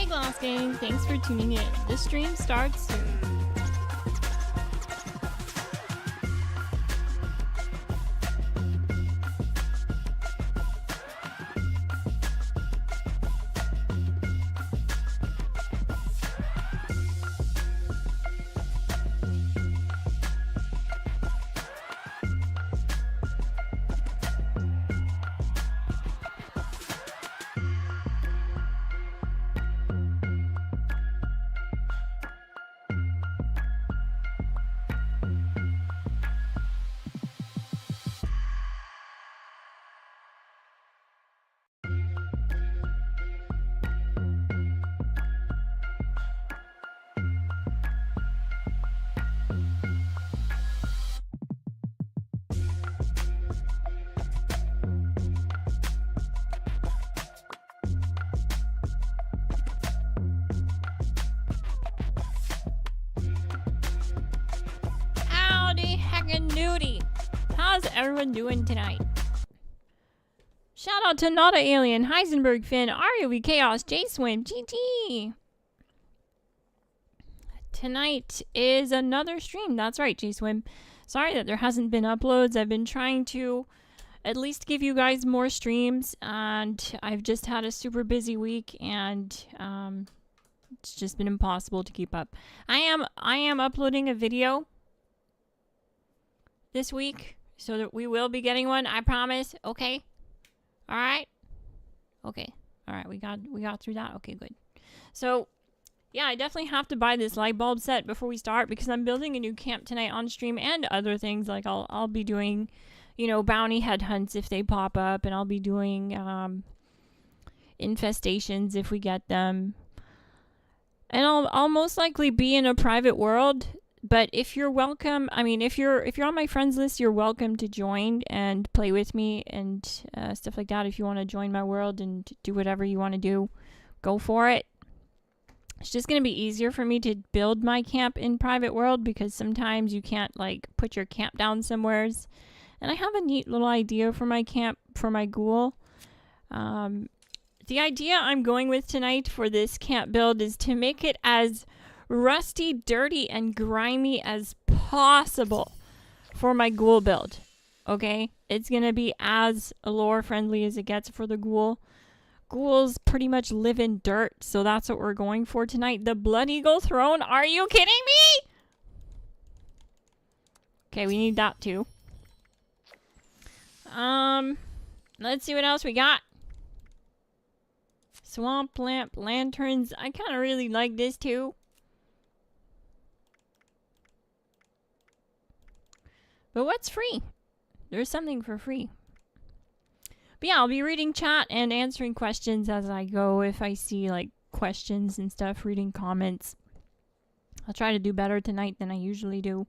GLASSGANG, thanks for tuning in. This stream starts soon. Howdy heckin' doody. How's everyone doing tonight? Shout out to Nada Alien, Heisenberg Finn, ROV Chaos, J-Swim, GT. Tonight is another stream. That's right, J-Swim. Sorry that there hasn't been uploads. I've been trying to at least give you guys more streams, and I've just had a super busy week, and it's just been impossible to keep up. I am uploading a video this week, so that we will be getting one. I promise. Okay. All right. Okay. All right. We got through that. Okay, good. So, yeah, I definitely have to buy this light bulb set before we start because I'm building a new camp tonight on stream and other things. Like I'll be doing, you know, bounty headhunts if they pop up, and I'll be doing infestations if we get them. And I'll most likely be in a private world. But if you're welcome, I mean, if you're on my friends list, you're welcome to join and play with me and stuff like that. If you want to join my world and do whatever you want to do, go for it. It's just going to be easier for me to build my camp in private world because sometimes you can't, like, put your camp down somewheres. And I have a neat little idea for my camp, for my ghoul. The idea I'm going with tonight for this camp build is to make it as rusty, dirty, and grimy as possible for my ghoul build. Okay? It's gonna be as lore friendly as it gets for the ghoul. Ghouls pretty much live in dirt, so that's what we're going for tonight. The Blood Eagle Throne? Are you kidding me? Okay, we need that too. Let's see what else we got. Swamp lamp lanterns. I kind of really like this too. But what's free? There's something for free. But yeah, I'll be reading chat and answering questions as I go. If I see like questions and stuff, reading comments. I'll try to do better tonight than I usually do.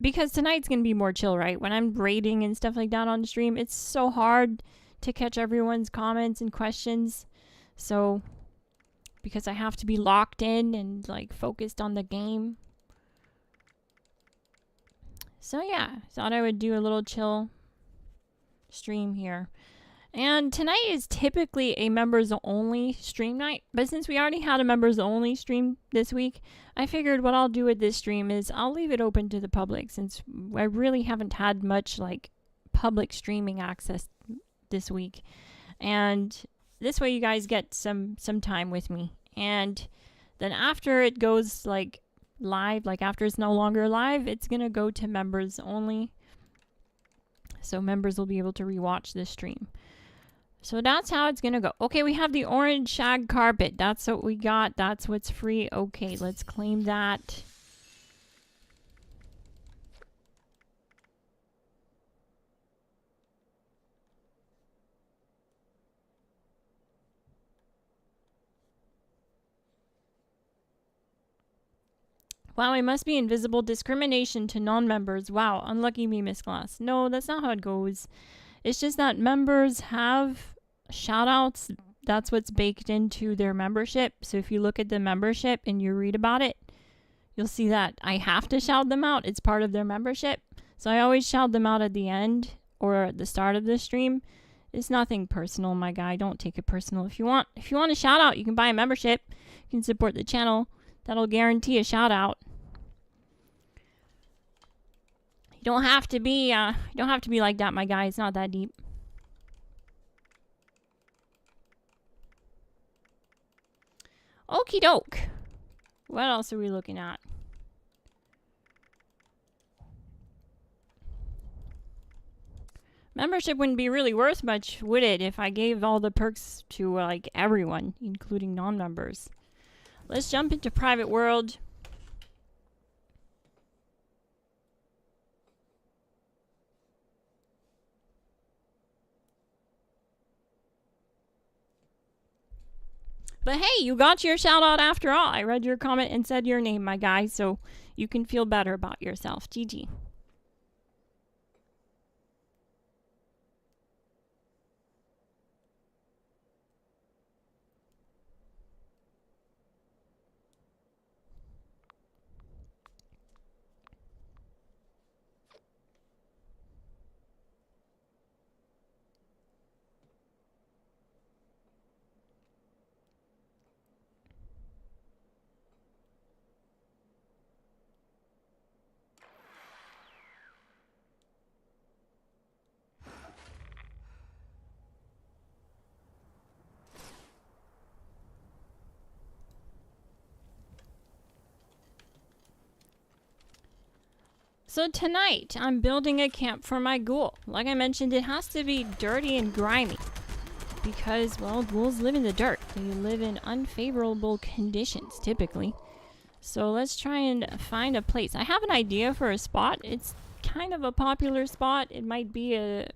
Because tonight's going to be more chill, right? When I'm raiding and stuff like that on the stream, it's so hard to catch everyone's comments and questions. So, because I have to be locked in and like focused on the game. So yeah, thought I would do a little chill stream here. And tonight is typically a members only stream night, but since we already had a members only stream this week, I figured what I'll do with this stream is I'll leave it open to the public since I really haven't had much like public streaming access this week. And this way you guys get some time with me. And then after it goes like live, like after it's no longer live, it's gonna go to members only, so members will be able to rewatch this stream. So that's how it's gonna go. Okay, we have the orange shag carpet. That's what we got. That's what's free. Okay, let's claim that. Wow, I must be invisible. Discrimination to non-members. Wow, unlucky me, Miss Glass. No, that's not how it goes. It's just that members have shoutouts. That's what's baked into their membership. So if you look at the membership and you read about it, you'll see that I have to shout them out. It's part of their membership. So I always shout them out at the end or at the start of the stream. It's nothing personal, my guy. Don't take it personal. If you want a shout out, you can buy a membership. You can support the channel. That'll guarantee a shout out. You don't have to be like that, my guy. It's not that deep. Okie doke. What else are we looking at? Membership wouldn't be really worth much, would it, if I gave all the perks to, like, everyone, including non-members? Let's jump into private world. But hey, you got your shout out after all. I read your comment and said your name, my guy, so you can feel better about yourself. GG. So tonight, I'm building a camp for my ghoul. Like I mentioned, it has to be dirty and grimy. Because, well, ghouls live in the dirt. They live in unfavorable conditions, typically. So let's try and find a place. I have an idea for a spot. It's kind of a popular spot. It might be a...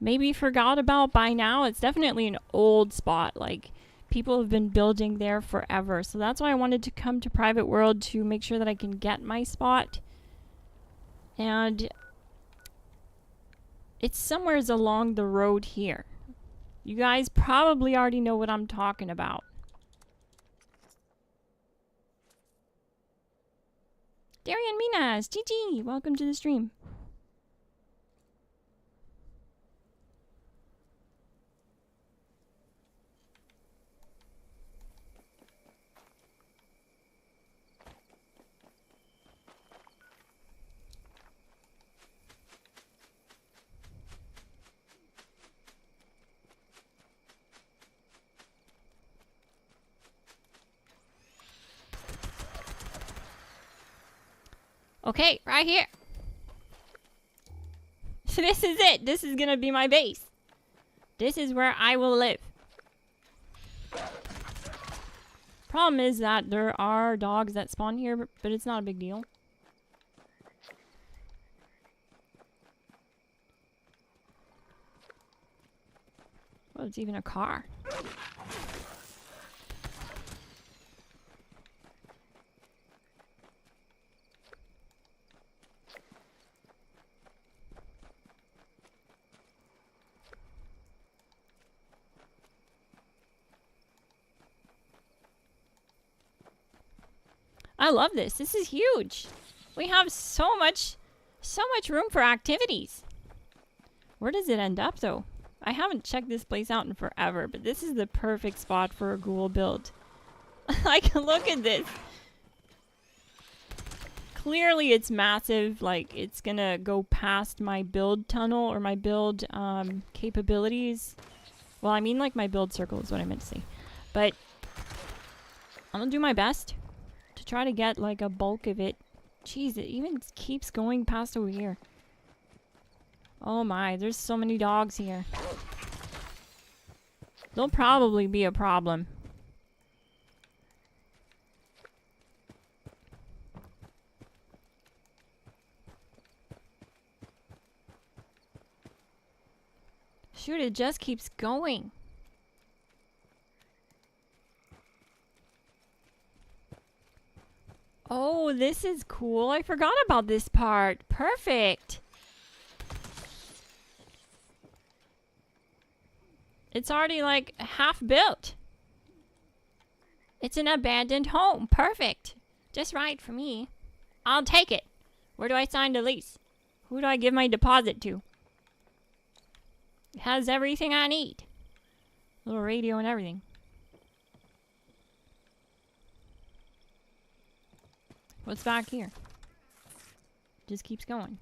maybe forgot about by now. It's definitely an old spot. Like, people have been building there forever. So that's why I wanted to come to Private World to make sure that I can get my spot. And it's somewhere along the road here. You guys probably already know what I'm talking about. Darian Minas, GG, welcome to the stream. Okay, right here. This is it. This is gonna be my base. This is where I will live. Problem is that there are dogs that spawn here, but it's not a big deal. Well, it's even a car. I love this. This is huge. We have so much room for activities. Where does it end up, though? I haven't checked this place out in forever, but this is the perfect spot for a ghoul build. Like, look at this. Clearly, it's massive. Like, it's gonna go past my build tunnel or my build capabilities. Well, I mean, like, my build circle is what I meant to say. But I'm gonna do my best to try to get, like, a bulk of it. Jeez, it even keeps going past over here. Oh my, there's so many dogs here. They'll probably be a problem. Shoot, it just keeps going. Oh, this is cool. I forgot about this part. Perfect. It's already like half built. It's an abandoned home. Perfect. Just right for me. I'll take it. Where do I sign the lease? Who do I give my deposit to? It has everything I need. Little radio and everything. What's back here? Just keeps going.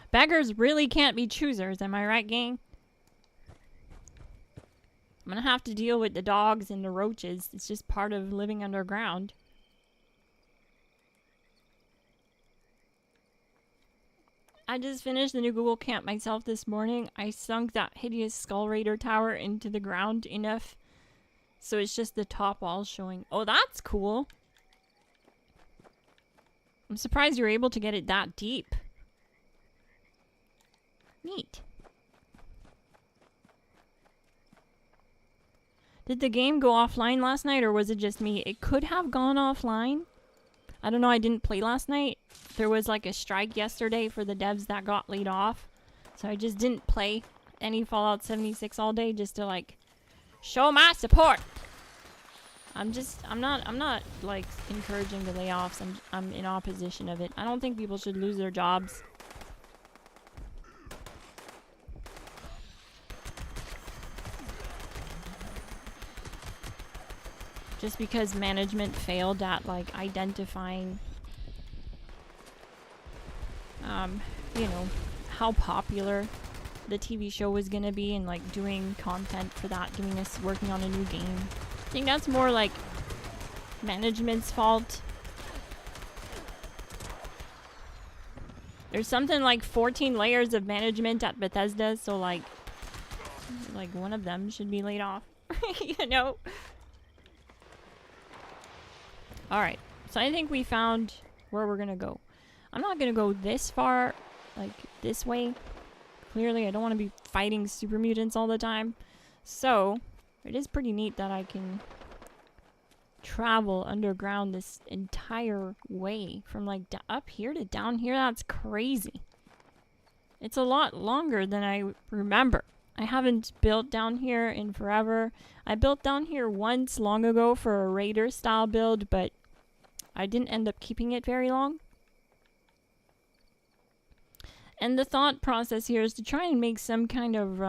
Beggars really can't be choosers, am I right, gang? I'm gonna have to deal with the dogs and the roaches. It's just part of living underground. I just finished the new Google camp myself this morning. I sunk that hideous Skull Raider tower into the ground enough so it's just the top wall showing. Oh, that's cool. I'm surprised you're able to get it that deep. Neat. Did the game go offline last night, or was it just me? It could have gone offline. I don't know, I didn't play last night. There was like a strike yesterday for the devs that got laid off. So I just didn't play any Fallout 76 all day just to like show my support. I'm not like encouraging the layoffs. I'm in opposition of it. I don't think people should lose their jobs. Just because management failed at like identifying you know, how popular the TV show was gonna be and like doing content for that, giving us working on a new game. I think that's more like management's fault. There's something like 14 layers of management at Bethesda, so like one of them should be laid off. You know? Alright, so I think we found where we're gonna go. I'm not gonna go this far, like this way. Clearly, I don't want to be fighting super mutants all the time. So, it is pretty neat that I can travel underground this entire way. From like up here to down here, that's crazy. It's a lot longer than I remember. I haven't built down here in forever. I built down here once long ago for a raider style build, but I didn't end up keeping it very long. And the thought process here is to try and make some kind of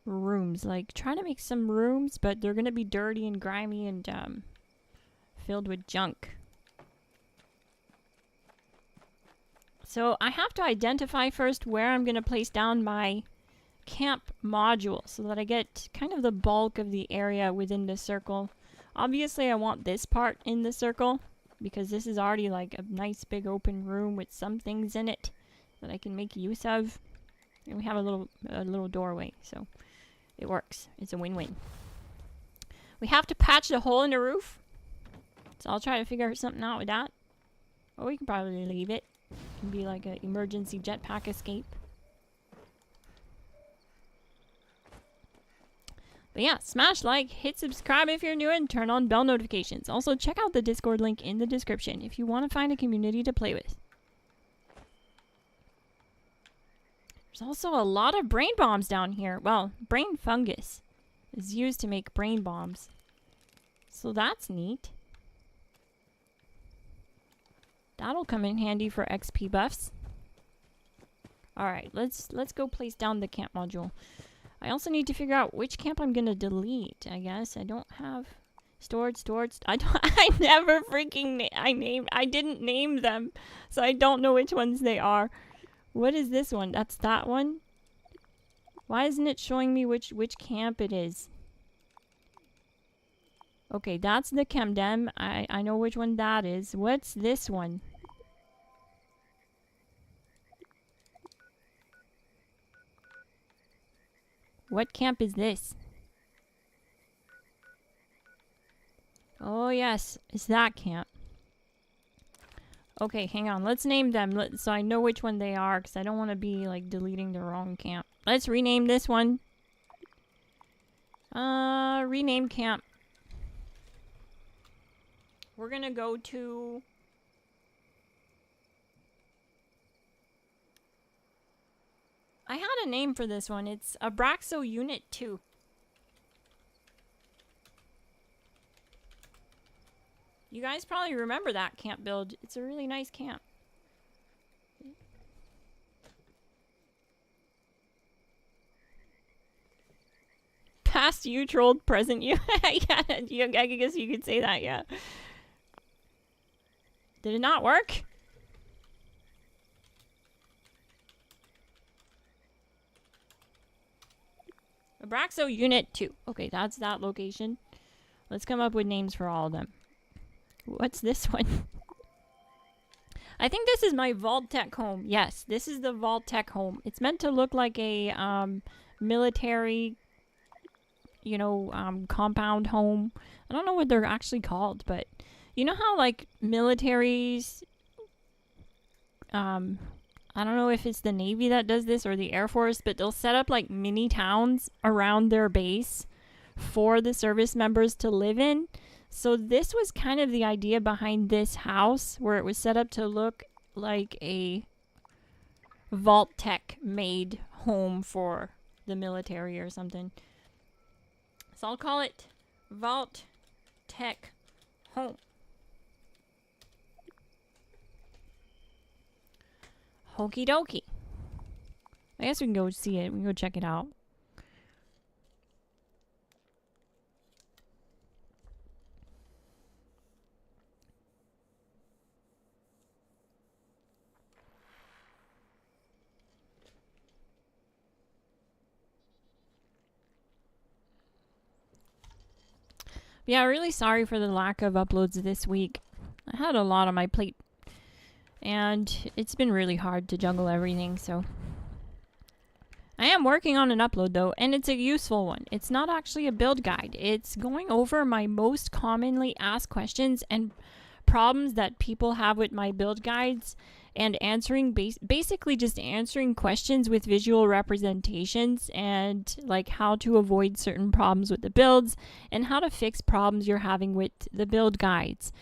rooms. Like, try to make some rooms, but they're going to be dirty and grimy and filled with junk. So I have to identify first where I'm going to place down my camp module so that I get kind of the bulk of the area within the circle. Obviously, I want this part in the circle because this is already like a nice big open room with some things in it that I can make use of. And we have a little doorway, so it works. It's a win-win. We have to patch the hole in the roof, so I'll try to figure something out with that. Or we can probably leave it. It can be like an emergency jetpack escape. But yeah, smash like, hit subscribe if you're new, and turn on bell notifications. Also, check out the Discord link in the description if you want to find a community to play with. There's also a lot of brain bombs down here. Well, brain fungus is used to make brain bombs. So that's neat. That'll come in handy for XP buffs. Alright, let's go place down the camp module. I also need to figure out which camp I'm gonna delete, I guess. I don't have stored. I never freaking I didn't name them, so I don't know which ones they are. What is this one? That's that one? Why isn't it showing me which camp it is? Okay, that's the Chemdem. I know which one that is. What's this one? What camp is this? Oh yes, it's that camp. Okay, hang on. Let's name them so I know which one they are, because I don't want to be like deleting the wrong camp. Let's rename this one. Rename camp. We're gonna go to... I had a name for this one. It's Abraxo Unit 2. You guys probably remember that camp build. It's a really nice camp. Past you trolled, present you. Yeah, I guess you could say that, yeah. Did it not work? Abraxo Unit 2. Okay, that's that location. Let's come up with names for all of them. What's this one? I think this is my Vault-Tec home. Yes, this is the Vault-Tec home. It's meant to look like a military, you know, compound home. I don't know what they're actually called, but you know how like militaries, I don't know if it's the Navy that does this or the Air Force, but they'll set up like mini towns around their base for the service members to live in. So this was kind of the idea behind this house, where it was set up to look like a Vault-Tec made home for the military or something. So I'll call it Vault-Tec home. Okie dokie. I guess we can go see it. We can go check it out. Yeah, really sorry for the lack of uploads this week. I had a lot on my plate, and it's been really hard to juggle everything, so I am working on an upload though, and it's a useful one. It's not actually a build guide. It's going over my most commonly asked questions and problems that people have with my build guides, and answering basically just answering questions with visual representations, and like how to avoid certain problems with the builds and how to fix problems you're having with the build guides.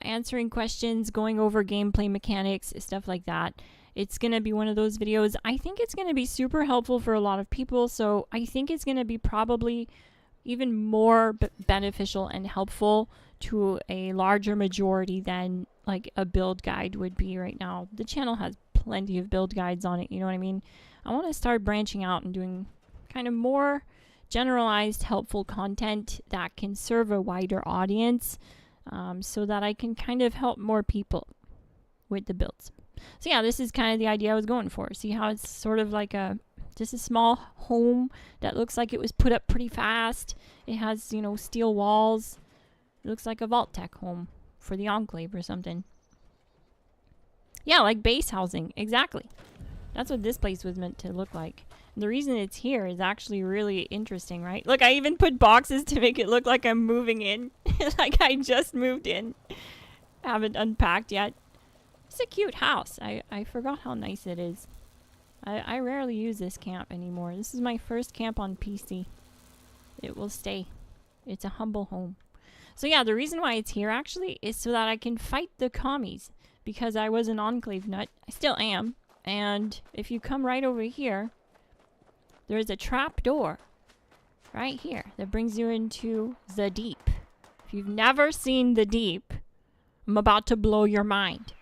Answering questions, going over gameplay mechanics, stuff like that. It's going to be one of those videos. I think it's going to be super helpful for a lot of people, so I think it's going to be probably even more beneficial and helpful to a larger majority than like a build guide would be right now. The channel has plenty of build guides on it, you know what I mean? I want to start branching out and doing kind of more generalized helpful content that can serve a wider audience, so that I can kind of help more people with the builds. So yeah, this is kind of the idea I was going for. See how it's sort of like just a small home that looks like it was put up pretty fast. It has, you know, steel walls. It looks like a Vault-Tec home for the Enclave or something. Yeah, like base housing. Exactly. That's what this place was meant to look like. And the reason it's here is actually really interesting, right? Look, I even put boxes to make it look like I'm moving in. Like I just moved in. Haven't unpacked yet. It's a cute house. I forgot how nice it is. I rarely use this camp anymore. This is my first camp on PC. It will stay. It's a humble home. So yeah, the reason why it's here actually is so that I can fight the commies, because I was an Enclave nut. I still am. And if you come right over here, there's a trap door right here that brings you into the deep. If you've never seen the deep, I'm about to blow your mind.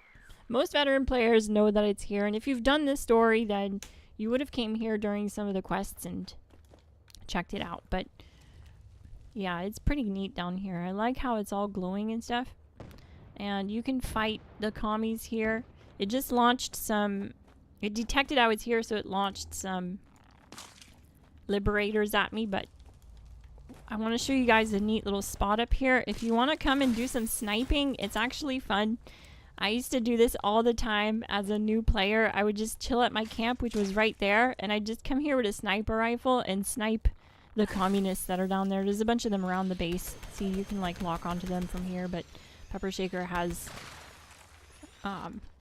Most veteran players know that it's here, and if you've done this story, then you would have came here during some of the quests and checked it out. But yeah, it's pretty neat down here. I like how it's all glowing and stuff. And you can fight the commies here. It just launched some... It detected I was here, so it launched some liberators at me, but I want to show you guys a neat little spot up here. If you want to come and do some sniping, it's actually fun. I used to do this all the time as a new player. I would just chill at my camp, which was right there, and I'd just come here with a sniper rifle and snipe the communists that are down there. There's a bunch of them around the base. See, you can like lock onto them from here, but Pepper Shaker has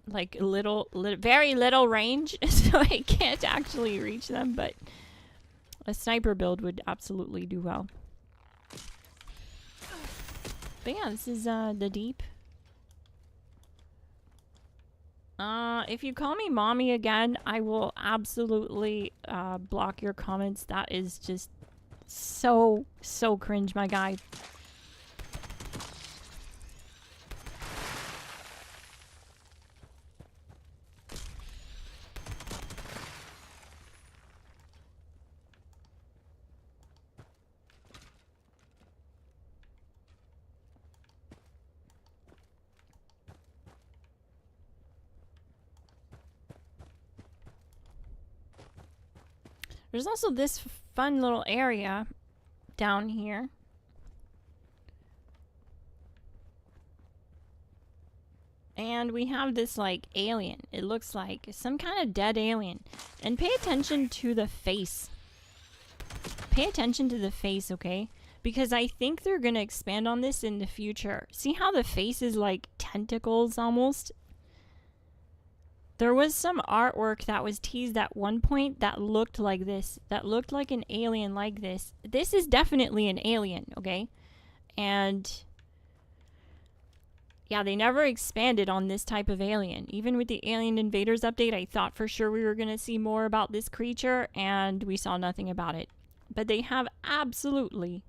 like very little range, so I can't actually reach them, but a sniper build would absolutely do well. But yeah, this is the deep. If you call me mommy again, I will absolutely block your comments. That is just so cringe, my guy. There's also this fun little area down here. And we have this, like, alien. It looks like some kind of dead alien. And pay attention to the face. Pay attention to the face, okay? Because I think they're going to expand on this in the future. See how the face is like tentacles almost? There was some artwork that was teased at one point that looked like this. That looked like an alien like this. This is definitely an alien, okay? And yeah, they never expanded on this type of alien. Even with the Alien Invaders update, I thought for sure we were going to see more about this creature, and we saw nothing about it. But they have absolutely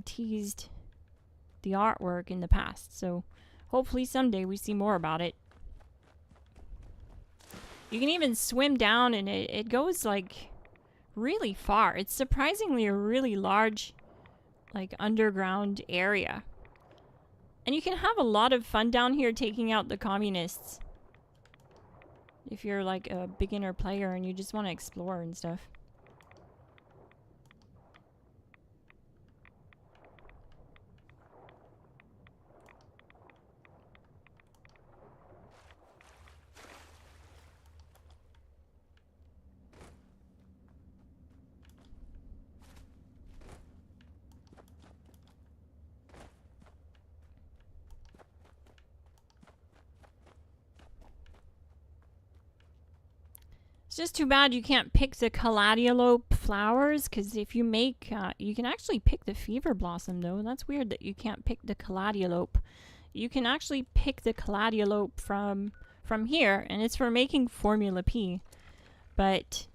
teased the artwork in the past. So hopefully someday we see more about it. You can even swim down, and it goes like really far. It's surprisingly a really large, like, underground area. And you can have a lot of fun down here taking out the communists. If you're like a beginner player and you just want to explore and stuff. It's just too bad you can't pick the caladiolope flowers, because if you make, you can actually pick the fever blossom though. That's weird that you can't pick the caladiolope. You can actually pick the caladiolope from here, and it's for making Formula P. But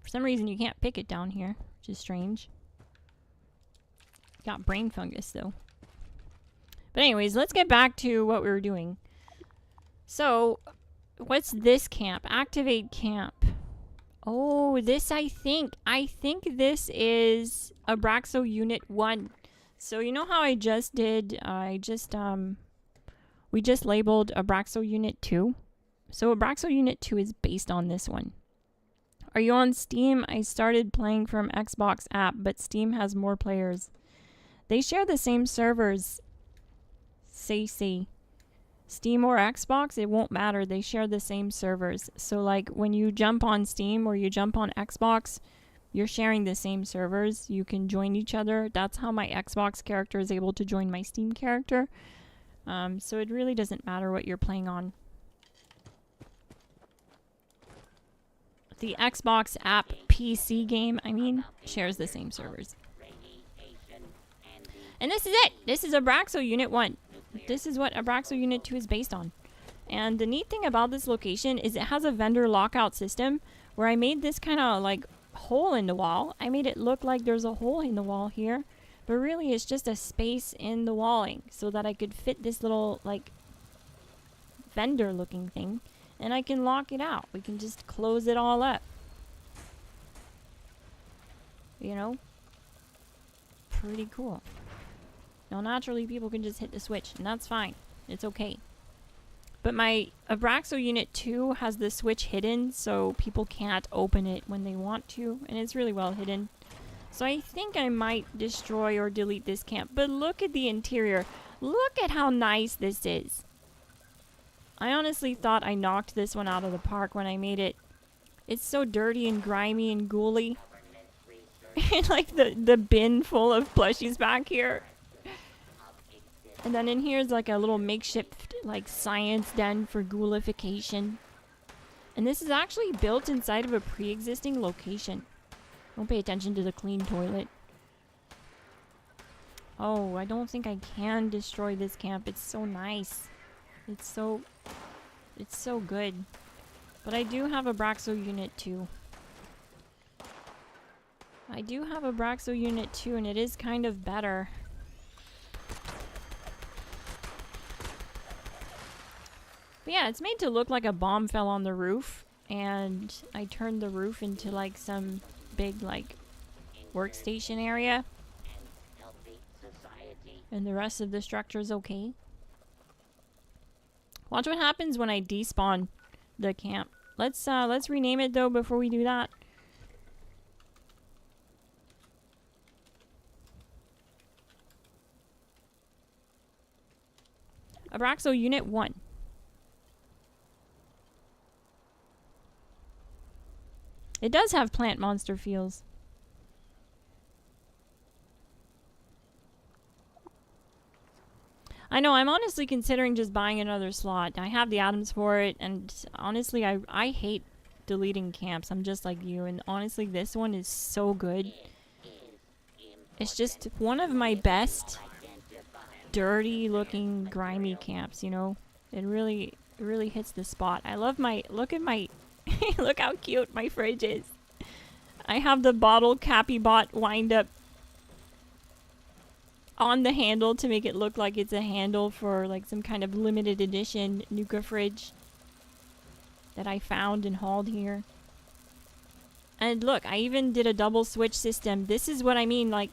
for some reason you can't pick it down here, which is strange. Got brain fungus though. But anyways, let's get back to what we were doing. So, what's this camp? Activate camp. Oh, this I think this is Abraxo Unit 1. So you know how I just did, we just labeled Abraxo Unit 2. So Abraxo Unit 2 is based on this one. Are you on Steam? I started playing from Xbox app, but Steam has more players. They share the same servers. See. Steam or Xbox, it won't matter. They share the same servers. So like when you jump on Steam or you jump on Xbox, you're sharing the same servers. You can join each other. That's how my Xbox character is able to join my Steam character. So it really doesn't matter what you're playing on. The Xbox app PC game, shares the same servers. And this is it. This is Abraxo Unit 1. This is what Abraxo Unit 2 is based on. And the neat thing about this location is it has a vendor lockout system where I made this kind of like hole in the wall. I made it look like there's a hole in the wall here, but really it's just a space in the walling so that I could fit this little like vendor looking thing, and I can lock it out. We can just close it all up. You know? Pretty cool. Now, naturally, people can just hit the switch, and that's fine. It's okay. But my Abraxo Unit 2 has the switch hidden, so people can't open it when they want to, and it's really well hidden. So I think I might destroy or delete this camp. But look at the interior. Look at how nice this is. I honestly thought I knocked this one out of the park when I made it. It's so dirty and grimy and ghouly. And like the bin full of plushies back here. And then in here is like a little makeshift like science den for ghoulification. And this is actually built inside of a pre-existing location. Don't pay attention to the clean toilet. Oh, I don't think I can destroy this camp. It's so nice. It's so good. But I do have a Abraxo Unit 2. I do have a Abraxo Unit 2, and it is kind of better. But yeah, it's made to look like a bomb fell on the roof, and I turned the roof into like some big like workstation area. And the rest of the structure is okay. Watch what happens when I despawn the camp. Let's rename it though before we do that. Abraxo Unit 1. It does have plant monster feels. I know, I'm honestly considering just buying another slot. I have the atoms for it, and honestly, I hate deleting camps. I'm just like you, and honestly, this one is so good. It's just one of my best dirty looking grimy camps, you know? It really hits the spot. I love my, look at my, look how cute my fridge is. I have the bottle cappy bot wind up on the handle to make it look like it's a handle for like some kind of limited edition Nuka fridge that I found and hauled here. And look, I even did a double switch system. This is what I mean, like,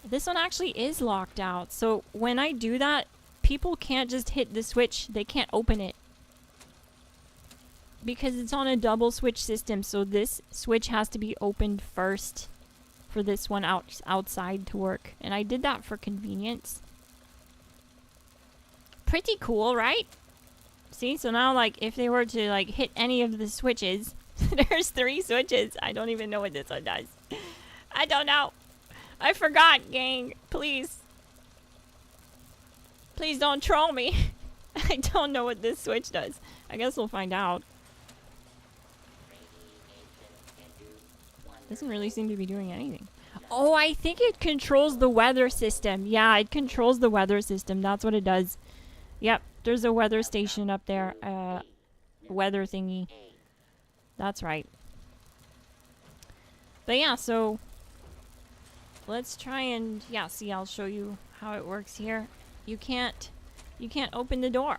this one actually is locked out. So when I do that, people can't just hit the switch. They can't open it. Because it's on a double switch system, so this switch has to be opened first for this one outside to work. And I did that for convenience. Pretty cool, right? See, so now like if they were to like hit any of the switches, there's 3 switches. I don't even know what this one does. I don't know. I forgot, gang. Please. Please don't troll me. I don't know what this switch does. I guess we'll find out. Doesn't really seem to be doing anything. Oh, I think it controls the weather system. Yeah, it controls the weather system. That's what it does. Yep, there's a weather station up there. Weather thingy. That's right. But yeah, so let's try and, yeah, see, I'll show you how it works here. You can't open the door.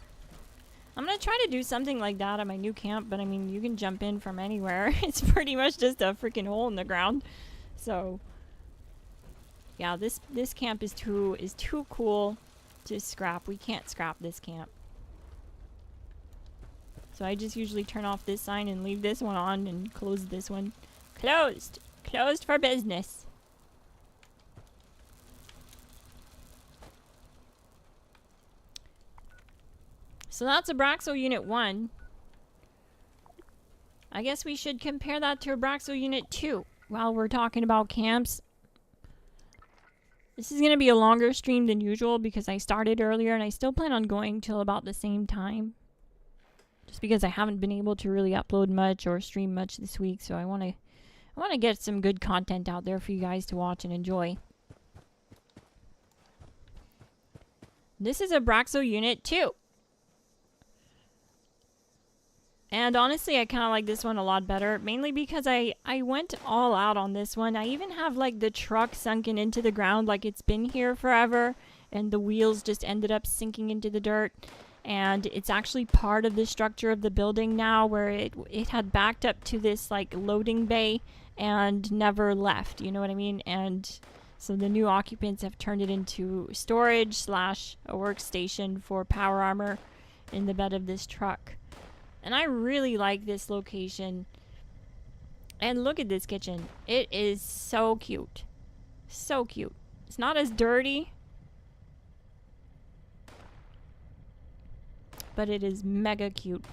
I'm gonna try to do something like that at my new camp, but I mean, you can jump in from anywhere. It's pretty much just a freaking hole in the ground. So, yeah, this camp is too cool to scrap. We can't scrap this camp. So I just usually turn off this sign and leave this one on and close this one. Closed. Closed for business. So that's Abraxo Unit 1. I guess we should compare that to Abraxo Unit 2 while we're talking about camps. This is going to be a longer stream than usual because I started earlier and I still plan on going till about the same time. Just because I haven't been able to really upload much or stream much this week, so I want to get some good content out there for you guys to watch and enjoy. This is Abraxo Unit 2. And honestly, I kind of like this one a lot better, mainly because I went all out on this one. I even have like the truck sunken into the ground like it's been here forever, and the wheels just ended up sinking into the dirt. And it's actually part of the structure of the building now, where it had backed up to this like loading bay and never left, you know what I mean? And so the new occupants have turned it into storage / a workstation for power armor in the bed of this truck. And I really like this location. And look at this kitchen. It is so cute. So cute. It's not as dirty, but it is mega cute.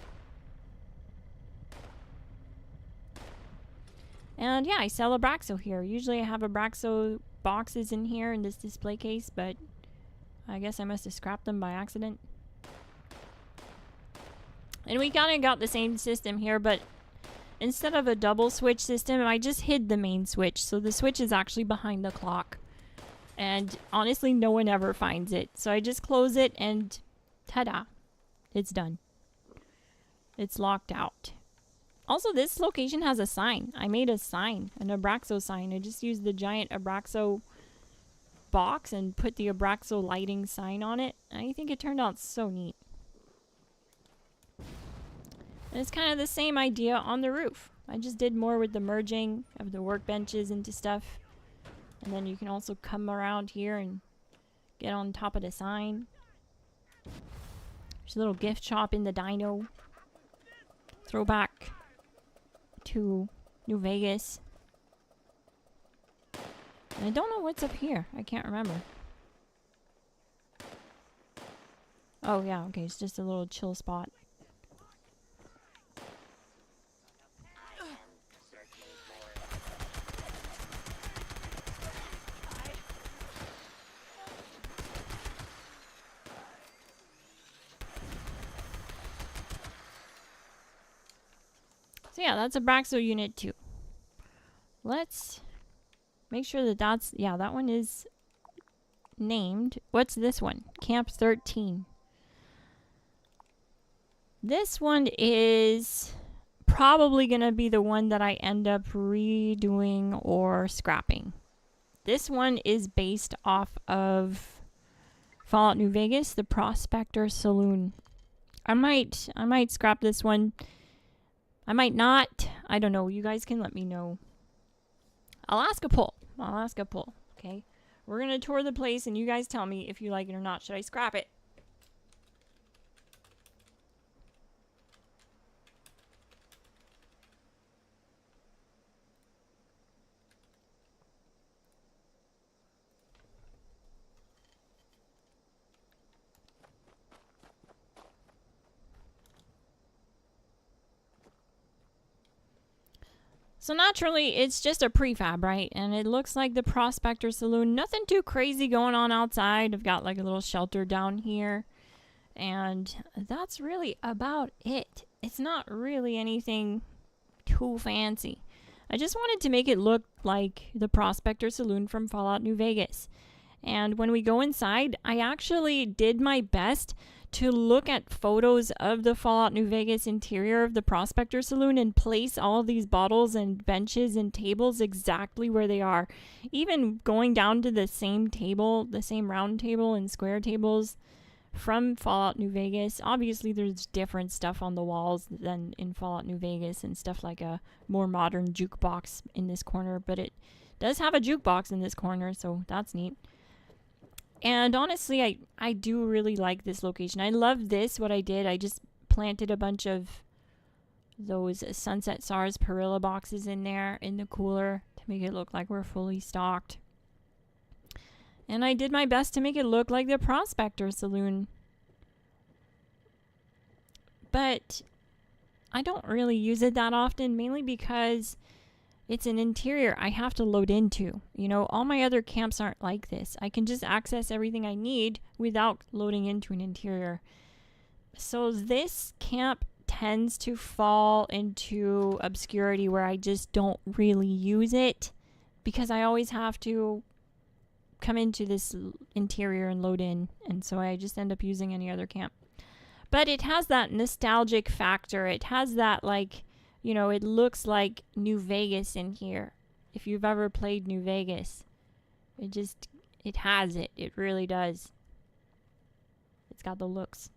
And yeah, I sell Abraxo here. Usually I have Abraxo boxes in here in this display case, but I guess I must have scrapped them by accident. And we kind of got the same system here, but instead of a double switch system, I just hid the main switch. So the switch is actually behind the clock. And honestly, no one ever finds it. So I just close it and ta-da. It's done. It's locked out. Also, this location has a sign. I made a sign, an Abraxo sign. I just used the giant Abraxo box and put the Abraxo lighting sign on it. I think it turned out so neat. And it's kind of the same idea on the roof. I just did more with the merging of the workbenches into stuff. And then you can also come around here and get on top of the sign. There's a little gift shop in the dino. Throwback. to New Vegas. And I don't know what's up here. I can't remember. Oh, yeah, okay, it's just a little chill spot. So yeah, that's a Braxo unit 2. Let's make sure that that's, yeah, that one is named. What's this one? Camp 13. This one is probably going to be the one that I end up redoing or scrapping. This one is based off of Fallout New Vegas, the Prospector Saloon. I might scrap this one. I might not. I don't know. You guys can let me know. I'll ask a poll. Okay? We're going to tour the place and you guys tell me if you like it or not. Should I scrap it? So naturally, it's just a prefab, right? And it looks like the Prospector Saloon. Nothing too crazy going on outside. I've got like a little shelter down here. And that's really about it. It's not really anything too fancy. I just wanted to make it look like the Prospector Saloon from Fallout New Vegas. And when we go inside, I actually did my best to look at photos of the Fallout New Vegas interior of the Prospector Saloon and place all of these bottles and benches and tables exactly where they are. Even going down to the same table, the same round table and square tables from Fallout New Vegas. Obviously, there's different stuff on the walls than in Fallout New Vegas and stuff like a more modern jukebox in this corner, but it does have a jukebox in this corner, so that's neat. And honestly, I do really like this location. I love this, what I did. I just planted a bunch of those Sunset Sarsaparilla boxes in there in the cooler to make it look like we're fully stocked. And I did my best to make it look like the Prospector Saloon. But I don't really use it that often, mainly because it's an interior I have to load into. You know, all my other camps aren't like this. I can just access everything I need without loading into an interior. So this camp tends to fall into obscurity where I just don't really use it because I always have to come into this interior and load in. And so I just end up using any other camp. But it has that nostalgic factor. It has that, like, you know, it looks like New Vegas in here. If you've ever played New Vegas, it has it. It really does. It's got the looks.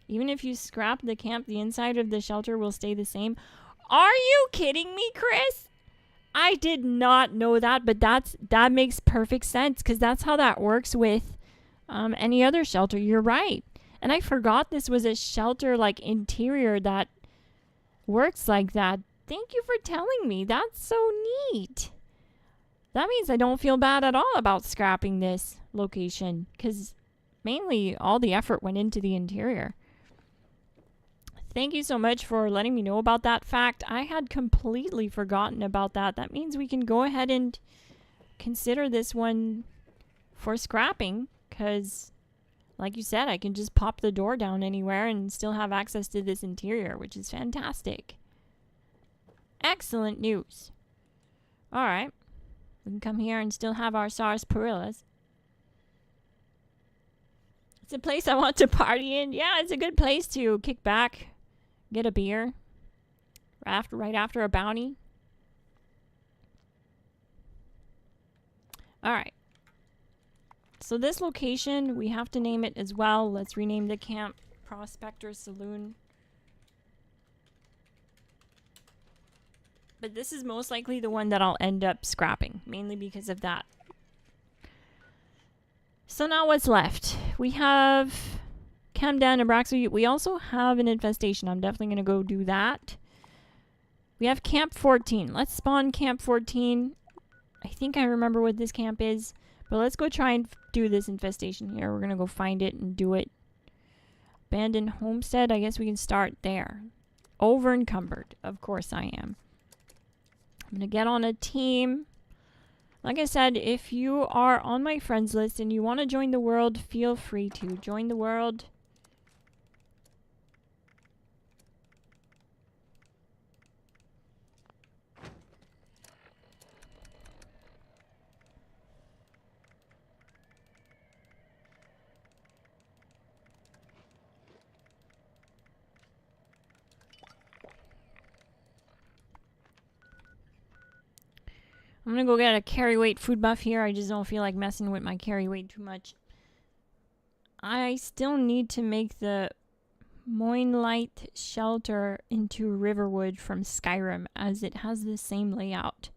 Even if you scrap the camp, the inside of the shelter will stay the same. Are you kidding me, Chris? I did not know that, but that makes perfect sense because that's how that works with any other shelter. You're right. And I forgot this was a shelter, like, interior that works like that. Thank you for telling me. That's so neat. That means I don't feel bad at all about scrapping this location because mainly all the effort went into the interior. Thank you so much for letting me know about that fact. I had completely forgotten about that. That means we can go ahead and consider this one for scrapping because, like you said, I can just pop the door down anywhere and still have access to this interior, which is fantastic. Excellent news. All right. We can come here and still have our sarsaparillas. It's a place I want to party in. Yeah, it's a good place to kick back, get a beer right after a bounty. All right. So this location, we have to name it as well. Let's rename the camp Prospector Saloon. But this is most likely the one that I'll end up scrapping, mainly because of that. So now what's left? We have Camden, Abraxo. We also have an infestation. I'm definitely going to go do that. We have Camp 14. Let's spawn Camp 14. I think I remember what this camp is. But let's go try and do this infestation here. We're going to go find it and do it. Abandoned homestead. I guess we can start there. Over encumbered. Of course I am. I'm going to get on a team. Like I said, if you are on my friends list and you want to join the world, feel free to join the world. I'm gonna go get a carry weight food buff here. I just don't feel like messing with my carry weight too much. I still need to make the Moonlight Shelter into Riverwood from Skyrim, as it has the same layout.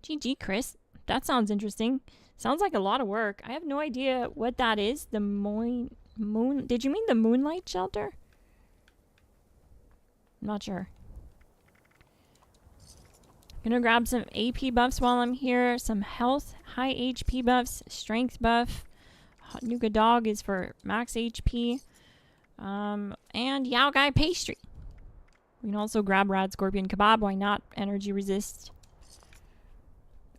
GG, Chris. That sounds interesting. Sounds like a lot of work. I have no idea what that is. The Did you mean the Moonlight Shelter? I'm not sure. Gonna grab some AP buffs while I'm here. Some health, high HP buffs, strength buff. Nuka Dog is for max HP. And Yao Gai pastry. We can also grab Rad Scorpion Kebab. Why not? Energy resist.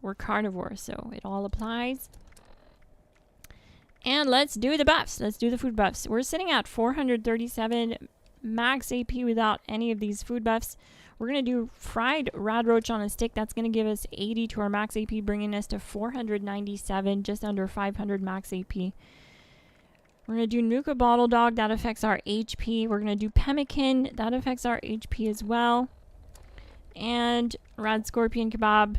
We're carnivore, so it all applies. And let's do the buffs. Let's do the food buffs. We're sitting at 437 max AP without any of these food buffs. We're going to do fried rad roach on a stick. That's going to give us 80 to our max AP, bringing us to 497, just under 500 max AP. We're going to do Nuka Bottle Dog. That affects our HP. We're going to do Pemmican. That affects our HP as well. And Rad Scorpion Kebab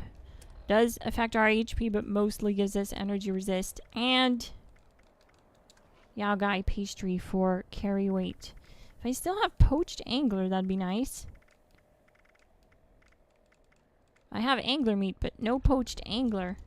does affect our HP, but mostly gives us energy resist. And Yao Gai pastry for carry weight. If I still have poached angler, that'd be nice. I have angler meat, but no poached angler.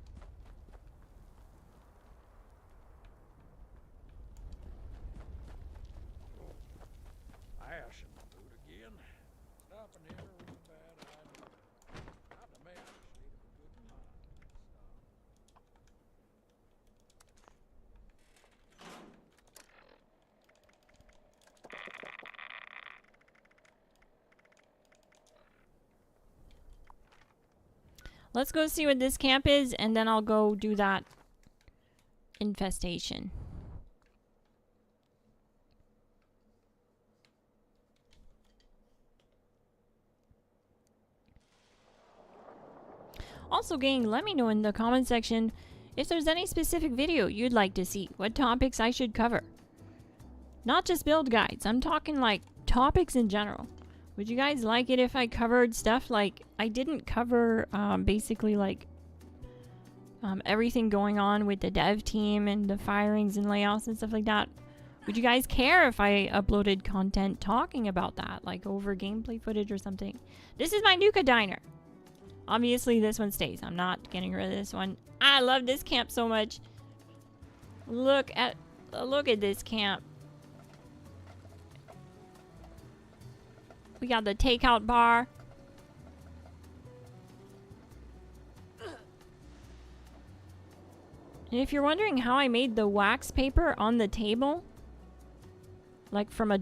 Let's go see what this camp is, and then I'll go do that infestation. Also, gang, let me know in the comment section if there's any specific video you'd like to see, what topics I should cover. Not just build guides, I'm talking like topics in general. Would you guys like it if I covered stuff like I didn't cover basically like everything going on with the dev team and the firings and layouts and stuff like that? Would you guys care if I uploaded content talking about that, like over gameplay footage or something? This is my Nuka Diner. Obviously this one stays. I'm not getting rid of this one. I love this camp so much. Look at this camp. We got the takeout bar. And if you're wondering how I made the wax paper on the table, like from a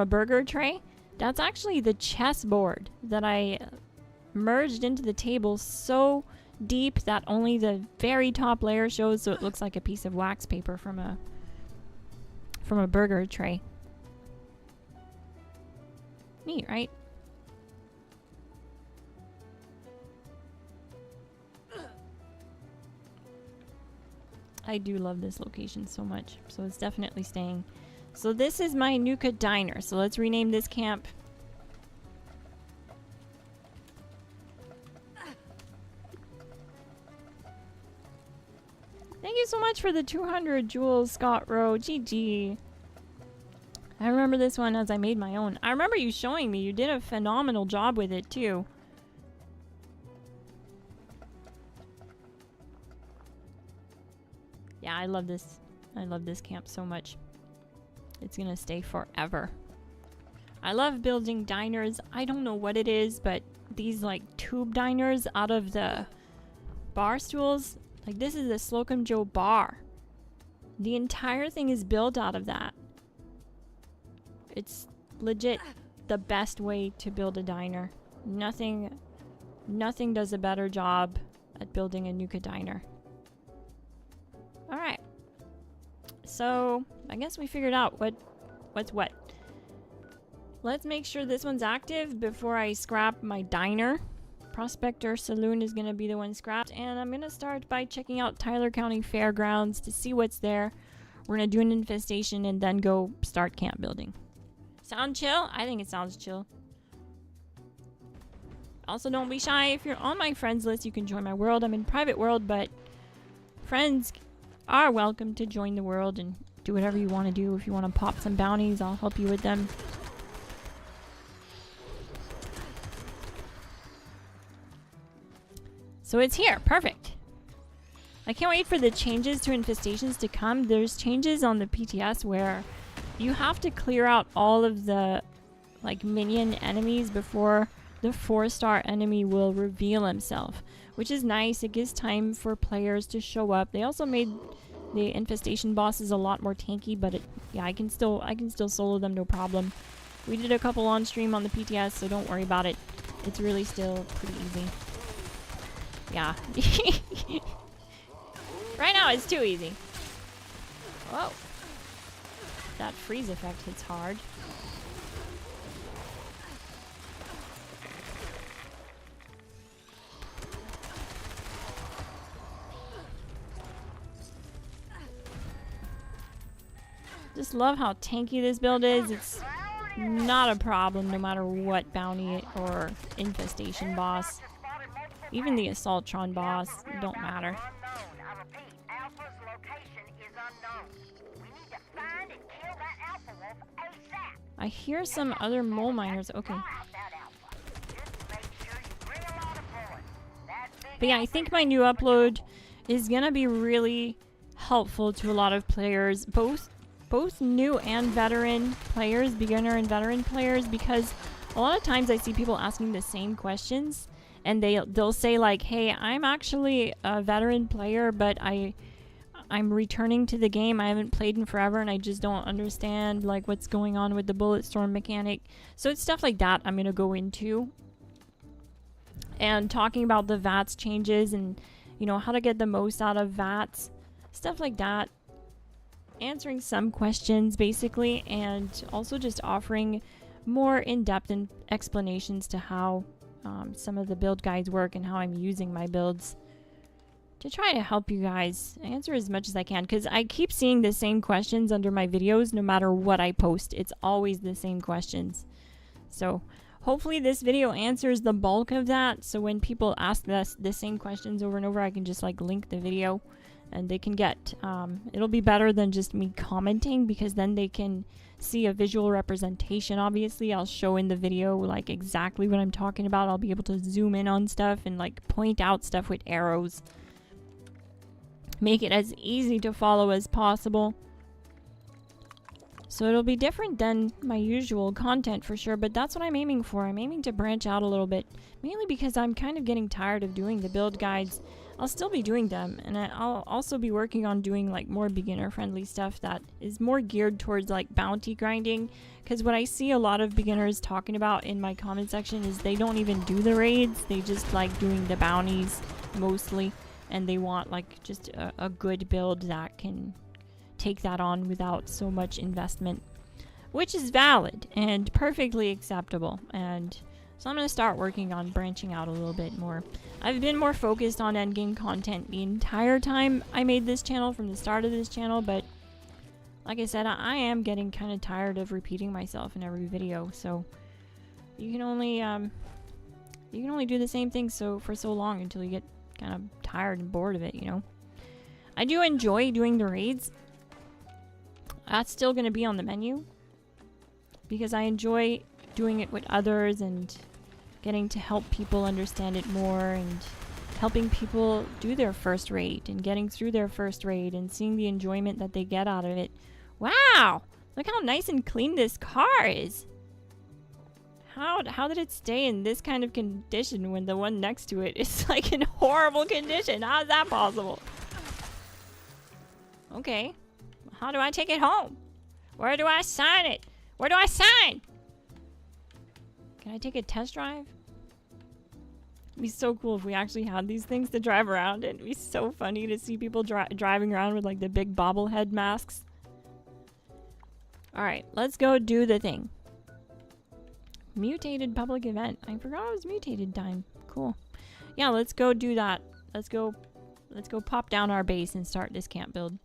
burger tray, that's actually the chessboard that I merged into the table so deep that only the very top layer shows, so it looks like a piece of wax paper from a burger tray. Neat, right? I do love this location so much, so it's definitely staying. So this is my Nuka Diner, so let's rename this camp. Thank you so much for the 200 Jules Scott Rowe. GG. I remember this one as I made my own. I remember you showing me. You did a phenomenal job with it too. Yeah, I love this. I love this camp so much. It's gonna stay forever. I love building diners. I don't know what it is, but these like tube diners out of the bar stools, like this is the Slocum Joe bar. The entire thing is built out of that. It's legit the best way to build a diner. Nothing does a better job at building a Nuka diner. Alright. So, I guess we figured out what's what. Let's make sure this one's active before I scrap my diner. Prospector Saloon is going to be the one scrapped. And I'm going to start by checking out Tyler County Fairgrounds to see what's there. We're going to do an infestation and then go start camp building. Sound chill? I think it sounds chill. Also, don't be shy. If you're on my friends list, you can join my world. I'm in private world, but friends are welcome to join the world and do whatever you want to do. If you want to pop some bounties, I'll help you with them. So it's here. Perfect. I can't wait for the changes to infestations to come. There's changes on the PTS where you have to clear out all of the like minion enemies before the 4-star enemy will reveal himself, which is nice. It gives time for players to show up. They also made the infestation bosses a lot more tanky, but yeah, I can still solo them, no problem. We did a couple on stream on the PTS, so don't worry about it. It's really still pretty easy. Yeah. Right now it's too easy. Whoa. That freeze effect hits hard. Just love how tanky this build is. It's not a problem no matter what bounty or infestation boss. Even the Assaultron boss, don't matter. I hear some other mole miners. Okay. But yeah, I think my new upload is gonna be really helpful to a lot of players, both new and veteran players, beginner and veteran players, because a lot of times I see people asking the same questions, and they'll say like, hey, I'm actually a veteran player, but I'm returning to the game. I haven't played in forever, and I just don't understand like what's going on with the bullet storm mechanic. So it's stuff like that I'm gonna go into, and talking about the VATS changes and, you know, how to get the most out of VATS, stuff like that. Answering some questions basically, and also just offering more in-depth explanations to how some of the build guides work and how I'm using my builds to try to help you guys answer as much as I can, because I keep seeing the same questions under my videos no matter what I post. It's always the same questions. So hopefully this video answers the bulk of that, so when people ask us the same questions over and over, I can just like link the video and they can get, it'll be better than just me commenting, because then they can see a visual representation. Obviously, I'll show in the video like exactly what I'm talking about. I'll be able to zoom in on stuff and like point out stuff with arrows. Make it as easy to follow as possible. So it'll be different than my usual content for sure, but that's what I'm aiming for. I'm aiming to branch out a little bit, mainly because I'm kind of getting tired of doing the build guides. I'll still be doing them, and I'll also be working on doing like more beginner-friendly stuff that is more geared towards like bounty grinding, because what I see a lot of beginners talking about in my comment section is they don't even do the raids. They just like doing the bounties mostly, and they want like just a good build that can take that on without so much investment, which is valid and perfectly acceptable. And so I'm going to start working on branching out a little bit more. I've been more focused on endgame content the entire time I made this channel, from the start of this channel, but like I said, I am getting kind of tired of repeating myself in every video. So you can only do the same thing for so long until you get kind of tired and bored of it, you know. I do enjoy doing the raids. That's still going to be on the menu, because I enjoy doing it with others and getting to help people understand it more, and helping people do their first raid and getting through their first raid and seeing the enjoyment that they get out of it. Wow! Look how nice and clean this car is. How did it stay in this kind of condition when the one next to it is like in horrible condition? How is that possible? Okay. How do I take it home? Where do I sign it? Where do I sign? Can I take a test drive? It'd be so cool if we actually had these things to drive around in. It'd be so funny to see people driving around with like the big bobblehead masks. Alright, let's go do the thing. Mutated public event. I forgot it was mutated time. Cool. Yeah, let's go do that. Let's go pop down our base and start this camp build.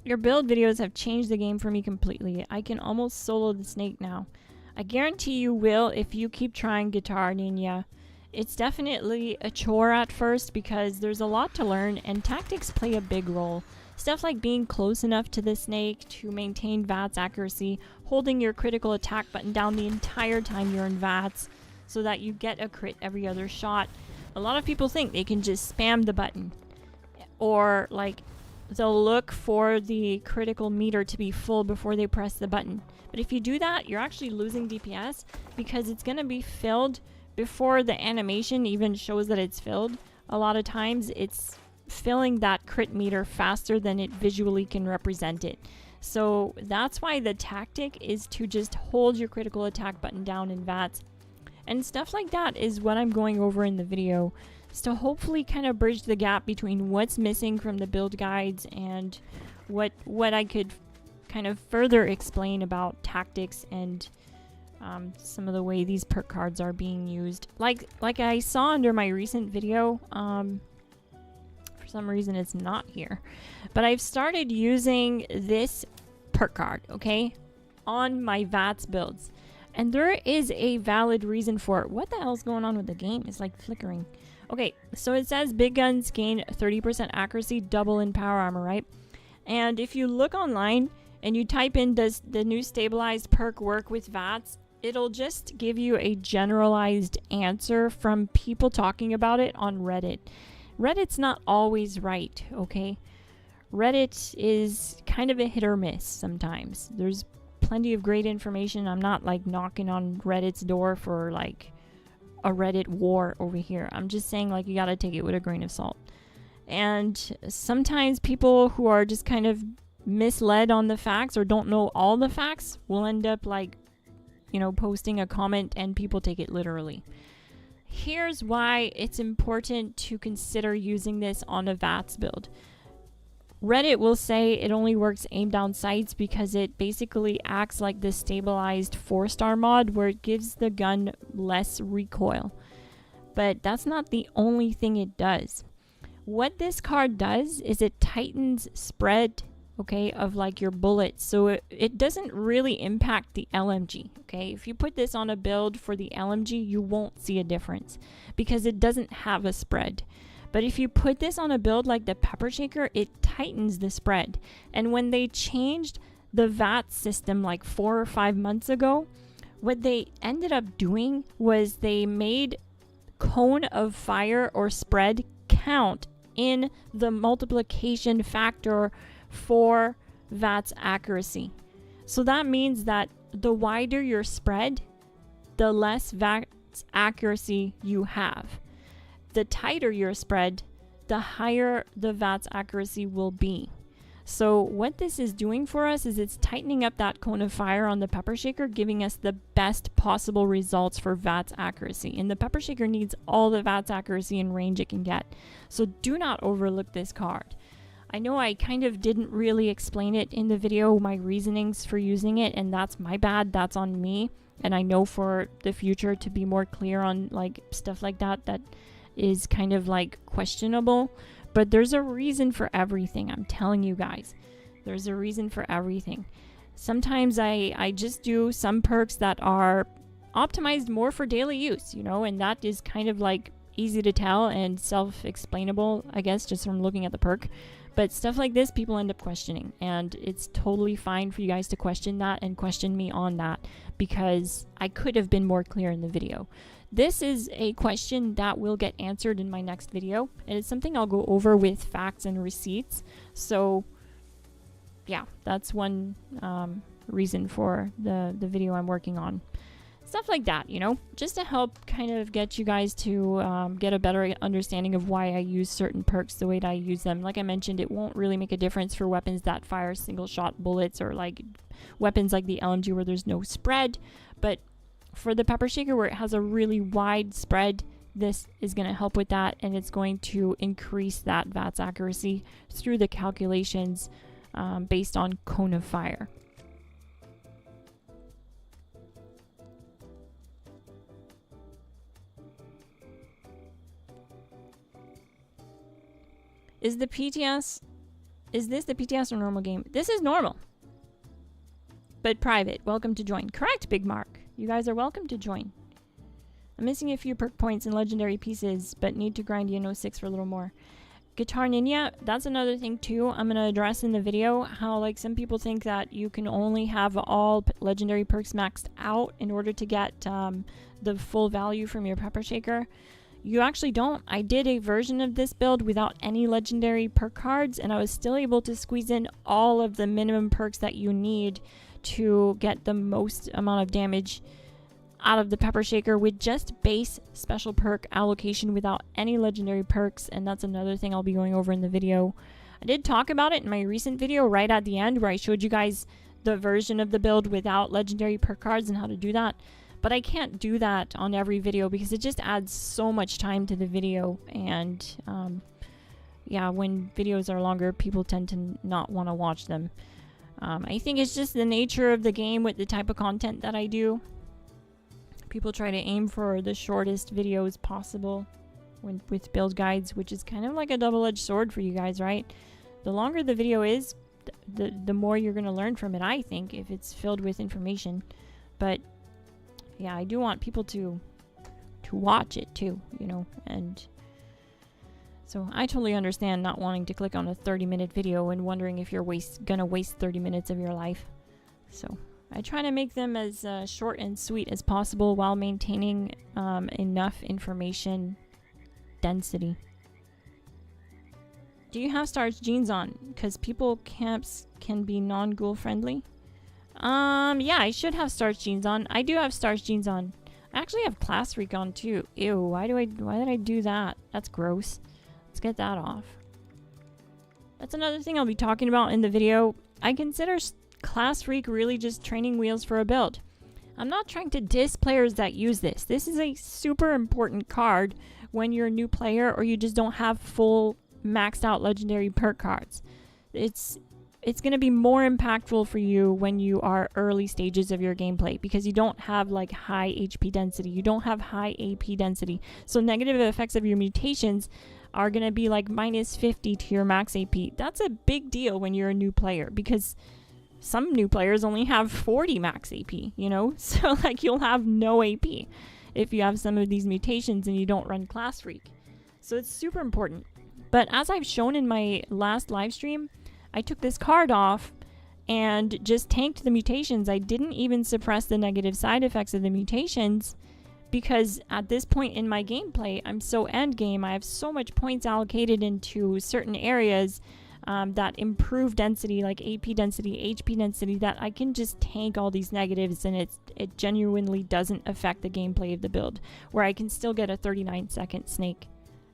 Your build videos have changed the game for me completely. I can almost solo the snake now. I guarantee you will if you keep trying Guitar Ninja. It's definitely a chore at first because there's a lot to learn and tactics play a big role. Stuff like being close enough to the snake to maintain VATS accuracy, holding your critical attack button down the entire time you're in VATS so that you get a crit every other shot. A lot of people think they can just spam the button, or like they'll look for the critical meter to be full before they press the button. But if you do that, you're actually losing DPS because it's going to be filled before the animation even shows that it's filled. A lot of times it's filling that crit meter faster than it visually can represent it. So that's why the tactic is to just hold your critical attack button down in VATS. And stuff like that is what I'm going over in the video. So hopefully kind of bridge the gap between what's missing from the build guides and what I could kind of further explain about tactics and some of the way these perk cards are being used. Like I saw under my recent video, for some reason it's not here, but I've started using this perk card, okay, on my VATS builds. And there is a valid reason for it. What the hell's going on with the game? It's like flickering. Okay, so it says big guns gain 30% accuracy, double in power armor, right? And if you look online and you type in, does the new stabilized perk work with VATS? It'll just give you a generalized answer from people talking about it on Reddit. Reddit's not always right, okay? Reddit is kind of a hit or miss sometimes. There's plenty of great information. I'm not like knocking on Reddit's door for like a Reddit war over here. I'm just saying like you gotta take it with a grain of salt. And sometimes people who are just kind of misled on the facts or don't know all the facts will end up like, you know, posting a comment and people take it literally. Here's why it's important to consider using this on a VATS build. Reddit will say it only works aim down sights because it basically acts like the stabilized 4-star mod where it gives the gun less recoil. But that's not the only thing it does. What this card does is it tightens spread, okay, of like your bullets, so it doesn't really impact the LMG, okay? If you put this on a build for the LMG, you won't see a difference because it doesn't have a spread. But if you put this on a build like the Pepper Shaker, it tightens the spread. And when they changed the VATS system like 4 or 5 months ago, what they ended up doing was they made cone of fire or spread count in the multiplication factor for VATS accuracy. So that means that the wider your spread, the less VATS accuracy you have. The tighter your spread, the higher the VATS accuracy will be. So what this is doing for us is it's tightening up that cone of fire on the Pepper Shaker, giving us the best possible results for VATS accuracy. And the Pepper Shaker needs all the VATS accuracy and range it can get. So do not overlook this card. I know I kind of didn't really explain it in the video, my reasonings for using it, and that's my bad, that's on me. And I know for the future to be more clear on like stuff like that, that is kind of like questionable, but there's a reason for everything. I'm telling you guys, there's a reason for everything. Sometimes I just do some perks that are optimized more for daily use, you know, and that is kind of like easy to tell and self-explainable, I guess, just from looking at the perk. But stuff like this, people end up questioning, and it's totally fine for you guys to question that and question me on that, because I could have been more clear in the video. This is a question that will get answered in my next video, and it's something I'll go over with facts and receipts. So yeah, that's one reason for the video I'm working on. Stuff like that, you know, just to help kind of get you guys to get a better understanding of why I use certain perks the way that I use them. Like I mentioned, it won't really make a difference for weapons that fire single shot bullets, or like weapons like the LMG where there's no spread. But for the pepper shaker where it has a really wide spread, this is going to help with that, and it's going to increase that VATS accuracy through the calculations based on cone of fire. Is this the PTS or normal game? This is normal. But private. Welcome to join. Correct, Big Mark. You guys are welcome to join. I'm missing a few perk points and legendary pieces, but need to grind in 06 for a little more. Guitar Ninja, that's another thing too I'm going to address in the video. How like some people think that you can only have all legendary perks maxed out in order to get the full value from your pepper shaker. You actually don't. I did a version of this build without any legendary perk cards, and I was still able to squeeze in all of the minimum perks that you need to get the most amount of damage out of the pepper shaker with just base special perk allocation without any legendary perks. And that's another thing I'll be going over in the video. I did talk about it in my recent video right at the end, where I showed you guys the version of the build without legendary perk cards and how to do that. But I can't do that on every video because it just adds so much time to the video, and yeah, when videos are longer, people tend to not want to watch them. I think it's just the nature of the game with the type of content that I do. People try to aim for the shortest videos possible with build guides, which is kind of like a double-edged sword for you guys, right? The longer the video is, the more you're going to learn from it, I think, if it's filled with information. But yeah, I do want people to watch it too, you know, and so I totally understand not wanting to click on a 30-minute video and wondering if you're gonna waste 30 minutes of your life. So I try to make them as short and sweet as possible while maintaining enough information density. Do you have starched jeans on? Because people camps can be non-ghoul friendly. Yeah, I should have starched jeans on. I do have starched jeans on. I actually have Class Freak on too. Ew, why did I do that? That's gross. Let's get that off. That's another thing I'll be talking about in the video. I consider Class Freak really just training wheels for a build. I'm not trying to diss players that use this. This is a super important card when you're a new player or you just don't have full maxed out legendary perk cards. It's going to be more impactful for you when you are early stages of your gameplay, because you don't have like high HP density. You don't have high AP density. So negative effects of your mutations are going to be like minus 50 to your max AP. That's a big deal when you're a new player, because some new players only have 40 max AP, you know? So like you'll have no AP if you have some of these mutations and you don't run Class Freak. So it's super important. But as I've shown in my last live stream, I took this card off and just tanked the mutations. I didn't even suppress the negative side effects of the mutations, because at this point in my gameplay, I'm so end game. I have so much points allocated into certain areas that improve density, like AP density, HP density, that I can just tank all these negatives, and it genuinely doesn't affect the gameplay of the build, where I can still get a 39-second snake,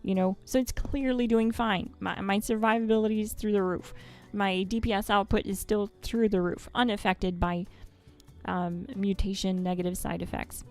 you know? So it's clearly doing fine. My survivability is through the roof. My DPS output is still through the roof, unaffected by mutation negative side effects.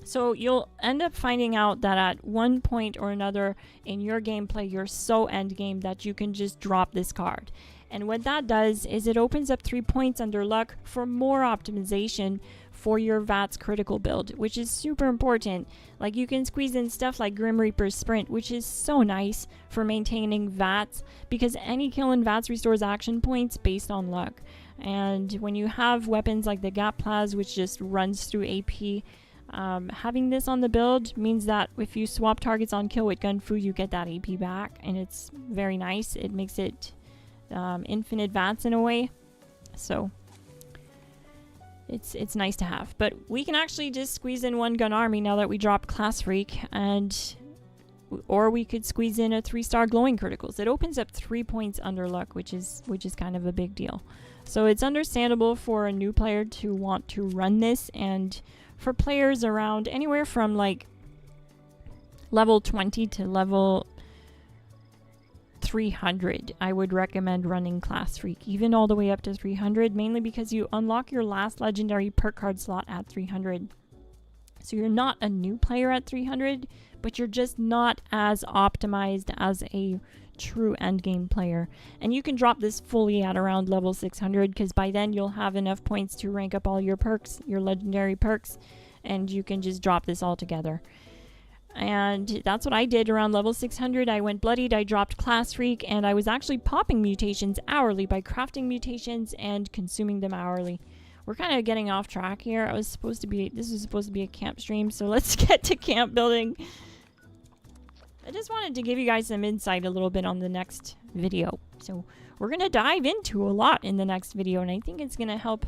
So you'll end up finding out that at one point or another in your gameplay, you're so end game that you can just drop this card. And what that does is it opens up 3 points under luck for more optimization for your VATS critical build, which is super important. Like you can squeeze in stuff like Grim Reaper's Sprint, which is so nice for maintaining VATS, because any kill in VATS restores action points based on luck. And when you have weapons like the Gap Plaz, which just runs through AP, having this on the build means that if you swap targets on kill with Gun Fu, you get that AP back, and it's very nice. It makes it infinite vats in a way. So it's nice to have. But we can actually just squeeze in one gun army now that we dropped Class Freak, or we could squeeze in a 3-star glowing criticals. It opens up 3 points under luck, which is kind of a big deal. So it's understandable for a new player to want to run this, and for players around anywhere from like level 20 to level 300, I would recommend running Class Freak, even all the way up to 300, mainly because you unlock your last legendary perk card slot at 300. So you're not a new player at 300, but you're just not as optimized as a true endgame player. And you can drop this fully at around level 600, because by then you'll have enough points to rank up all your perks, your legendary perks, and you can just drop this all together. And that's what I did around level 600. I went bloodied, I dropped Class Freak, and I was actually popping mutations hourly by crafting mutations and consuming them hourly. We're kind of getting off track here. This was supposed to be a camp stream, so let's get to camp building. I just wanted to give you guys some insight a little bit on the next video. So we're going to dive into a lot in the next video, and I think it's going to help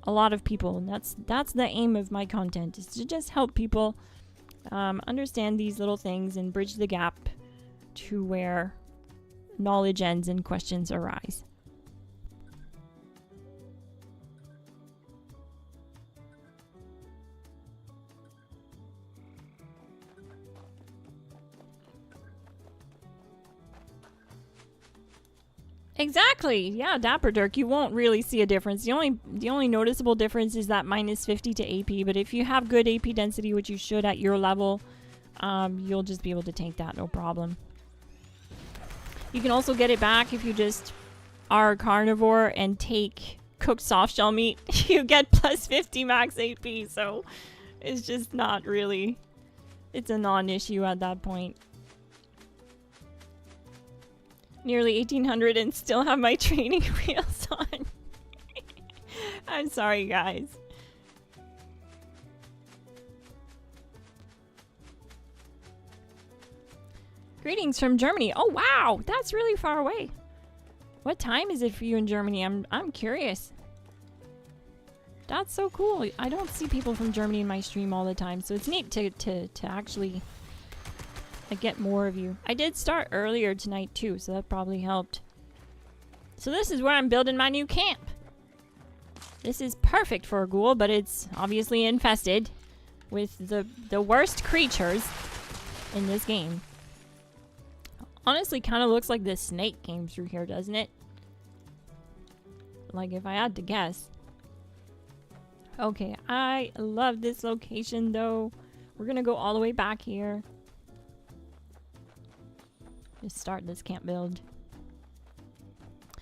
a lot of people. And that's the aim of my content, is to just help people understand these little things and bridge the gap to where knowledge ends and questions arise. Exactly. Yeah, Dapper Dirk, you won't really see a difference. The only noticeable difference is that minus 50 to AP, but if you have good AP density, which you should at your level, you'll just be able to tank that, no problem. You can also get it back if you just are a carnivore and take cooked soft shell meat. You get plus 50 max AP, so it's just not really, it's a non-issue at that point. Nearly 1800 and still have my training wheels on. I'm sorry, guys. Greetings from Germany. Oh, wow. That's really far away. What time is it for you in Germany? I'm curious. That's so cool. I don't see people from Germany in my stream all the time, so it's neat to actually get more of you. I did start earlier tonight too, so that probably helped. So this is where I'm building my new camp. This is perfect for a ghoul, but it's obviously infested with the worst creatures in this game. Honestly, kind of looks like the snake came through here, doesn't it? Like, if I had to guess. Okay, I love this location though. We're gonna go all the way back here. Just start this camp build.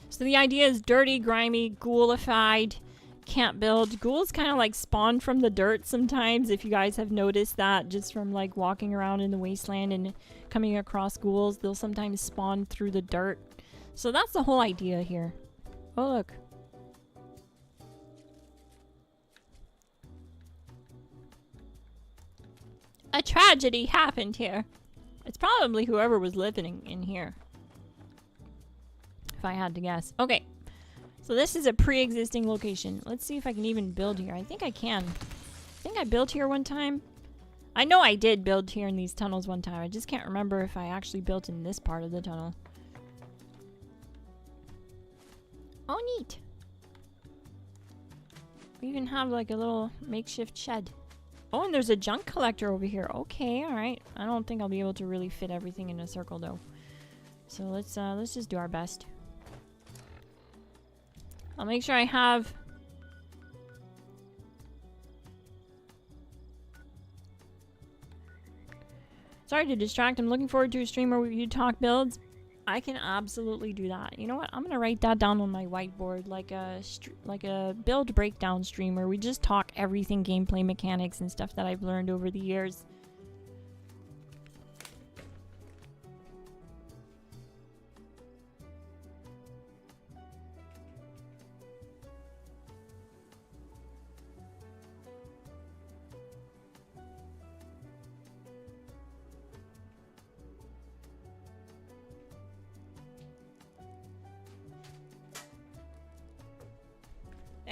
So the idea is dirty, grimy, ghoulified camp build. Ghouls kind of like spawn from the dirt sometimes, if you guys have noticed that, just from like walking around in the wasteland and coming across ghouls. They'll sometimes spawn through the dirt. So that's the whole idea here. Oh, look. A tragedy happened here. It's probably whoever was living in here, if I had to guess. Okay, so this is a pre-existing location. Let's see if I can even build here. I think I can. I think I built here one time. I know I did build here in these tunnels one time. I just can't remember if I actually built in this part of the tunnel. Oh, neat. We even have like a little makeshift shed. Oh, and there's a junk collector over here. Okay, all right. I don't think I'll be able to really fit everything in a circle though. So let's just do our best. I'll make sure I have Sorry to distract. I'm looking forward to a stream where you talk builds. I can absolutely do that. You know what? I'm gonna write that down on my whiteboard, like a build breakdown stream where we just talk everything gameplay mechanics and stuff that I've learned over the years.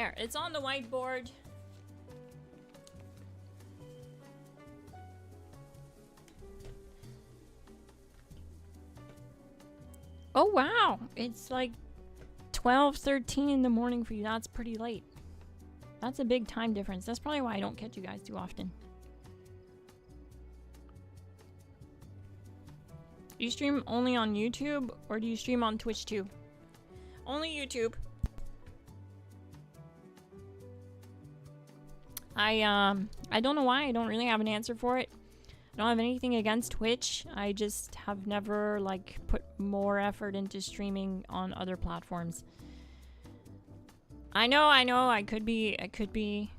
There, it's on the whiteboard. Oh wow, it's like 12:13 in the morning for you. That's pretty late. That's a big time difference. That's probably why I don't catch you guys too often. Do you stream only on YouTube or do you stream on Twitch too? Only YouTube. I don't know why. I don't really have an answer for it. I don't have anything against Twitch. I just have never like put more effort into streaming on other platforms. I know I could be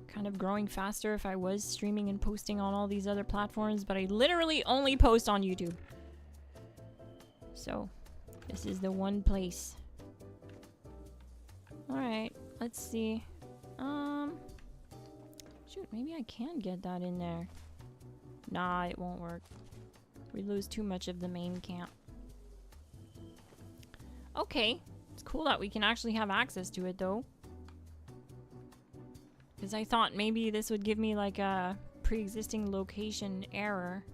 kind of growing faster if I was streaming and posting on all these other platforms, but I literally only post on YouTube. So, this is the one place. All right, let's see. Shoot, maybe I can get that in there. Nah, it won't work. We lose too much of the main camp. Okay. It's cool that we can actually have access to it, though. Because I thought maybe this would give me, like, a pre-existing location error.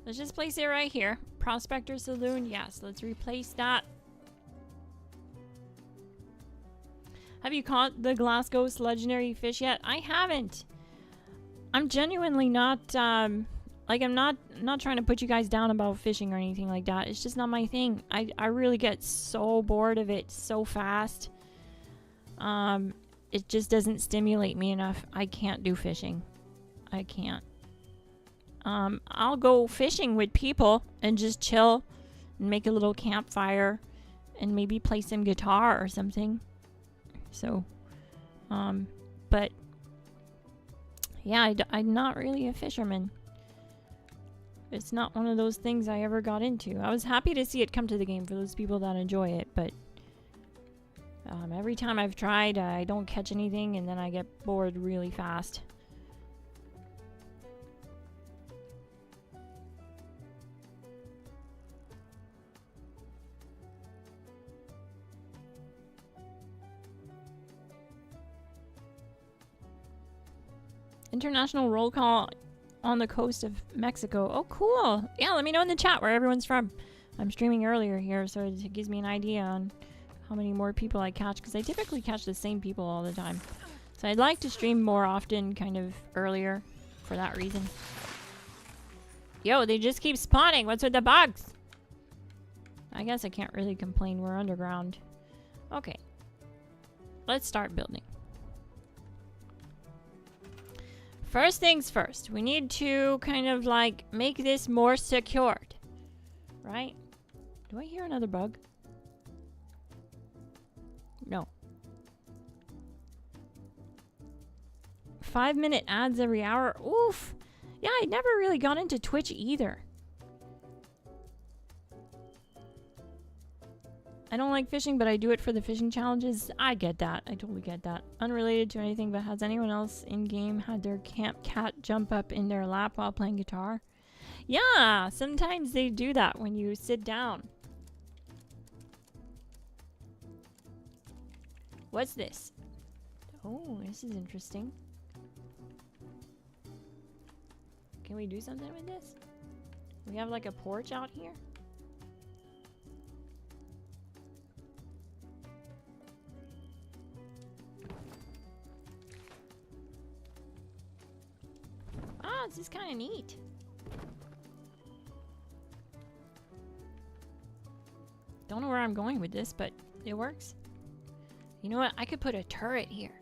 Let's just place it right here. Prospector Saloon, yes. Let's replace that. Have you caught the Glasgow's legendary fish yet? I haven't. I'm genuinely not, like, I'm not trying to put you guys down about fishing or anything like that. It's just not my thing. I really get so bored of it so fast. It just doesn't stimulate me enough. I can't do fishing. I can't. I'll go fishing with people and just chill and make a little campfire and maybe play some guitar or something. So, but yeah, I'm not really a fisherman. It's not one of those things I ever got into. I was happy to see it come to the game for those people that enjoy it, but every time I've tried, I don't catch anything, and then I get bored really fast. International roll call on the coast of Mexico. Oh, cool. Yeah, let me know in the chat where everyone's from. I'm streaming earlier here, so it gives me an idea on how many more people I catch, because I typically catch the same people all the time. So I'd like to stream more often, kind of earlier, for that reason. Yo, they just keep spawning. What's with the bugs? I guess I can't really complain. We're underground. Okay. Let's start building. First things first, we need to kind of like make this more secured, right? Do I hear another bug? No. 5-minute ads every hour. Oof. Yeah, I never really got into Twitch either. I don't like fishing, but I do it for the fishing challenges. I get that. I totally get that. Unrelated to anything, but has anyone else in-game had their camp cat jump up in their lap while playing guitar? Yeah, sometimes they do that when you sit down. What's this? Oh, this is interesting. Can we do something with this? We have like a porch out here? Ah, this is kind of neat. Don't know where I'm going with this, but it works. You know what? I could put a turret here.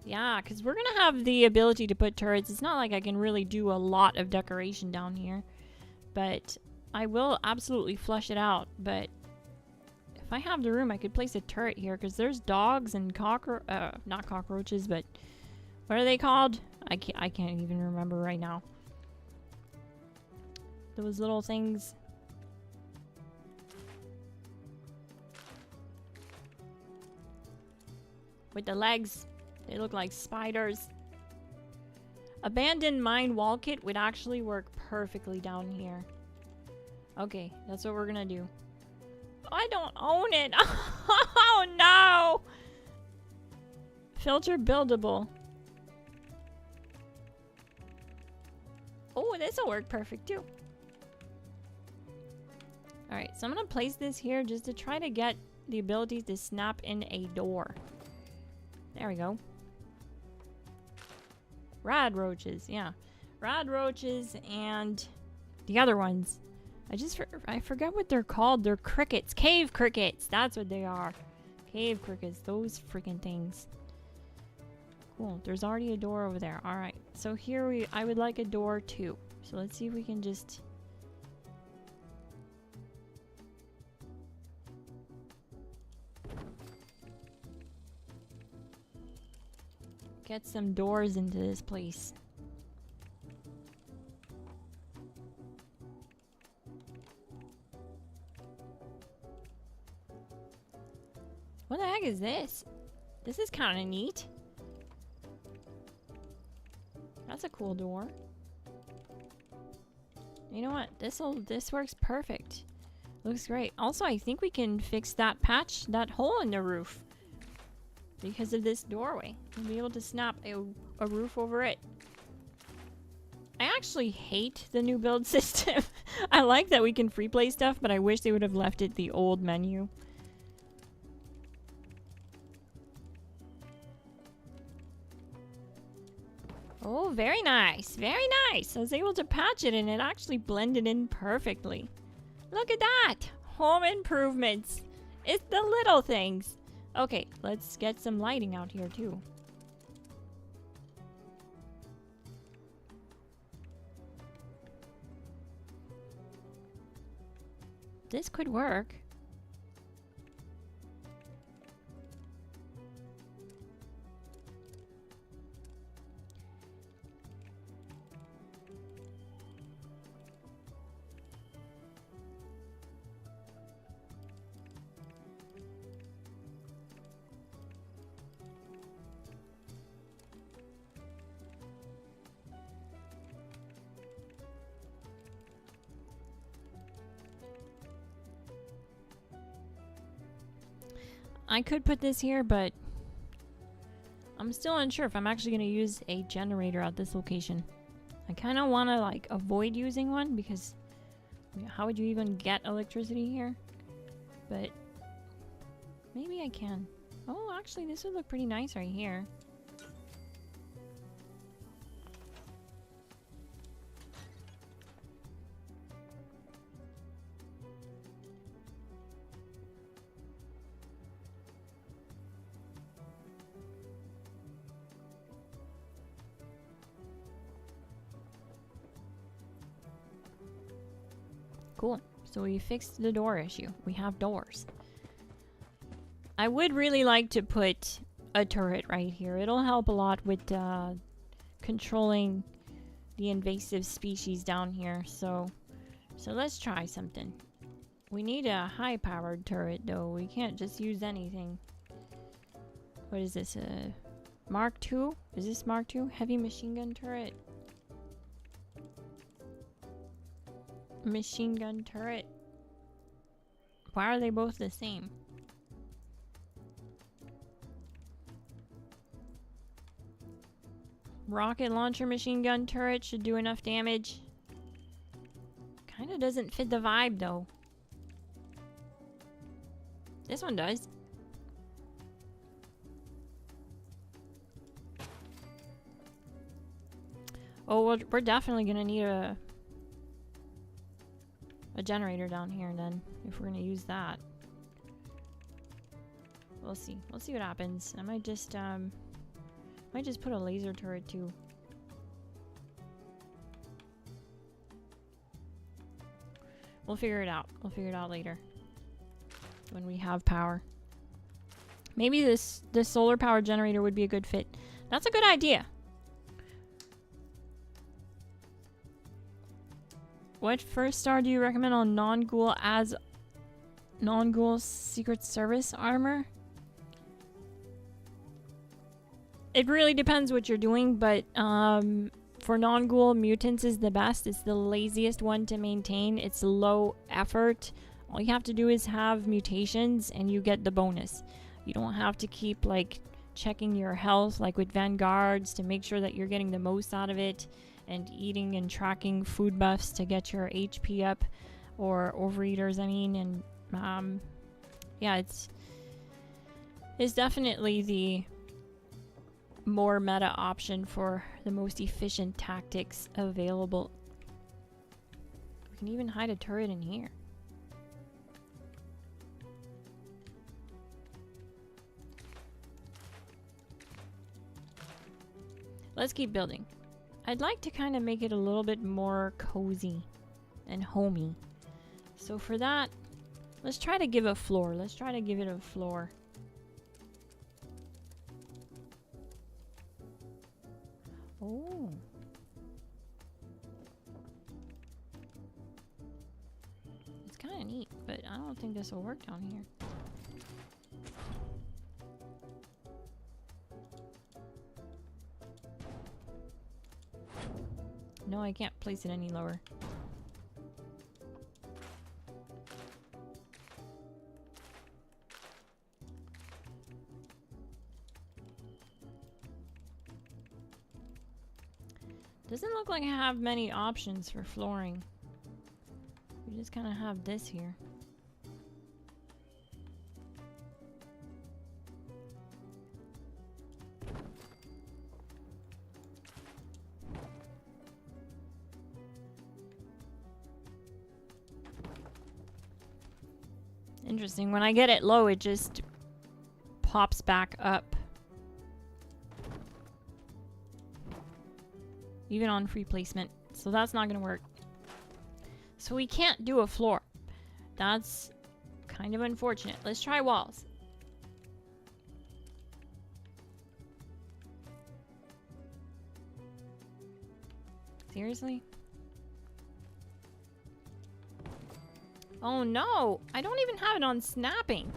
Yeah, because we're going to have the ability to put turrets. It's not like I can really do a lot of decoration down here. But I will absolutely flush it out. But if I have the room, I could place a turret here. Because there's dogs and not cockroaches, but what are they called? I can't even remember right now. Those little things. With the legs. They look like spiders. Abandoned mine wall kit would actually work perfectly down here. Okay, that's what we're gonna do. I don't own it. Oh no! Filter buildable. Oh, this will work perfect too. Alright, so I'm gonna place this here just to try to get the ability to snap in a door. There we go. Rad roaches, yeah. Rad roaches and the other ones. I forget what they're called. They're crickets. Cave crickets. That's what they are. Cave crickets. Those freaking things. Cool. There's already a door over there. Alright. So here I would like a door too. So let's see if we can just... get some doors into this place. What the heck is this? This is kind of neat. That's a cool door. You know what? This works perfect. Looks great. Also, I think we can fix that patch, that hole in the roof. Because of this doorway. We'll be able to snap a roof over it. I actually hate the new build system. I like that we can free play stuff, but I wish they would have left it the old menu. Oh, very nice. Very nice. I was able to patch it and it actually blended in perfectly. Look at that. Home improvements. It's the little things. Okay, let's get some lighting out here too. This could work. I could put this here, but I'm still unsure if I'm actually going to use a generator at this location. I kind of want to like avoid using one because how would you even get electricity here? But maybe I can. Oh, actually this would look pretty nice right here. Cool. So we fixed the door issue. We have doors. I would really like to put a turret right here. It'll help a lot with controlling the invasive species down here. So let's try something. We need a high-powered turret, though. We can't just use anything. What is this? Mark II? Is this Mark II? Heavy machine gun turret. Machine gun turret. Why are they both the same? Rocket launcher machine gun turret should do enough damage. Kinda doesn't fit the vibe though. This one does. Oh, we're definitely gonna need a generator down here then, if we're gonna use that. We'll see. We'll see what happens. I might just put a laser turret too. We'll figure it out. We'll figure it out later. When we have power. Maybe this solar power generator would be a good fit. That's a good idea. What first star do you recommend on non-ghoul as non-ghoul Secret Service armor? It really depends what you're doing, but for non-ghoul, mutants is the best. It's the laziest one to maintain. It's low effort. All you have to do is have mutations and you get the bonus. You don't have to keep like checking your health, like with Vanguards, to make sure that you're getting the most out of it, and eating and tracking food buffs to get your HP up, or overeaters, I mean. And yeah, it's definitely the more meta option for the most efficient tactics available. We can even hide a turret in here. Let's keep building. I'd like to kind of make it a little bit more cozy and homey. So for that, let's try to give a floor. Let's try to give it a floor. Oh. It's kind of neat, but I don't think this will work down here. No, I can't place it any lower. Doesn't look like I have many options for flooring. We just kind of have this here. Interesting. When I get it low, it just pops back up. Even on free placement. So that's not going to work. So we can't do a floor. That's kind of unfortunate. Let's try walls. Seriously? Oh no! I don't even have it on snapping.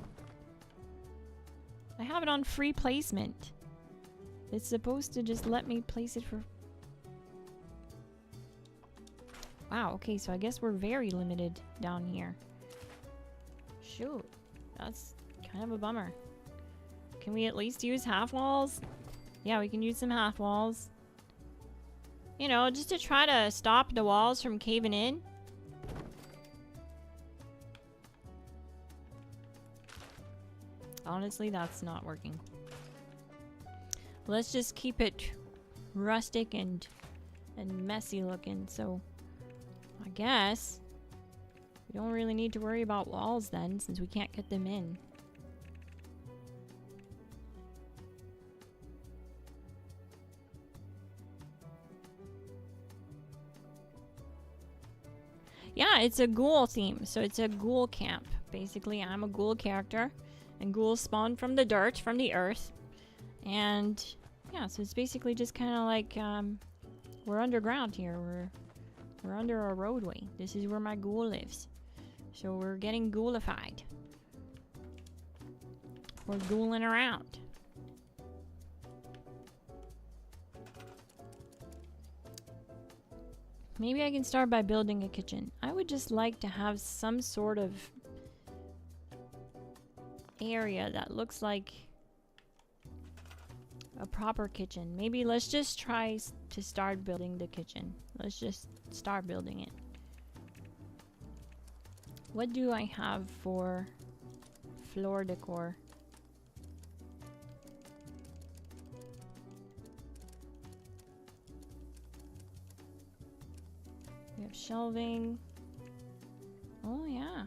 I have it on free placement. It's supposed to just let me place it for... Wow, okay, so I guess we're very limited down here. Shoot, that's kind of a bummer. Can we at least use half walls? Yeah, we can use some half walls. You know, just to try to stop the walls from caving in. Honestly, that's not working. Let's just keep it rustic and messy looking, so I guess we don't really need to worry about walls then, since we can't get them in. Yeah, it's a ghoul theme, so it's a ghoul camp. Basically, I'm a ghoul character, and ghouls spawn from the dirt, from the earth. And yeah, so it's basically just kind of like we're underground here. We're under a roadway. This is where my ghoul lives. So we're getting ghoulified. We're ghouling around. Maybe I can start by building a kitchen. I would just like to have some sort of area that looks like a proper kitchen. Maybe let's just try to start building the kitchen. Let's just start building it. What do I have for floor decor? We have shelving. Oh yeah.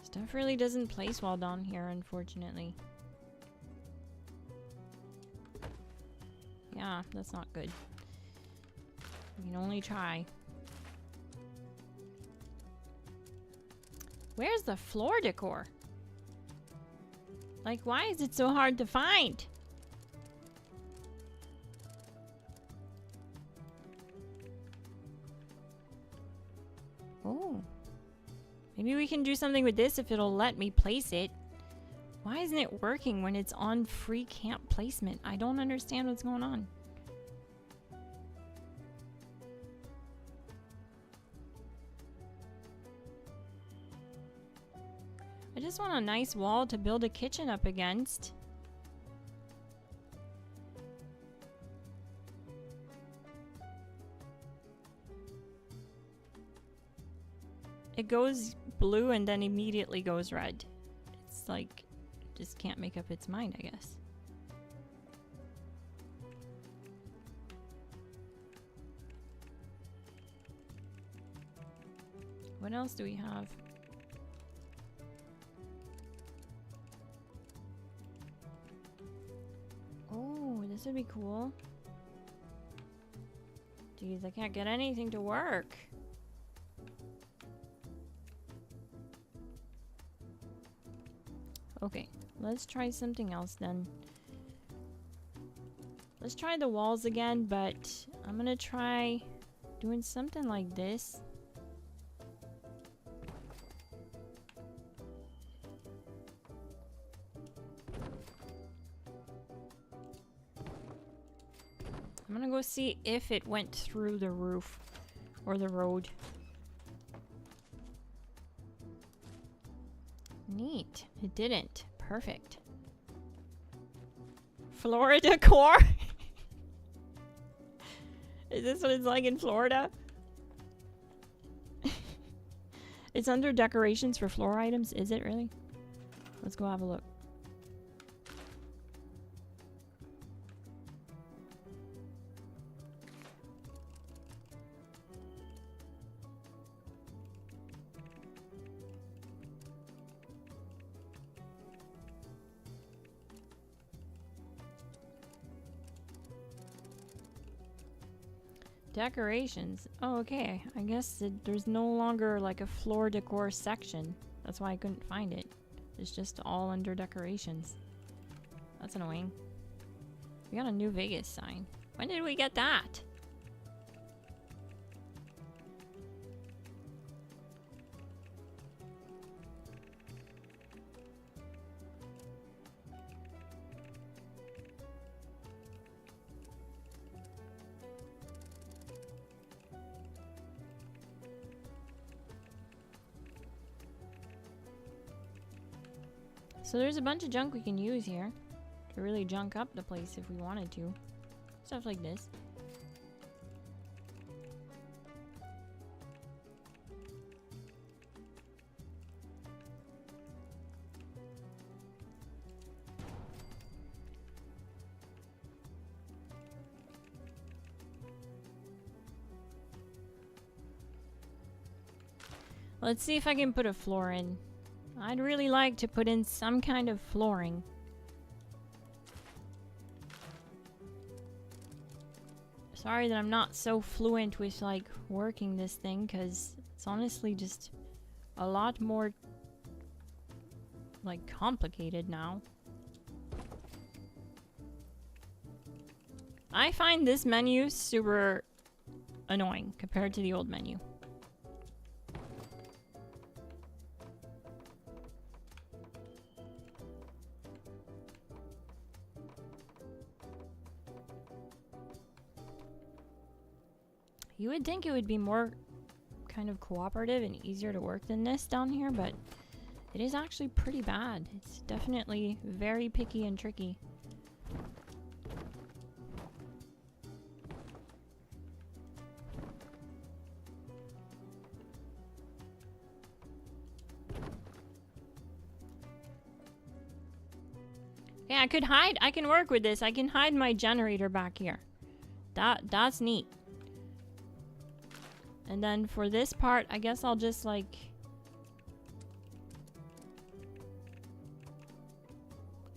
Stuff really doesn't place well down here, unfortunately. Yeah, that's not good. We can only try. Where's the floor decor? Like, why is it so hard to find? Oh. Maybe we can do something with this if it'll let me place it. Why isn't it working when it's on free camp placement? I don't understand what's going on. I just want a nice wall to build a kitchen up against. It goes blue and then immediately goes red. It's like, just can't make up its mind, I guess. What else do we have? Oh, this would be cool. Jeez, I can't get anything to work. Okay, let's try something else then. Let's try the walls again, but I'm gonna try doing something like this. I'm gonna go see if it went through the roof or the road. Neat. It didn't. Perfect. Florida core? Is this what it's like in Florida? It's under decorations for floor items. Is it really? Let's go have a look. Decorations. Oh, okay. I guess there's no longer like a floor decor section. That's why I couldn't find it. It's just all under decorations. That's annoying. We got a New Vegas sign. When did we get that? So there's a bunch of junk we can use here to really junk up the place if we wanted to. Stuff like this. Let's see if I can put a floor in. I'd really like to put in some kind of flooring. Sorry that I'm not so fluent with like working this thing, because it's honestly just a lot more like complicated now. I find this menu super annoying compared to the old menu. You would think it would be more kind of cooperative and easier to work than this down here, but it is actually pretty bad. It's definitely very picky and tricky. Yeah, I can work with this. I can hide my generator back here. That's neat. And then for this part, I guess I'll just like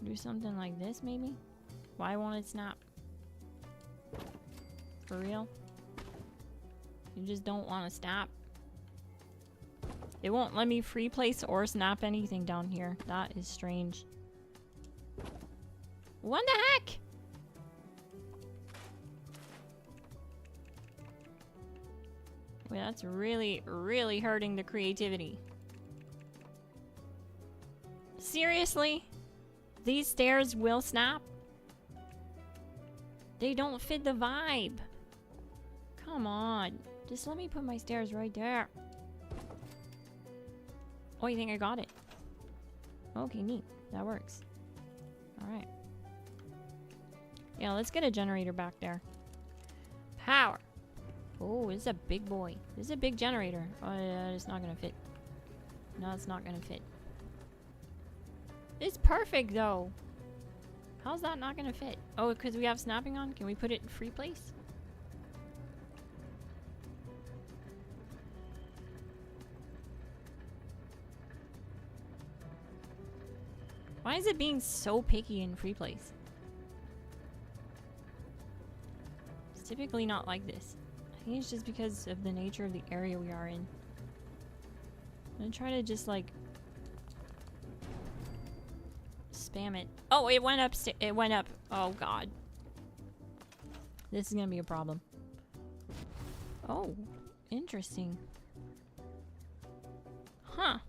do something like this maybe. Why won't it snap? For real? You just don't want to snap? It won't let me free place or snap anything down here. That is strange. What the heck? Wait, that's really, really hurting the creativity. Seriously? These stairs will snap. They don't fit the vibe. Come on. Just let me put my stairs right there. Oh, you think I got it? Okay, neat. That works. Alright. Yeah, let's get a generator back there. Power. Oh, this is a big boy. This is a big generator. Oh, yeah, it's not gonna fit. No, it's not gonna fit. It's perfect, though. How's that not gonna fit? Oh, because we have snapping on? Can we put it in free place? Why is it being so picky in free place? It's typically not like this. I think it's just because of the nature of the area we are in. I'm gonna try to just like spam it. Oh, it went up. It went up. Oh god, this is gonna be a problem. Oh, interesting. Huh.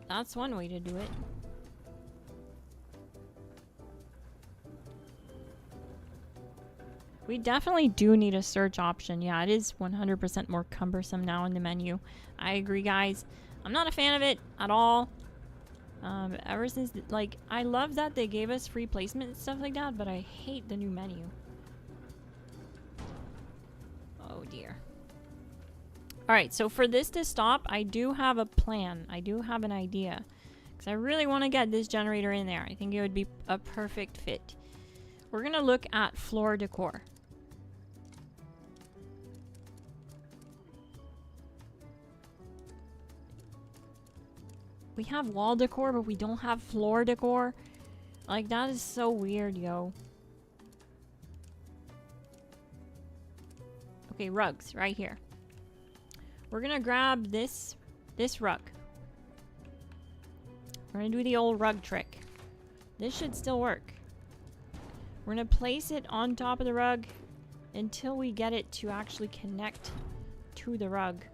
That's one way to do it. We definitely do need a search option. Yeah, it is 100% more cumbersome now in the menu. I agree, guys. I'm not a fan of it at all. Ever since, like, I love that they gave us free placement and stuff like that, but I hate the new menu. Oh, dear. Alright, so for this to stop, I do have a plan. I do have an idea. Because I really want to get this generator in there. I think it would be a perfect fit. We're going to look at floor decor. We have wall decor, but we don't have floor decor. Like, that is so weird, yo. Okay, rugs, right here. We're gonna grab this rug. We're gonna do the old rug trick. This should still work. We're gonna place it on top of the rug until we get it to actually connect to the rug.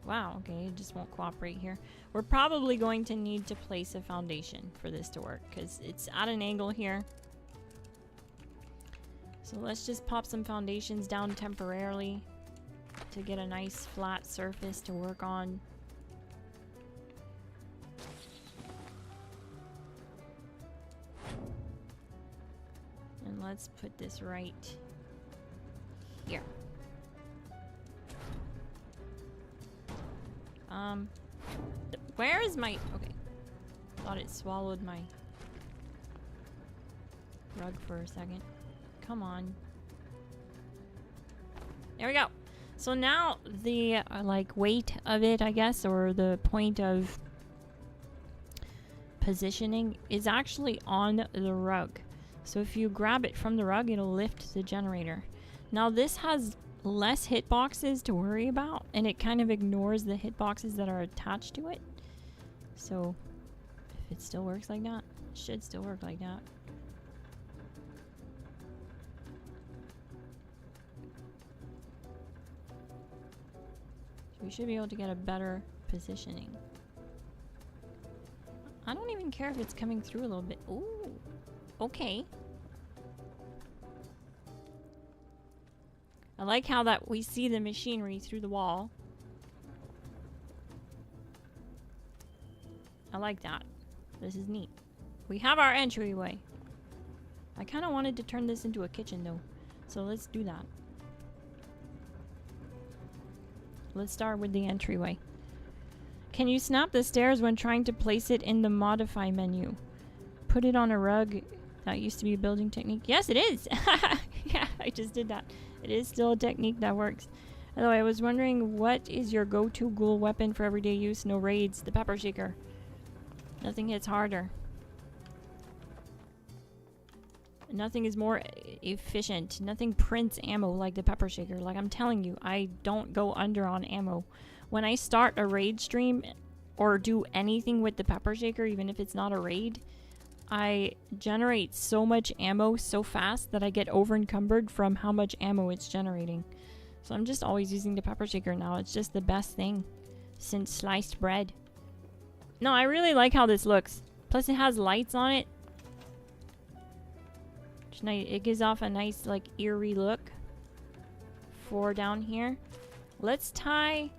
Wow, okay, it just won't cooperate here. We're probably going to need to place a foundation for this to work because it's at an angle here. So let's just pop some foundations down temporarily to get a nice flat surface to work on. And let's put this right here. Where is my... Okay. Thought it swallowed my rug for a second. Come on. There we go. So now the like weight of it, I guess, or the point of positioning is actually on the rug. So if you grab it from the rug, it'll lift the generator. Now this has less hitboxes to worry about, and it kind of ignores the hitboxes that are attached to it. So if it still works like that, it should still work like that. We should be able to get a better positioning. I don't even care if it's coming through a little bit. Ooh, okay. I like how that we see the machinery through the wall. I like that. This is neat. We have our entryway. I kind of wanted to turn this into a kitchen though. So let's do that. Let's start with the entryway. Can you snap the stairs when trying to place it in the modify menu? Put it on a rug. That used to be a building technique. Yes, it is. Yeah, I just did that. It is still a technique that works. Although I was wondering, what is your go-to ghoul weapon for everyday use? No raids. The pepper shaker. Nothing hits harder. Nothing is more efficient. Nothing prints ammo like the pepper shaker. Like, I'm telling you, I don't go under on ammo. When I start a raid stream or do anything with the pepper shaker, even if it's not a raid, I generate so much ammo so fast that I get over encumbered from how much ammo it's generating. So I'm just always using the pepper shaker now. It's just the best thing. since sliced bread. No, I really like how this looks. Plus it has lights on it. It gives off a nice, like, eerie look for down here. Let's tie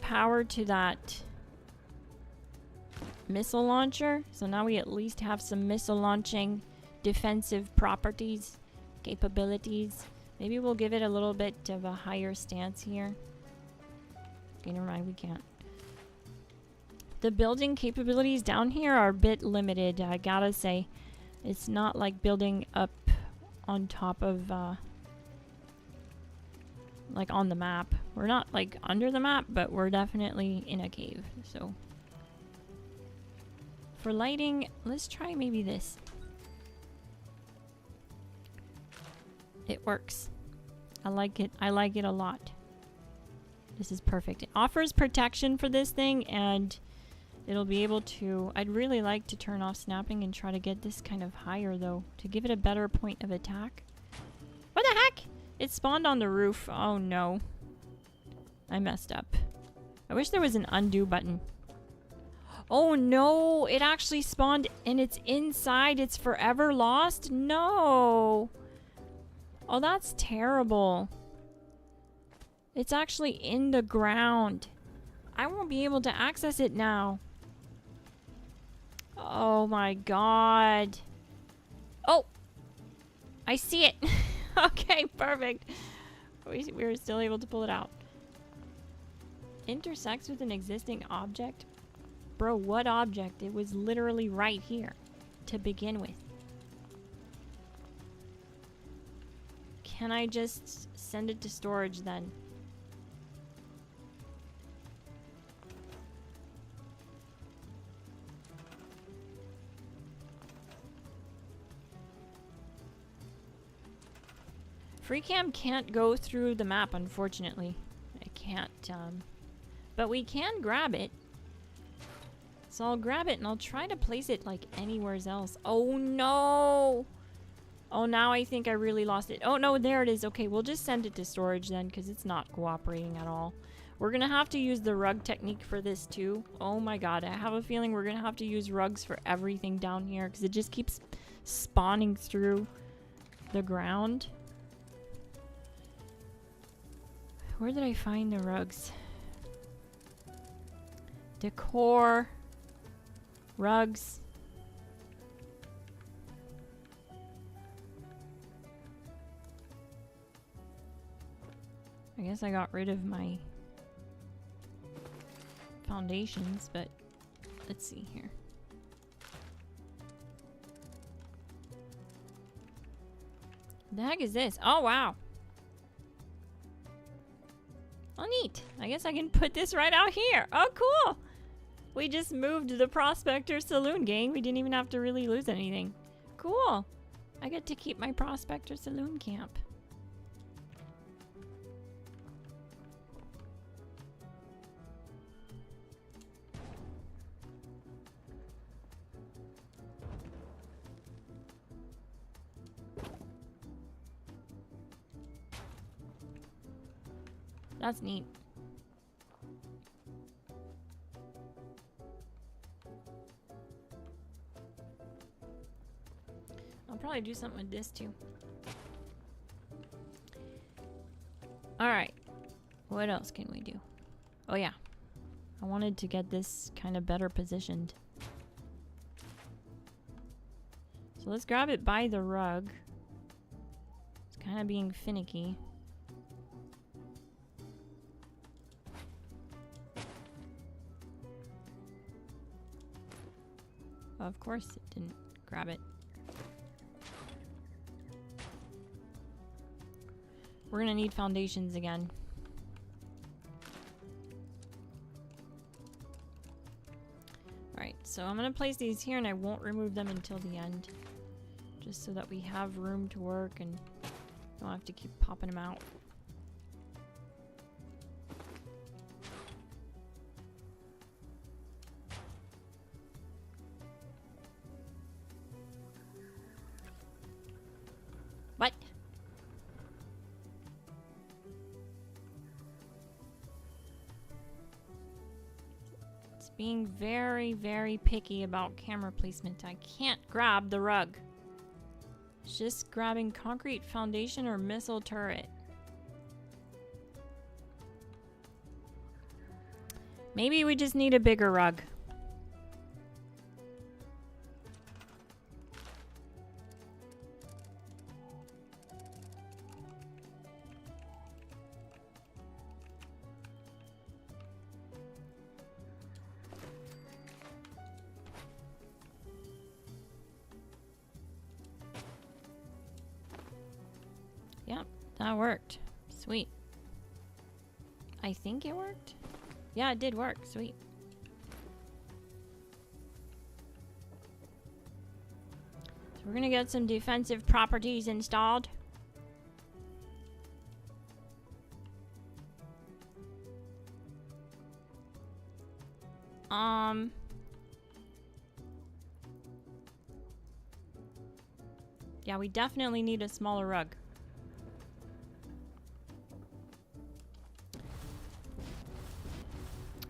power to that missile launcher. So now we at least have some missile launching defensive properties, capabilities. Maybe we'll give it a little bit of a higher stance here. Okay, never mind, we can't. The building capabilities down here are a bit limited, I gotta say. It's not like building up on top of, like on the map. We're not like under the map, but we're definitely in a cave, so. For lighting, let's try maybe this. It works. I like it. I like it a lot. This is perfect. It offers protection for this thing, and it'll be able to... I'd really like to turn off snapping and try to get this kind of higher, though, to give it a better point of attack. What the heck? It spawned on the roof. Oh, no. I messed up. I wish there was an undo button. Oh, no. It actually spawned, and it's inside. It's forever lost? No. Oh, that's terrible. It's actually in the ground. I won't be able to access it now. Oh my god. Oh! I see it! Okay, perfect. We were still able to pull it out. Intersects with an existing object? Bro, what object? It was literally right here to begin with. Can I just send it to storage then? FreeCam can't go through the map, unfortunately. I can't, but we can grab it. So I'll grab it and I'll try to place it like anywhere else. Oh no! Oh, now I think I really lost it. Oh no, there it is. Okay, we'll just send it to storage then, because it's not cooperating at all. We're gonna have to use the rug technique for this too. Oh my god, I have a feeling we're gonna have to use rugs for everything down here, because it just keeps spawning through the ground. Where did I find the rugs? Decor. Rugs. I guess I got rid of my foundations, but let's see here. The heck is this? Oh, wow. Oh, neat. I guess I can put this right out here. Oh, cool. We just moved the Prospector Saloon, gang. We didn't even have to really lose anything. Cool. I get to keep my Prospector Saloon camp. That's neat. I'll probably do something with this too. Alright. What else can we do? Oh yeah. I wanted to get this kind of better positioned. So let's grab it by the rug. It's kind of being finicky. Of course it didn't grab it. We're gonna need foundations again. Alright, so I'm gonna place these here and I won't remove them until the end. Just so that we have room to work and don't have to keep popping them out. What? being very, very picky about camera placement. I can't grab the rug. It's just grabbing concrete foundation or missile turret. Maybe we just need a bigger rug. Yep, that worked. Sweet. I think it worked. Yeah, it did work. Sweet. So we're gonna get some defensive properties installed. Yeah, we definitely need a smaller rug.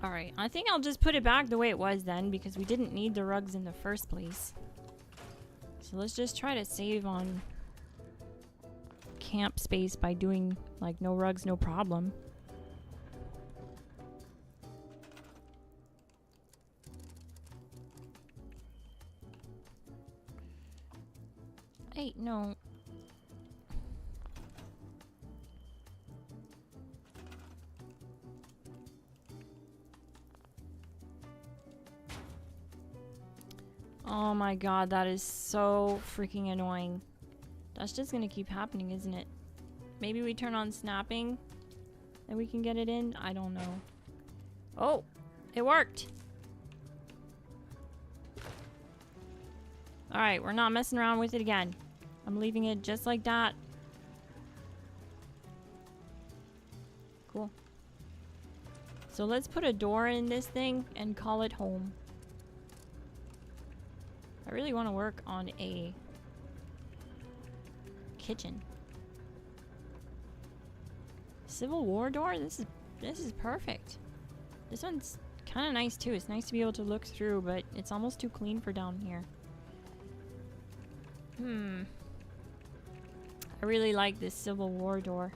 Alright, I think I'll just put it back the way it was then, because we didn't need the rugs in the first place. So let's just try to save on camp space by doing, like, no rugs, no problem. Hey, no. Oh my god, that is so freaking annoying. That's just gonna keep happening, isn't it? Maybe we turn on snapping and we can get it in? I don't know. Oh, it worked. Alright, we're not messing around with it again. I'm leaving it just like that. Cool. So let's put a door in this thing and call it home. I really want to work on a kitchen. Civil War door? This is perfect. This one's kind of nice too. It's nice to be able to look through, but it's almost too clean for down here. I really like this Civil War door.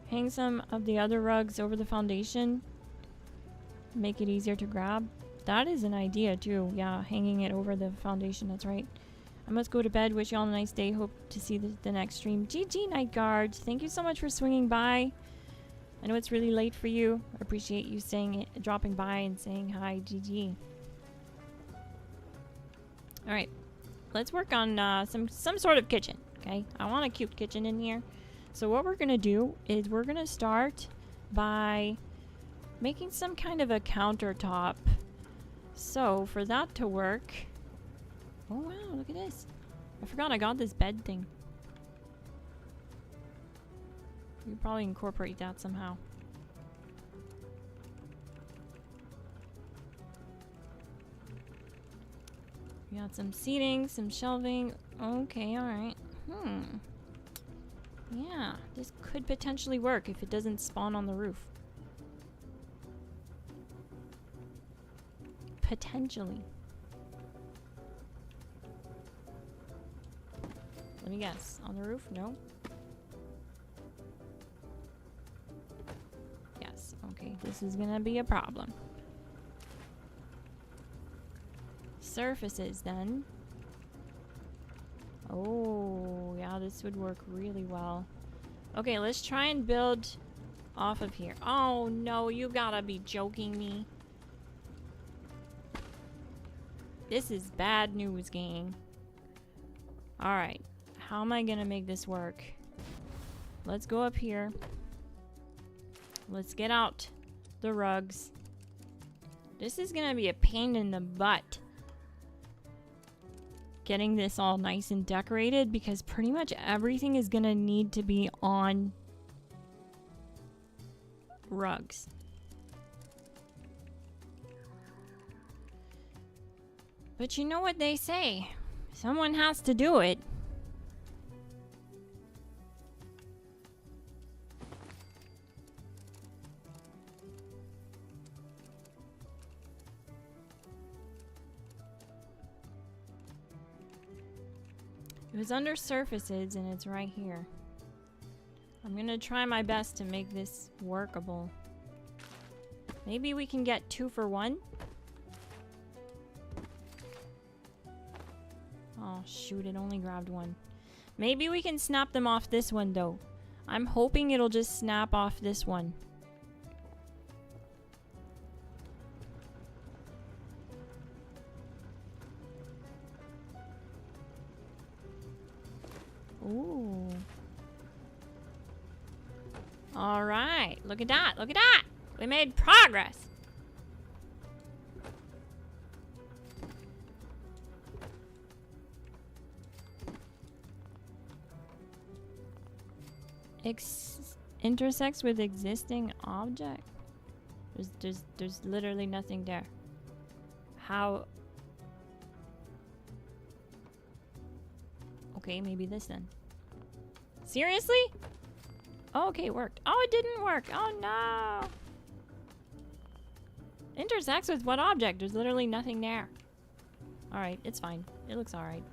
Hang some of the other rugs over the foundation. Make it easier to grab. That is an idea too. Yeah, hanging it over the foundation. That's right. I must go to bed. Wish you all a nice day. Hope to see the next stream. GG Night Guard. Thank you so much for swinging by. I know it's really late for you. I appreciate you dropping by and saying hi. GG. All right, let's work on some sort of kitchen. Okay, I want a cute kitchen in here. So what we're gonna do is we're gonna start by making some kind of a countertop. So for that to work, oh wow, look at this. I forgot I got this bed thing. We could probably incorporate that somehow. We got some seating, some shelving. Okay, alright. Yeah, this could potentially work if it doesn't spawn on the roof. Potentially. Let me guess. On the roof? No. Yes. Okay, this is gonna be a problem. Surfaces then. Oh, yeah, this would work really well. Okay, let's try and build off of here. Oh no, you gotta be joking me. This is bad news, gang. Alright, how am I gonna make this work? Let's go up here. Let's get out the rugs. This is gonna be a pain in the butt getting this all nice and decorated, because pretty much everything is gonna need to be on rugs. But you know what they say, someone has to do it. was under surfaces and it's right here. I'm gonna try my best to make this workable. Maybe we can get 2 for 1? Oh shoot, it only grabbed 1. Maybe we can snap them off this one though. I'm hoping it'll just snap off this one. Ooh. Alright, look at that, look at that! We made progress! Intersects with existing object? There's literally nothing there. How? Okay, maybe this then. Seriously? Oh, okay, it worked. Oh, it didn't work. Oh no. Intersects with what object? There's literally nothing there. Alright, it's fine. It looks alright.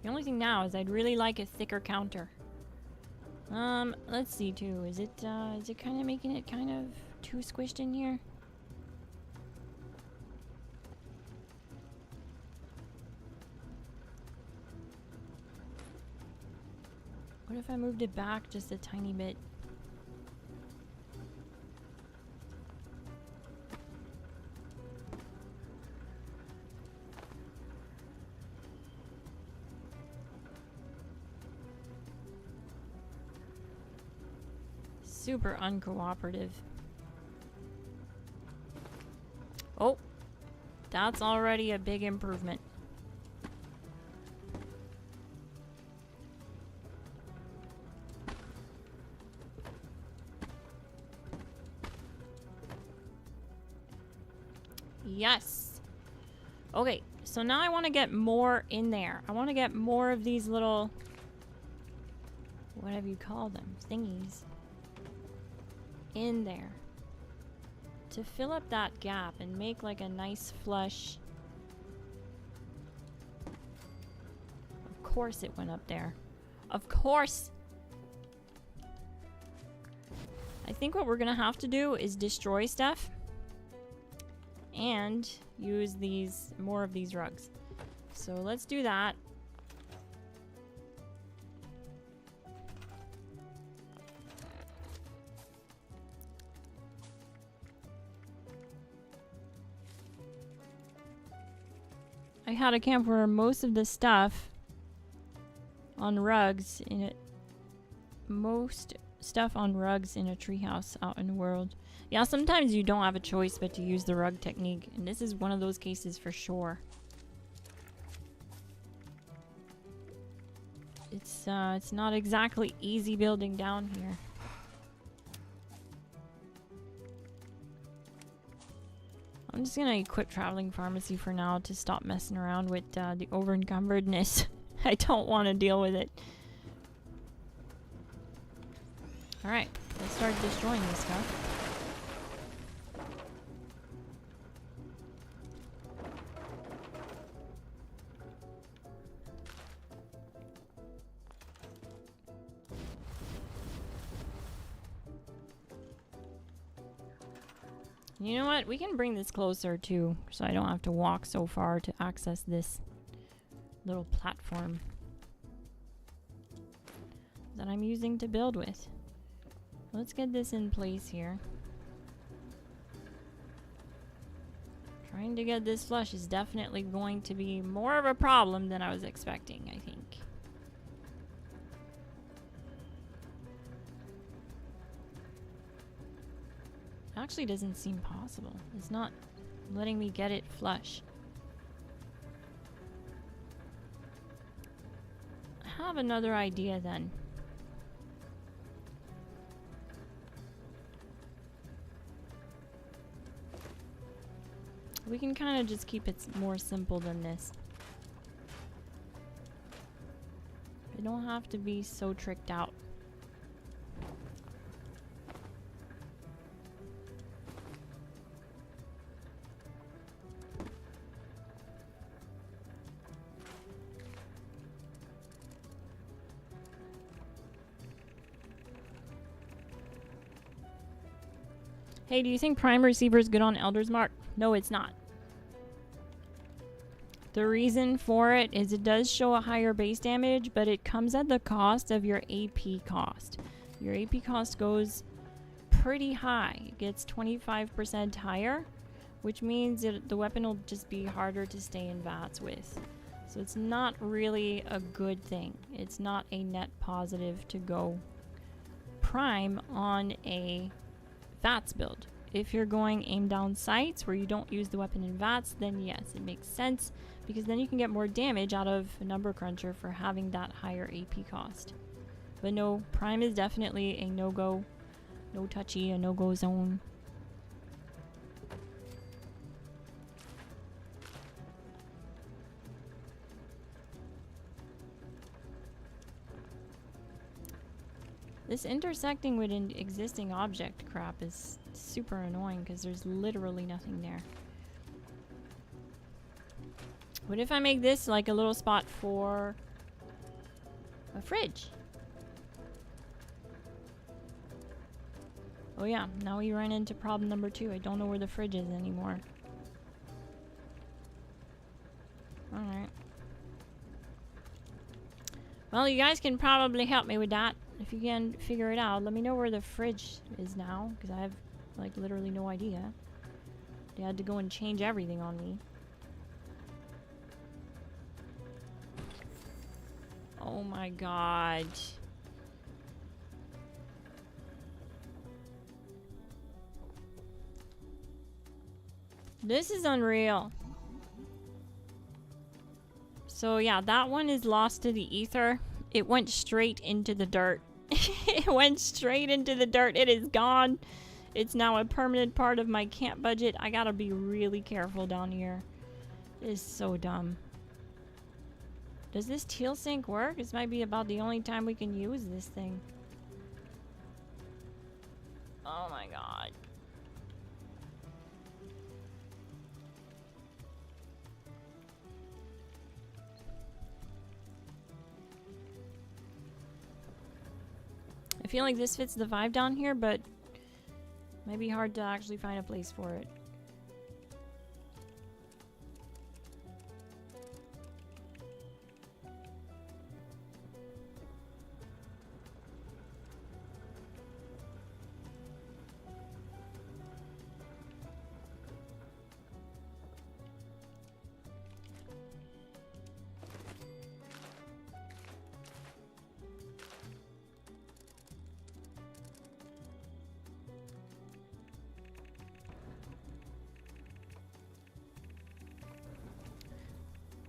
The only thing now is I'd really like a thicker counter. Let's see too. Is it kind of making it kind of too squished in here? What if I moved it back just a tiny bit? Super uncooperative. Oh, that's already a big improvement. Yes. Okay, so now I want to get more in there. I want to get more of these little, whatever you call them, thingies, in there to fill up that gap and make like a nice flush. Of course it went up there. Of course. I think what we're gonna have to do is destroy stuff and use more of these rugs. So let's do that. I had a camp where most of the stuff on rugs in it, most stuff on rugs in a treehouse out in the world. Yeah, sometimes you don't have a choice but to use the rug technique, and this is one of those cases for sure. It's not exactly easy building down here. I'm just gonna equip Traveling Pharmacy for now to stop messing around with the over-encumbredness. I don't want to deal with it. Alright, let's start destroying this stuff. You know what? We can bring this closer too, so I don't have to walk so far to access this little platform that I'm using to build with. Let's get this in place here. Trying to get this flush is definitely going to be more of a problem than I was expecting, I think. Actually doesn't seem possible. It's not letting me get it flush. I have another idea then. We can kind of just keep it more simple than this. We don't have to be so tricked out. Hey, do you think Prime Receiver is good on Elder's Mark? No, it's not. The reason for it is it does show a higher base damage, but it comes at the cost of your AP cost. Your AP cost goes pretty high. It gets 25% higher, which means the weapon will just be harder to stay in VATS with. So it's not really a good thing. It's not a net positive to go Prime on a VATS build. If you're going aim down sights where you don't use the weapon in VATS, then yes, it makes sense, because then you can get more damage out of a number cruncher for having that higher AP cost. But no, Prime is definitely a no-go, no touchy, a no-go zone. This intersecting with an existing object crap is super annoying because there's literally nothing there. What if I make this like a little spot for a fridge? Oh yeah, now we ran into problem number 2. I don't know where the fridge is anymore. Alright. Well, you guys can probably help me with that. If you can figure it out, let me know where the fridge is now, because I have, like, literally no idea. They had to go and change everything on me. Oh my god. This is unreal. So yeah, that one is lost to the ether. It went straight into the dirt. It went straight into the dirt. It is gone. It's now a permanent part of my camp budget. I gotta be really careful down here. It is so dumb. Does this teal sink work? This might be about the only time we can use this thing. Oh my god. I feel like this fits the vibe down here, but it might be hard to actually find a place for it.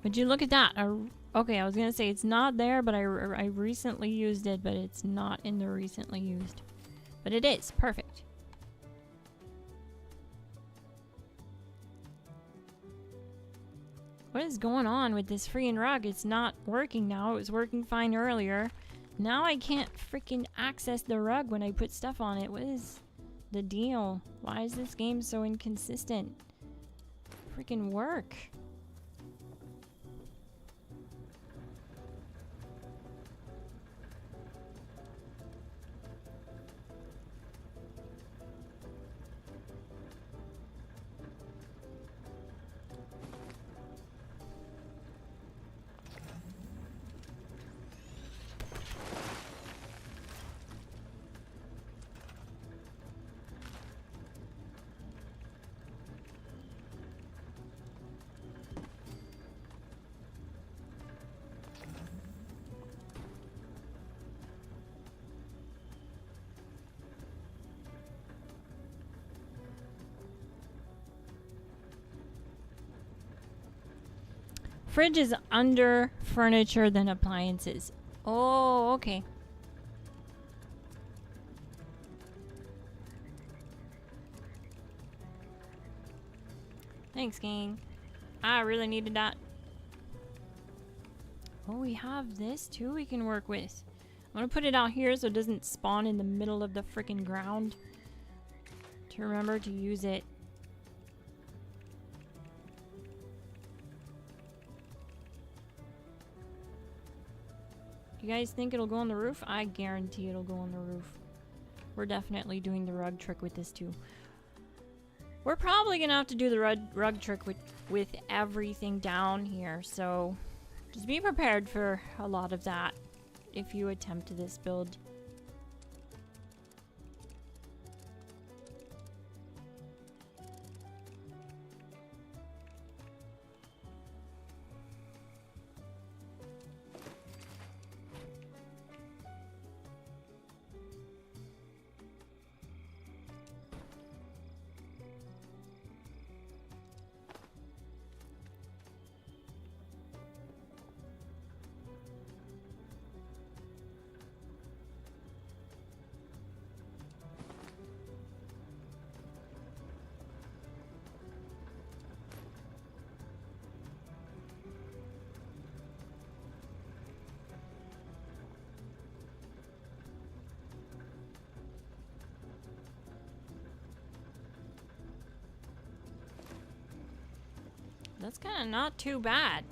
Would you look at that? Okay, I was gonna say it's not there, but I recently used it, but it's not in the recently used. But it is. Perfect. What is going on with this freaking rug? It's not working now. It was working fine earlier. Now I can't freaking access the rug when I put stuff on it. What is the deal? Why is this game so inconsistent? Freaking work. Fridge is under furniture than appliances. Oh, okay. Thanks, gang. I really needed that. Oh, we have this too we can work with. I'm gonna put it out here so it doesn't spawn in the middle of the freaking ground. To remember to use it. You guys think it'll go on the roof? I guarantee it'll go on the roof. We're definitely doing the rug trick with this too. We're probably gonna have to do the rug trick with everything down here, so just be prepared for a lot of that if you attempt this build. That's kind of not too bad.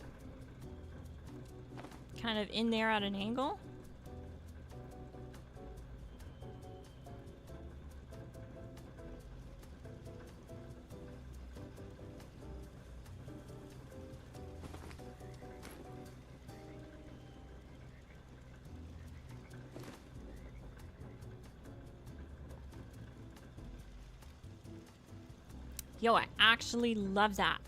Kind of in there at an angle. Yo, I actually love that.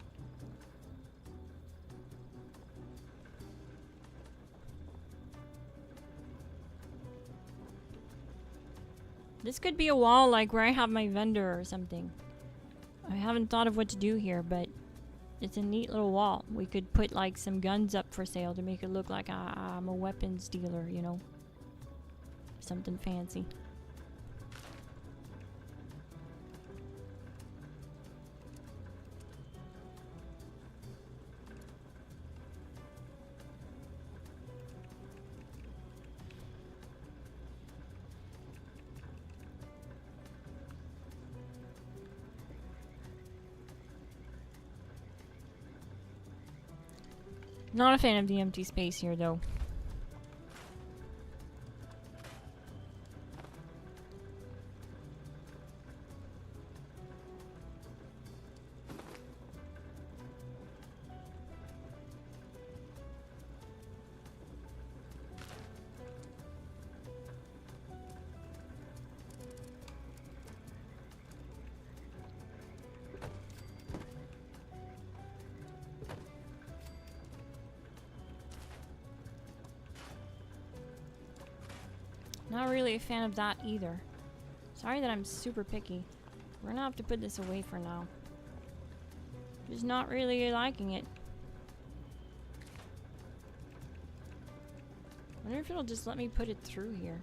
This could be a wall like where I have my vendor or something. I haven't thought of what to do here, but it's a neat little wall. We could put like some guns up for sale to make it look like I'm a weapons dealer, you know? Something fancy. Not a fan of the empty space here, though. Not really a fan of that either. Sorry that I'm super picky. We're gonna have to put this away for now. Just not really liking it. Wonder if it'll just let me put it through here.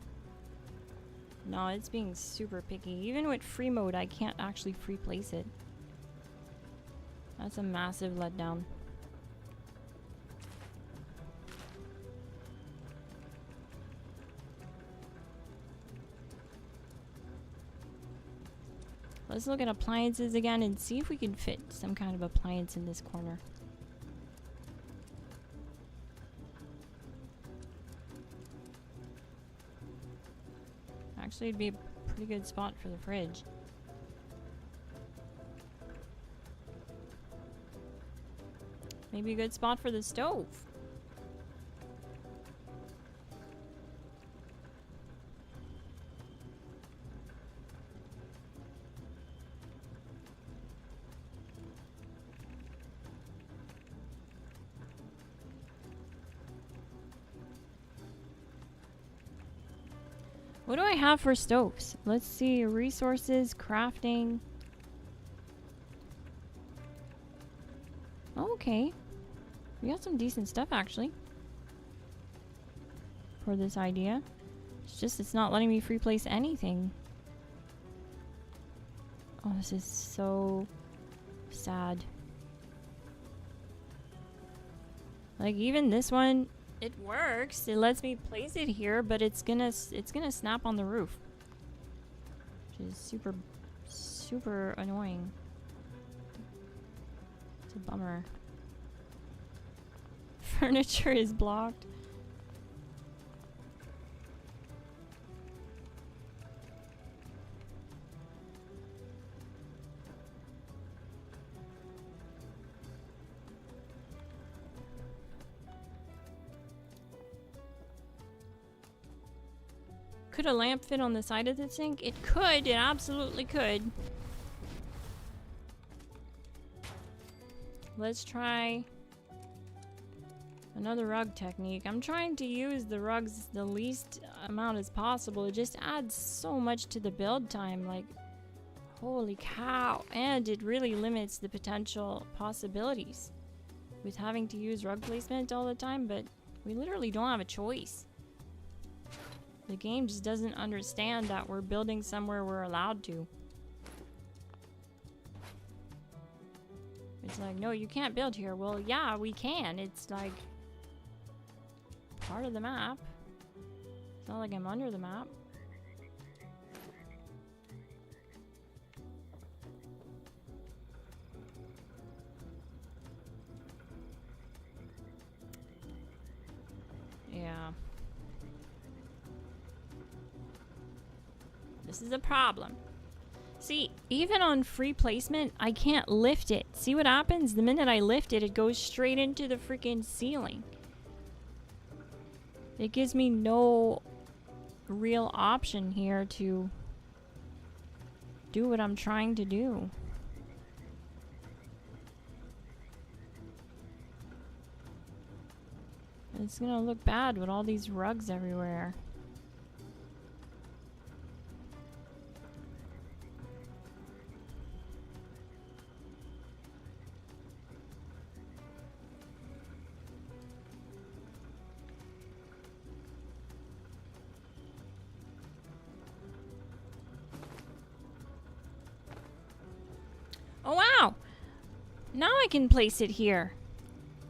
No, it's being super picky. Even with free mode, I can't actually free place it. That's a massive letdown. Let's look at appliances again and see if we can fit some kind of appliance in this corner. Actually, it'd be a pretty good spot for the fridge. Maybe a good spot for the stove. What do I have for stoves? Let's see. Resources, crafting. Okay. We got some decent stuff, actually. For this idea. It's just, it's not letting me free place anything. Oh, this is so sad. Like, even this one, it works. It lets me place it here, but it's gonna snap on the roof, which is super annoying. It's a bummer. Furniture is blocked. Could a lamp fit on the side of the sink? It could. It absolutely could. Let's try another rug technique. I'm trying to use the rugs the least amount as possible. It just adds so much to the build time. Like, holy cow. And it really limits the potential possibilities with having to use rug placement all the time, but we literally don't have a choice. The game just doesn't understand that we're building somewhere we're allowed to. It's like, no, you can't build here. Well, yeah, we can. It's like part of the map. It's not like I'm under the map. Yeah. This is a problem. See, even on free placement, I can't lift it. See what happens? The minute I lift it, it goes straight into the freaking ceiling. It gives me no real option here to do what I'm trying to do. It's gonna look bad with all these rugs everywhere. Oh wow! Now I can place it here.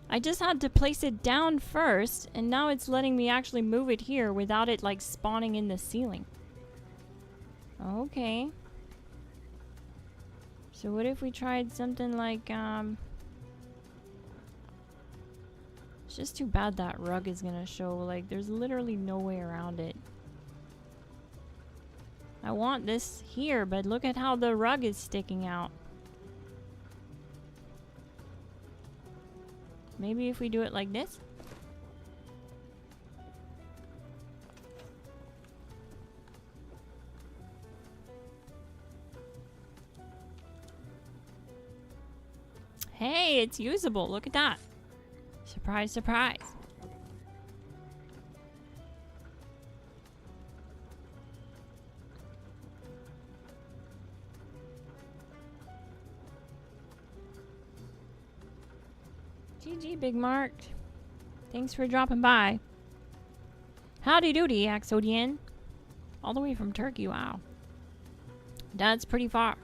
I just had to place it down first, and now it's letting me actually move it here without it like spawning in the ceiling. Okay. So what if we tried something like, it's just too bad that rug is gonna show, like there's literally no way around it. I want this here, but look at how the rug is sticking out. Maybe if we do it like this? Hey, it's usable. Look at that. Surprise, surprise. GG, Big Mark. Thanks for dropping by. Howdy doody, Axodian. All the way from Turkey, wow. That's pretty far.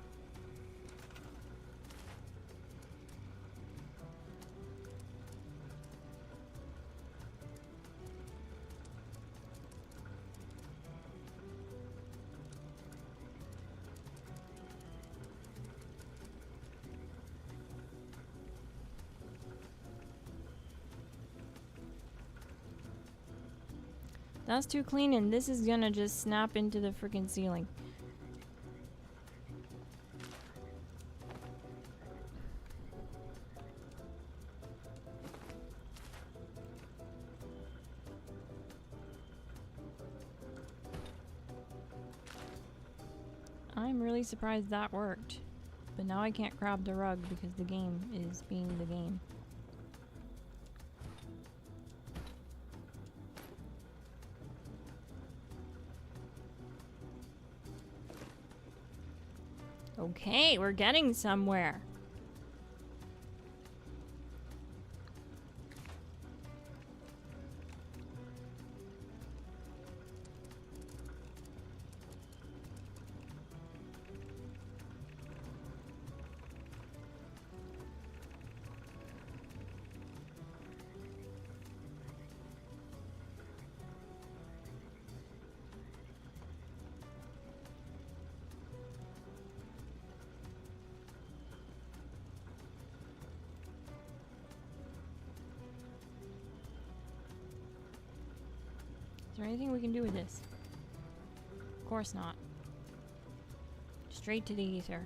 That's too clean, and this is gonna just snap into the freaking ceiling. I'm really surprised that worked. But now I can't grab the rug because the game is being the game. Okay, we're getting somewhere. Is there anything we can do with this? Of course not. Straight to the ether.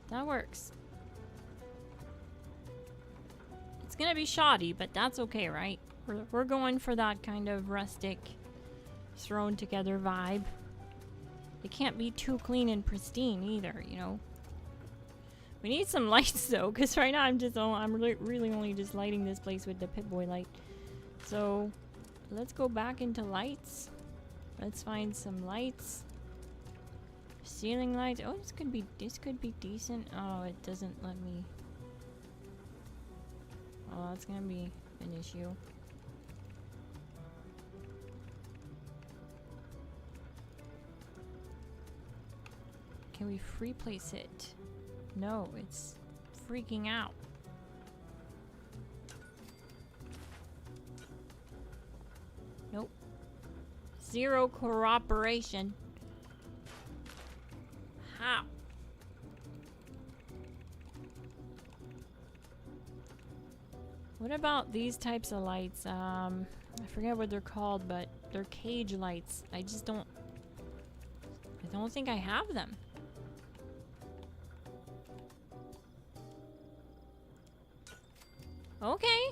That works. It's gonna be shoddy, but that's okay, right? We're going for that kind of rustic, thrown together vibe. It can't be too clean and pristine either, you know. We need some lights though, because right now I'm really only just lighting this place with the Pip-Boy light. So let's go back into lights. Let's find some lights. Ceiling lights. Oh, this could be decent. Oh, it doesn't let me. Oh, that's gonna be an issue. Can we free place it? No, it's freaking out. Nope. Zero cooperation. How? What about these types of lights? I forget what they're called, but they're cage lights. I don't think I have them. Okay.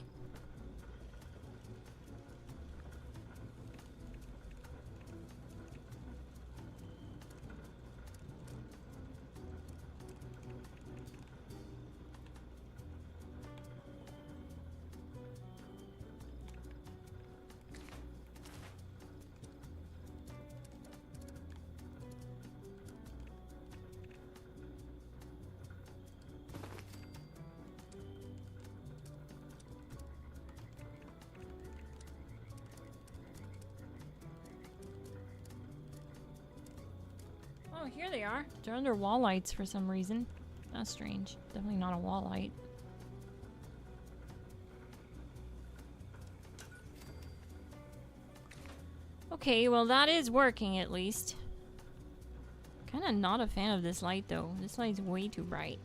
Oh, here they are. They're under wall lights for some reason. That's strange. Definitely not a wall light. Okay, well that is working at least. Kinda not a fan of this light though. This light's way too bright.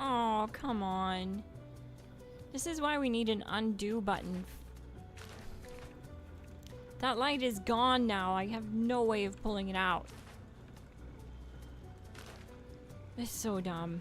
Oh, come on. This is why we need an undo button. That light is gone now. I have no way of pulling it out. It's so dumb.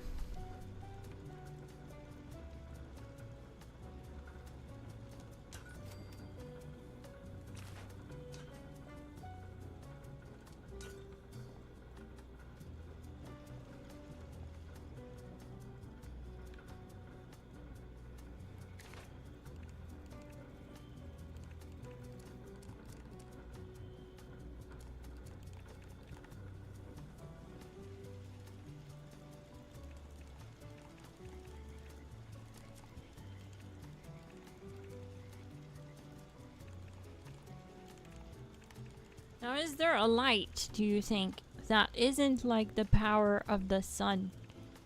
Now, is there a light, do you think, that isn't like the power of the sun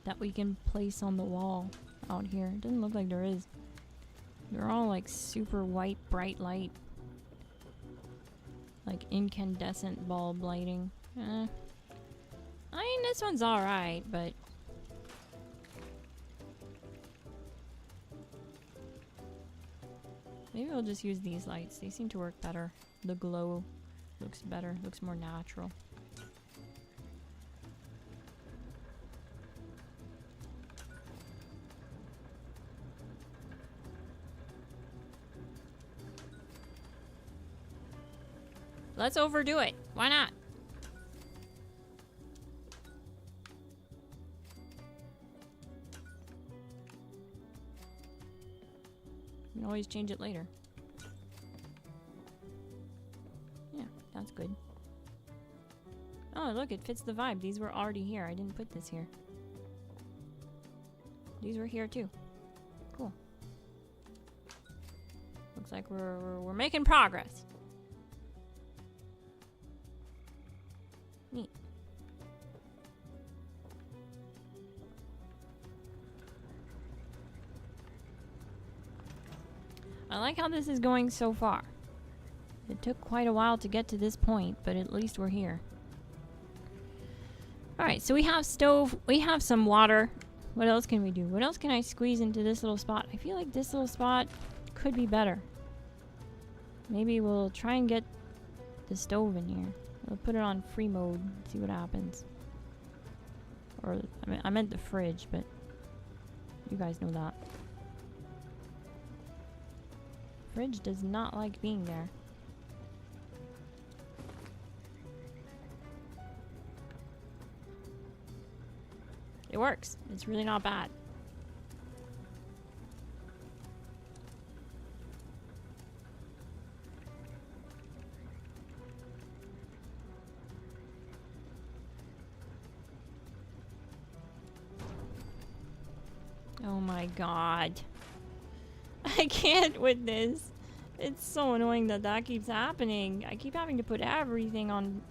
that we can place on the wall out here? It doesn't look like there is. They're all like super white, bright light. Like incandescent bulb lighting. I mean, this one's alright, but... maybe we'll just use these lights. They seem to work better. The glow looks better, looks more natural. Let's overdo it. Why not? You can always change it later. That's good. Oh, look, it fits the vibe. These were already here. I didn't put this here. These were here too. Cool. Looks like we're making progress. Neat. I like how this is going so far. It took quite a while to get to this point, but at least we're here. Alright, so we have stove, we have some water. What else can we do? What else can I squeeze into this little spot? I feel like this little spot could be better. Maybe we'll try and get the stove in here. We'll put it on free mode, see what happens. Or, I meant the fridge, but you guys know that. Fridge does not like being there. It works. It's really not bad. Oh my god. I can't with this. It's so annoying that that keeps happening. I keep having to put everything on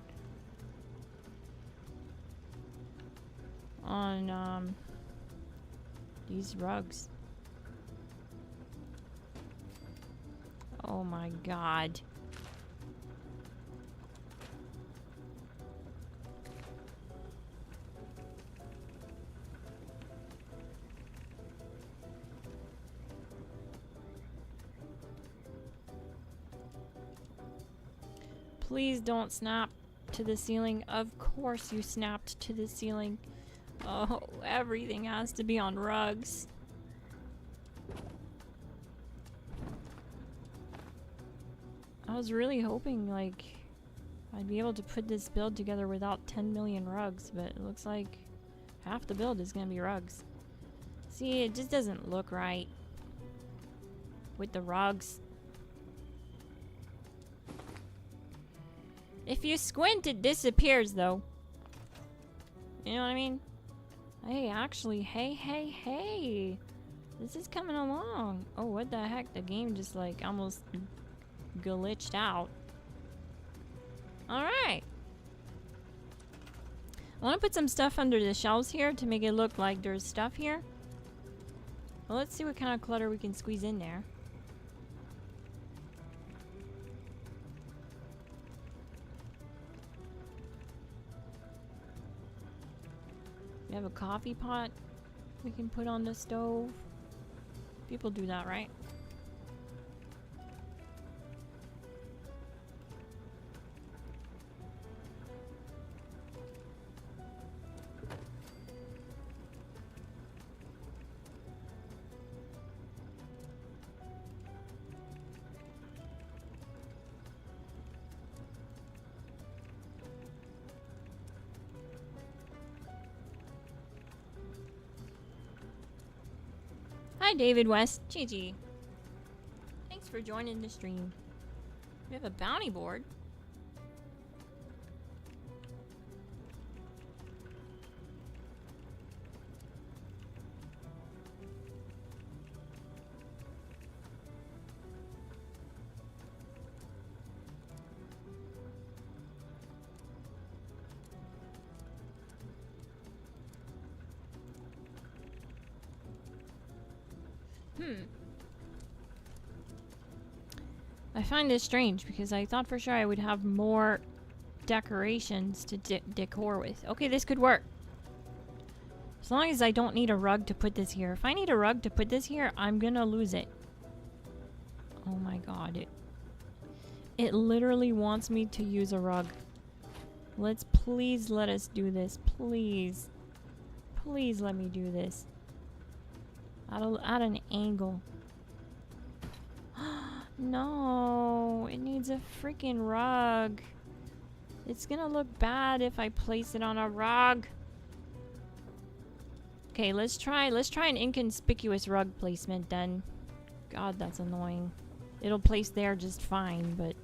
these rugs. Oh my god. Please don't snap to the ceiling. Of course you snapped to the ceiling. Oh, everything has to be on rugs. I was really hoping, like, I'd be able to put this build together without 10 million rugs, but it looks like half the build is gonna be rugs. See, it just doesn't look right with the rugs. If you squint, it disappears, though. You know what I mean? Hey, actually, hey. This is coming along. Oh, what the heck? The game just, like, almost glitched out. Alright. I want to put some stuff under the shelves here to make it look like there's stuff here. Well, let's see what kind of clutter we can squeeze in there. We have a coffee pot we can put on the stove. People do that, right? Hi, David West. GG. Thanks for joining the stream. We have a bounty board. I find this strange because I thought for sure I would have more decorations to decor with. Okay, this could work. As long as I don't need a rug to put this here. If I need a rug to put this here, I'm gonna lose it. Oh my god. It literally wants me to use a rug. Please let us do this. Please. Please let me do this. At an angle. No, it needs a freaking rug. It's gonna look bad if I place it on a rug. Okay, let's try an inconspicuous rug placement then. God, that's annoying. It'll place there just fine, but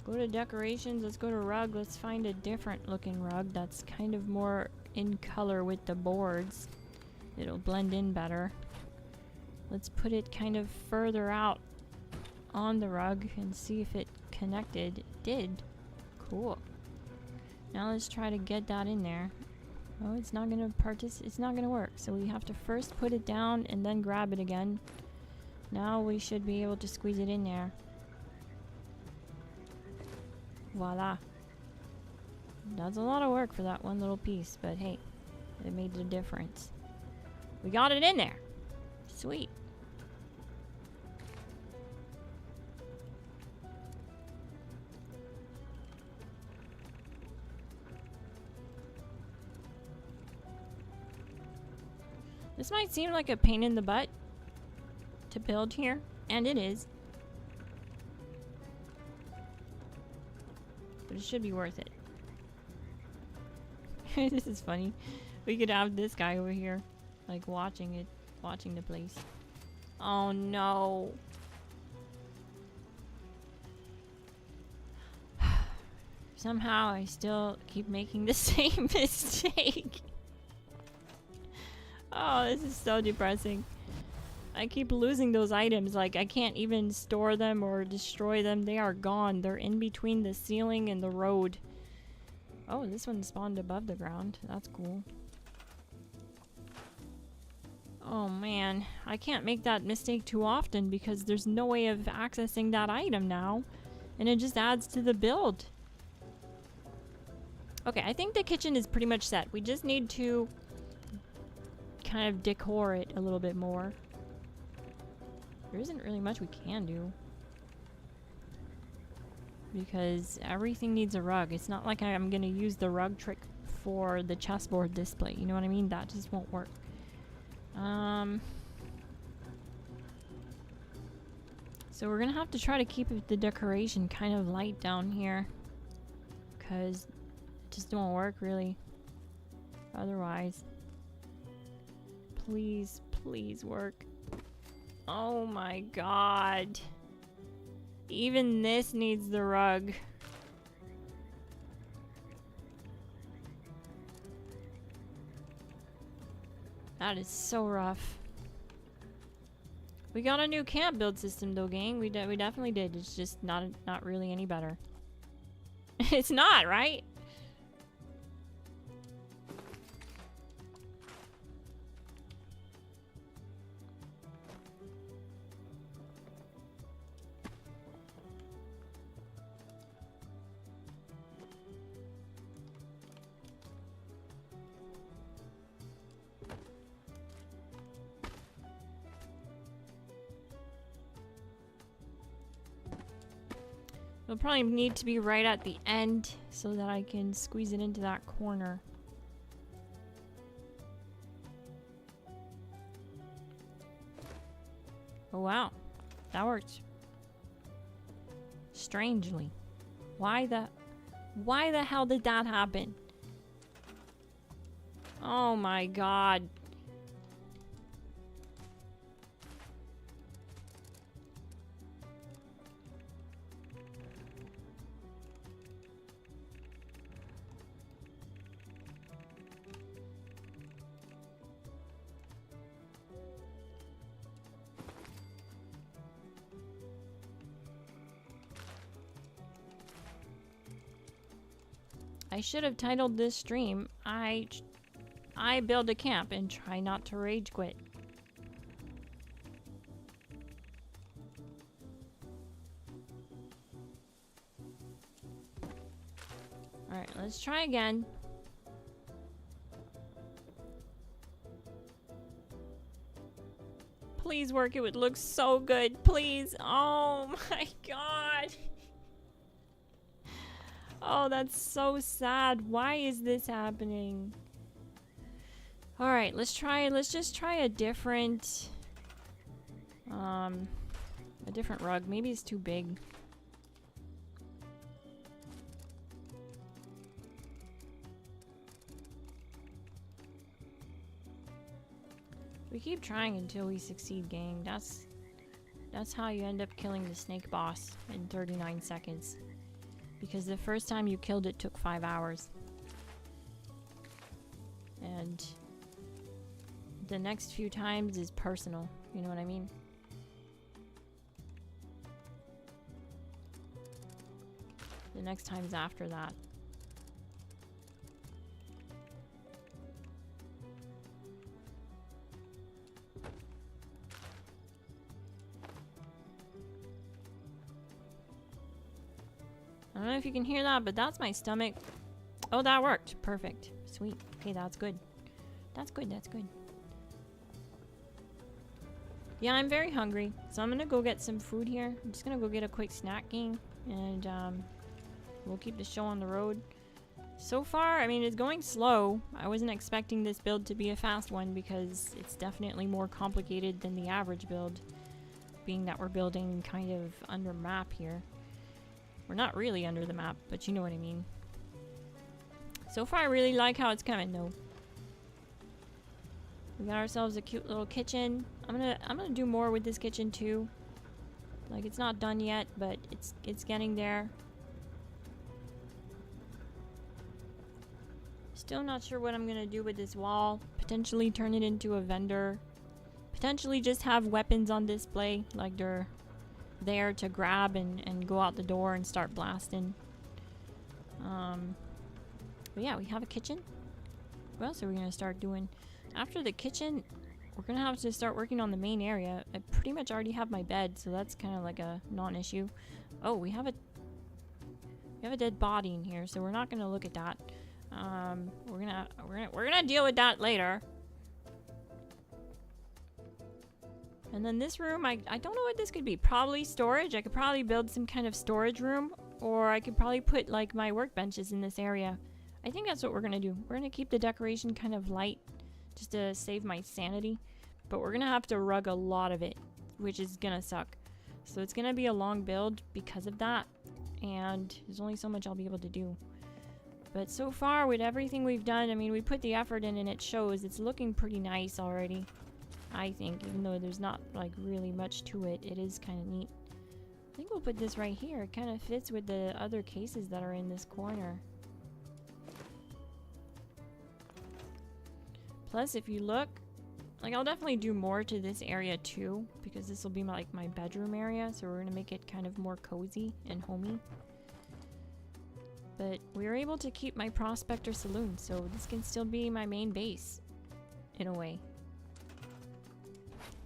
go to decorations, let's go to rug, let's find a different looking rug that's kind of more in color with the boards. It'll blend in better. Let's put it kind of further out on the rug and see if it connected. It did. Cool. Now let's try to get that in there. Oh, it's not gonna it's not gonna work. So we have to first put it down and then grab it again. Now we should be able to squeeze it in there. Voila. That's a lot of work for that one little piece, but hey, it made a difference. We got it in there. Sweet. This might seem like a pain in the butt to build here, and it is. But it should be worth it. This is funny. We could have this guy over here, like watching the place. Oh no. Somehow I still keep making the same mistake. Oh, this is so depressing. I keep losing those items. Like, I can't even store them or destroy them. They are gone. They're in between the ceiling and the road. Oh, this one spawned above the ground. That's cool. Oh man, I can't make that mistake too often because there's no way of accessing that item now. And it just adds to the build. Okay, I think the kitchen is pretty much set. We just need to kind of decor it a little bit more. There isn't really much we can do. Because everything needs a rug. It's not like I'm gonna use the rug trick for the chessboard display. You know what I mean? That just won't work. So we're gonna have to try to keep the decoration kind of light down here. Because it just won't work really. Otherwise. Please, please work. Oh my god. Even this needs the rug. That is so rough. We got a new camp build system though, gang. We definitely did. It's just not really any better. It's not, right? It'll probably need to be right at the end so that I can squeeze it into that corner. Oh wow, that worked. Strangely. Why the hell did that happen? Oh my god. I should have titled this stream, I build a camp and try not to rage quit. Alright, let's try again. Please work, it would look so good, please. Oh my god. Oh, that's so sad. Why is this happening? Alright, let's just try a different rug. Maybe it's too big. We keep trying until we succeed, gang. That's how you end up killing the snake boss in 39 seconds. Because the first time you killed it took 5 hours. And the next few times is personal. You know what I mean? The next time's after that. I don't know if you can hear that, but that's my stomach. Oh, that worked. Perfect. Sweet. Okay, that's good. That's good, that's good. Yeah, I'm very hungry, so I'm gonna go get some food here. I'm just gonna go get a quick snacking, and we'll keep the show on the road. So far, I mean, it's going slow. I wasn't expecting this build to be a fast one because it's definitely more complicated than the average build, being that we're building kind of under map here. We're not really under the map, but you know what I mean. So far, I really like how it's coming, though. We got ourselves a cute little kitchen. I'm gonna do more with this kitchen too. Like, it's not done yet, but it's getting there. Still not sure what I'm gonna do with this wall. Potentially turn it into a vendor. Potentially just have weapons on display, like they're there to grab and go out the door and start blasting. But yeah, we have a kitchen. What else are we gonna start doing? After the kitchen, we're gonna have to start working on the main area. I pretty much already have my bed, so that's kind of like a non-issue. Oh, we have a dead body in here, so we're not gonna look at that. We're gonna deal with that later. And then this room, I don't know what this could be. Probably storage. I could probably build some kind of storage room, or I could probably put like my workbenches in this area. I think that's what we're gonna do. We're gonna keep the decoration kind of light, just to save my sanity. But we're gonna have to rug a lot of it, which is gonna suck. So it's gonna be a long build because of that, and there's only so much I'll be able to do. But so far, with everything we've done, I mean, we put the effort in and it shows. It's looking pretty nice already, I think, even though there's not like really much to it. It is kind of neat. I think we'll put this right here. It kind of fits with the other cases that are in this corner. Plus, if you look, like, I'll definitely do more to this area too, because this will be like my bedroom area, so we're gonna make it kind of more cozy and homey. But we were able to keep my Prospector Saloon, so this can still be my main base, in a way.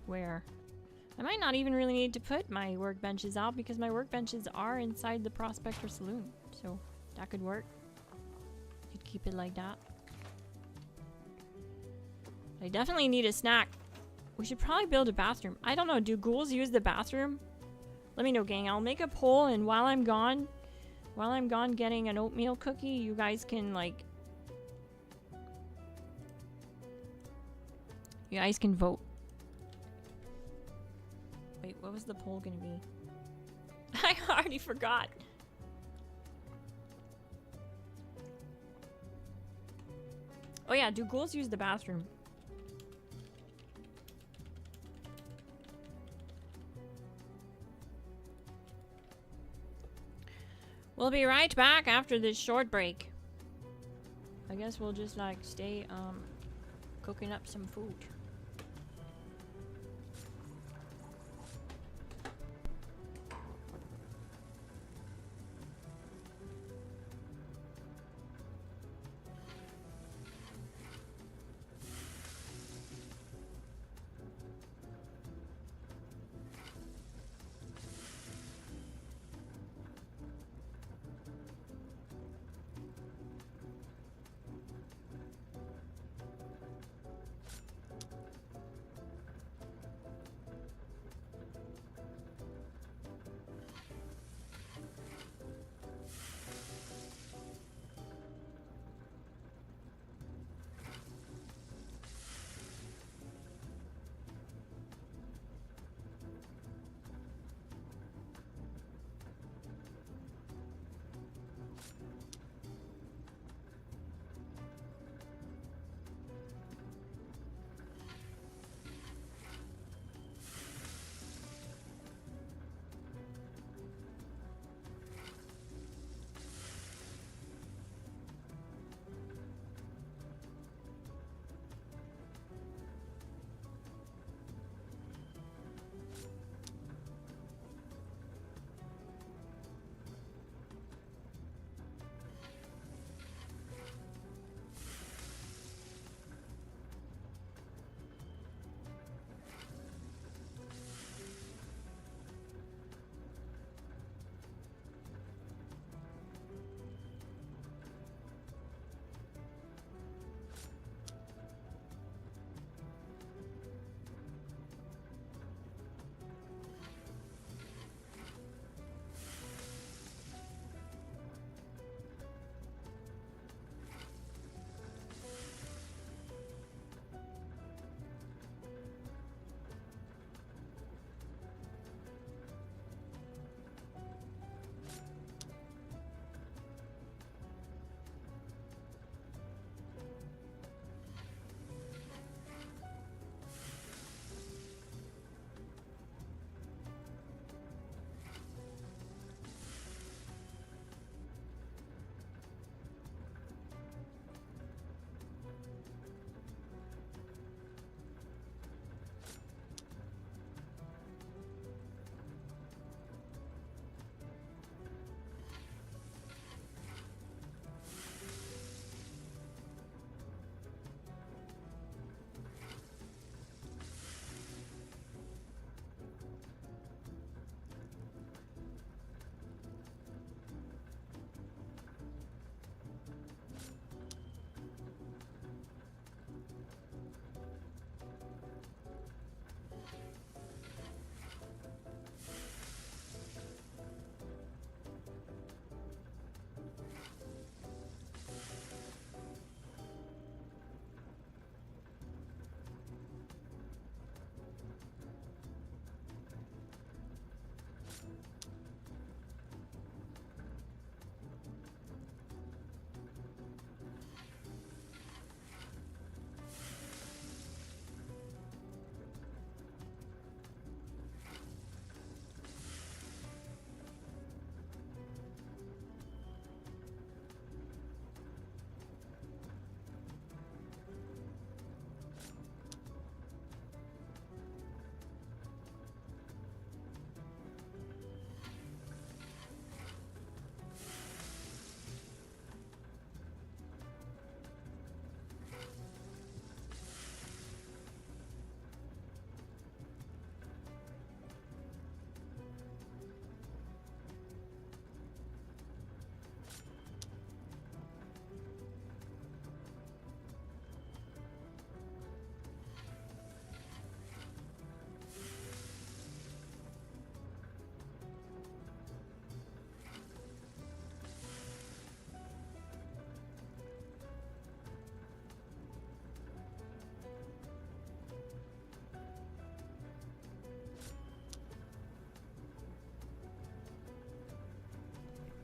Where I might not even really need to put my workbenches out, because my workbenches are inside the Prospector Saloon, so that could work. Could keep it like that. I definitely need a snack. We should probably build a bathroom. I don't know, do ghouls use the bathroom? Let me know, gang. I'll make a poll, and while I'm gone getting an oatmeal cookie, you guys can, like... You guys can vote. Wait, what was the poll gonna be? I already forgot. Oh yeah, do ghouls use the bathroom? We'll be right back after this short break. I guess we'll just like stay cooking up some food.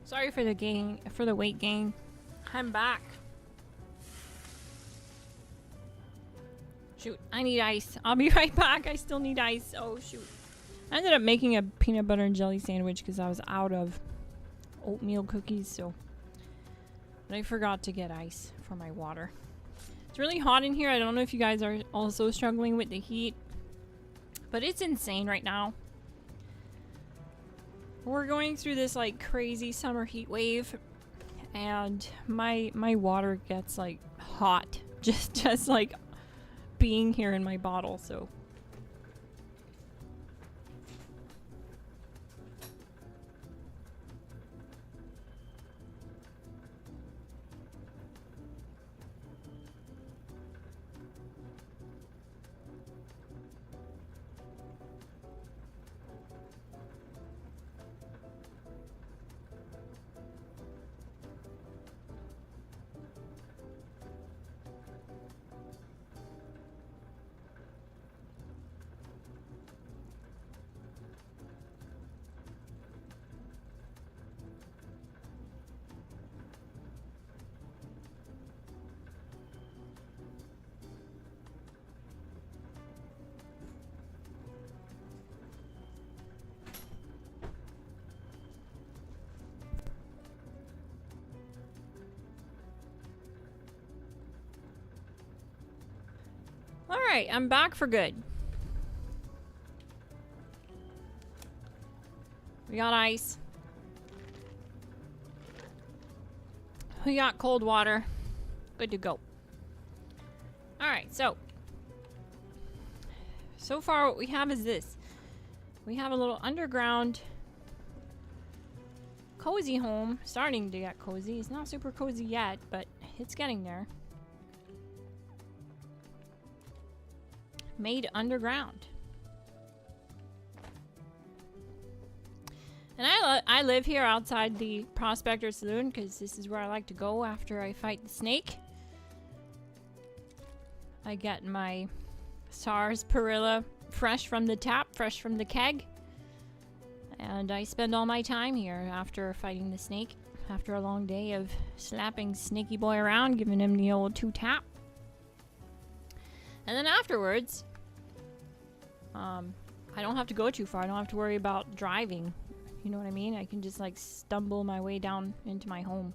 Sorry for the weight gain. I'm back. Shoot, I need ice. I'll be right back. I still need ice. Oh, shoot. I ended up making a peanut butter and jelly sandwich because I was out of oatmeal cookies, so. But I forgot to get ice for my water. It's really hot in here. I don't know if you guys are also struggling with the heat, but it's insane right now. We're going through this like crazy summer heat wave, and my water gets like hot just like being here in my bottle, so. Alright, I'm back for good. We got ice. We got cold water. Good to go. Alright, so far what we have is this. We have a little underground cozy home. Starting to get cozy. It's not super cozy yet, but it's getting there. Made underground. And I live here outside the Prospector Saloon because this is where I like to go after I fight the snake. I get my sarsaparilla fresh from the tap, fresh from the keg. And I spend all my time here after fighting the snake. After a long day of slapping Snaky Boy around, giving him the old 2-tap. And then afterwards, I don't have to go too far. I don't have to worry about driving. You know what I mean? I can just like stumble my way down into my home.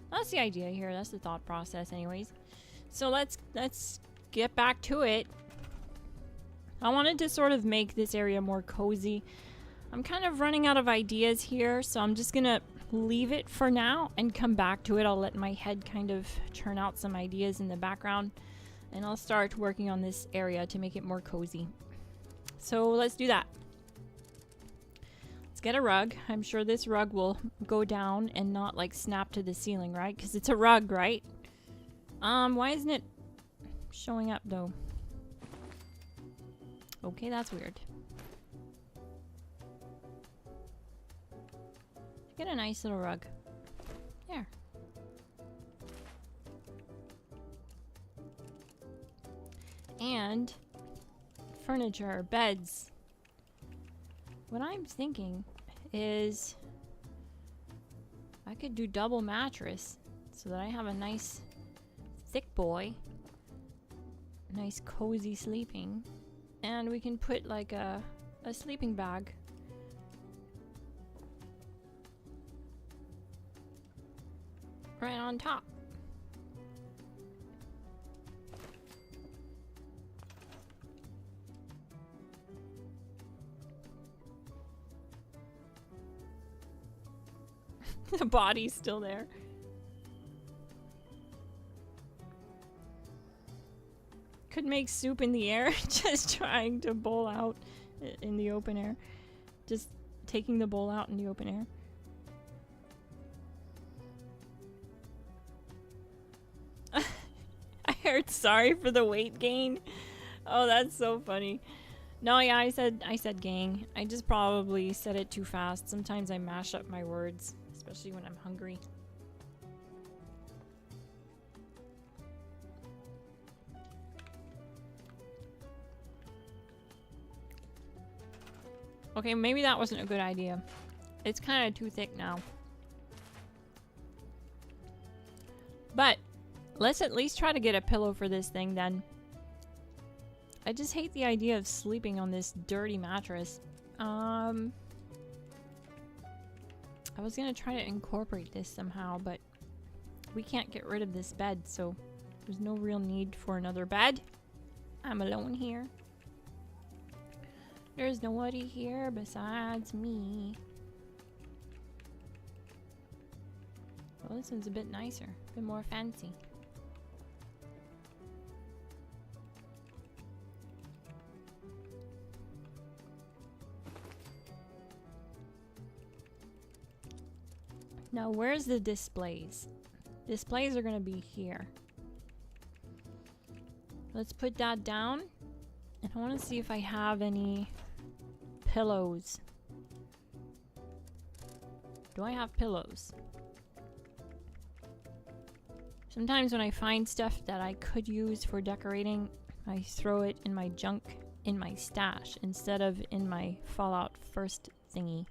That's the idea here. That's the thought process anyways. So let's get back to it. I wanted to sort of make this area more cozy. I'm kind of running out of ideas here, so I'm just gonna leave it for now and come back to it. I'll let my head kind of churn out some ideas in the background. And I'll start working on this area to make it more cozy. So let's do that. Let's get a rug. I'm sure this rug will go down and not like snap to the ceiling, right? Because it's a rug, right? Why isn't it showing up though? Okay, that's weird. Get a nice little rug. There. And furniture, beds. What I'm thinking is I could do double mattress so that I have a nice thick boy, nice cozy sleeping, and we can put like a sleeping bag right on top. The body's still there. Could make soup in the air, just trying to bowl out in the open air. Just taking the bowl out in the open air. I heard sorry for the weight gain. Oh, that's so funny. No, yeah, I said gang. I just probably said it too fast. Sometimes I mash up my words, especially when I'm hungry. Okay, maybe that wasn't a good idea. It's kind of too thick now. But let's at least try to get a pillow for this thing then. I just hate the idea of sleeping on this dirty mattress. I was gonna try to incorporate this somehow, but we can't get rid of this bed, so there's no real need for another bed. I'm alone here. There's nobody here besides me. Well, this one's a bit nicer, a bit more fancy. Now, where's the displays? Displays are gonna be here. Let's put that down. And I want to see if I have any pillows. Do I have pillows? Sometimes when I find stuff that I could use for decorating, I throw it in my junk in my stash instead of in my Fallout First thingy,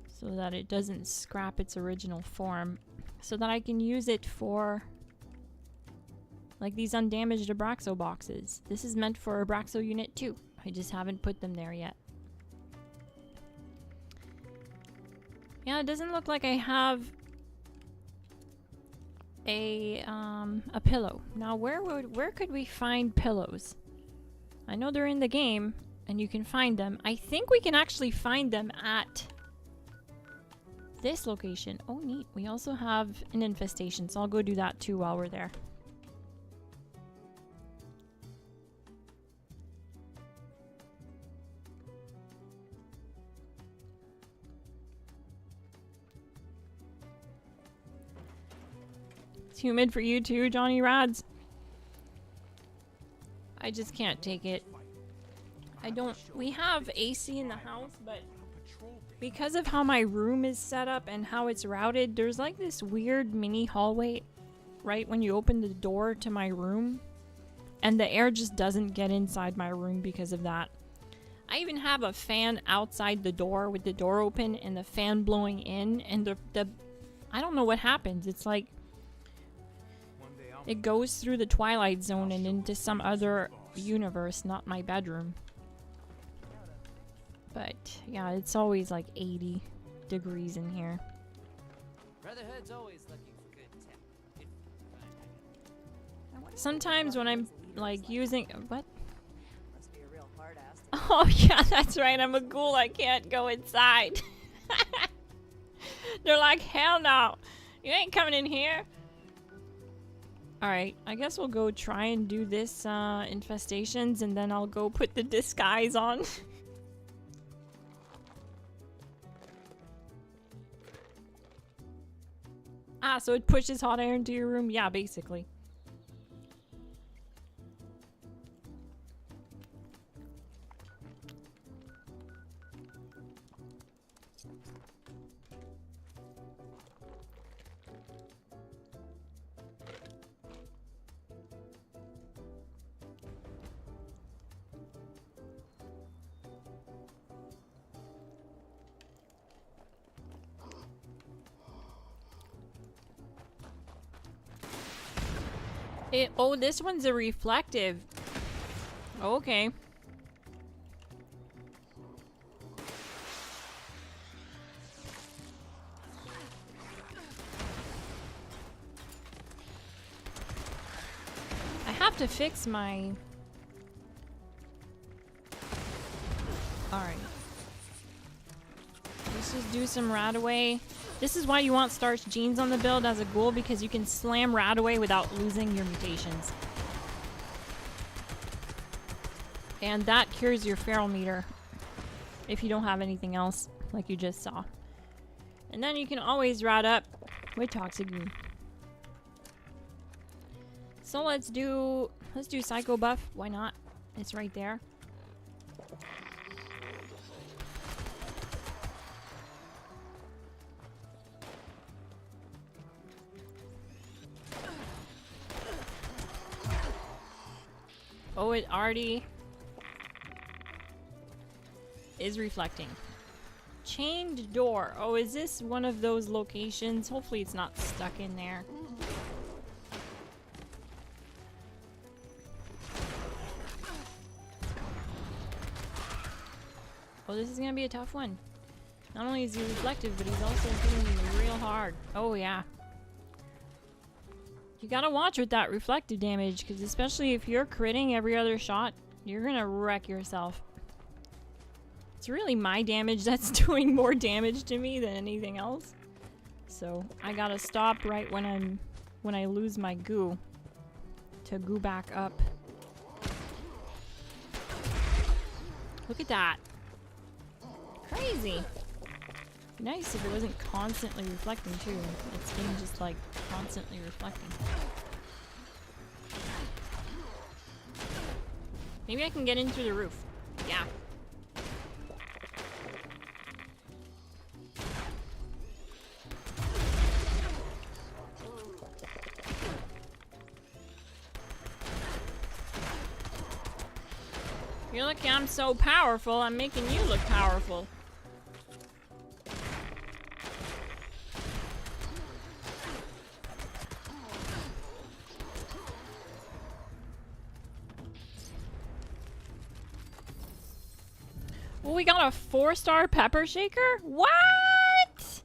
so that it doesn't scrap its original form, so that I can use it for like these undamaged Abraxo boxes. This is meant for Abraxo Unit 2. I just haven't put them there yet. Yeah, it doesn't look like I have a pillow. Now, where could we find pillows? I know they're in the game and you can find them. I think we can actually find them at this location. Oh, neat. We also have an infestation, so I'll go do that too while we're there. It's humid for you too, Johnny Rads. I just can't take it. We have AC in the house, but because of how my room is set up and how it's routed, there's like this weird mini hallway right when you open the door to my room, and the air just doesn't get inside my room because of that. I even have a fan outside the door with the door open and the fan blowing in, and I don't know what happens. It's like it goes through the Twilight Zone and into some other universe, not my bedroom. But yeah, it's always like 80 degrees in here. Brotherhood's always looking for good tech. Sometimes when I'm like using what? Must be a real hard ass. Oh yeah, that's right. I'm a ghoul. I can't go inside. They're like, hell no, you ain't coming in here. Alright, I guess we'll go try and do this infestations, and then I'll go put the disguise on. Ah, so it pushes hot air into your room? Yeah, basically. Oh, this one's a reflective. Okay. I have to fix my... Alright. Let's just do some Radaway. This is why you want starch jeans on the build as a ghoul, because you can slam Radaway without losing your mutations. And that cures your feral meter if you don't have anything else, like you just saw. And then you can always rad up with Toxic Goo. So let's do Psycho Buff. Why not? It's right there. Oh, it already is reflecting. Chained door. Oh, is this one of those locations? Hopefully it's not stuck in there. Oh, this is gonna be a tough one. Not only is he reflective, but he's also hitting me real hard. Oh, yeah. You gotta watch with that reflective damage, because especially if you're critting every other shot, you're gonna wreck yourself. It's really my damage that's doing more damage to me than anything else. So I gotta stop right when I lose my goo to goo back up. Look at that. Crazy. Nice if it wasn't constantly reflecting too. It's been just like constantly reflecting. Maybe I can get in through the roof. Yeah. You're lucky I'm so powerful. I'm making you look powerful. Well, we got a 4-star pepper shaker? What?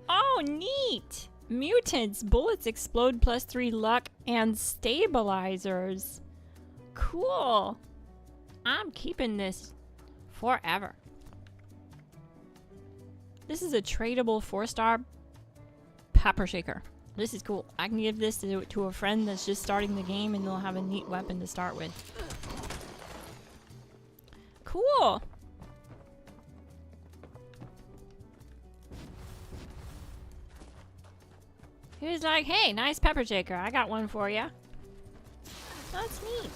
Oh, neat. Mutants, bullets explode +3 luck, and stabilizers. Cool. I'm keeping this forever. This is a tradable 4-star pepper shaker. This is cool. I can give this to a friend that's just starting the game and they'll have a neat weapon to start with. Cool. He was like, hey, nice pepper shaker. I got one for you. That's neat.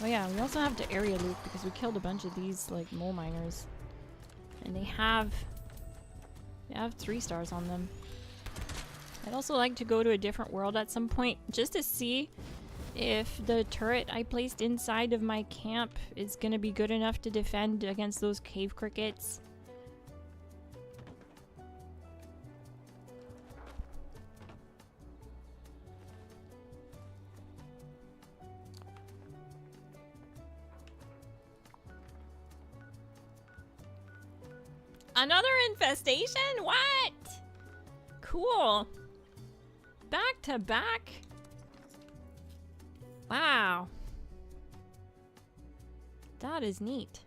Oh yeah, we also have to area loop because we killed a bunch of these like mole miners. And they have 3 stars on them. I'd also like to go to a different world at some point just to see if the turret I placed inside of my camp is gonna be good enough to defend against those cave crickets. Another infestation? What? Cool. Back to back. Wow. That is neat.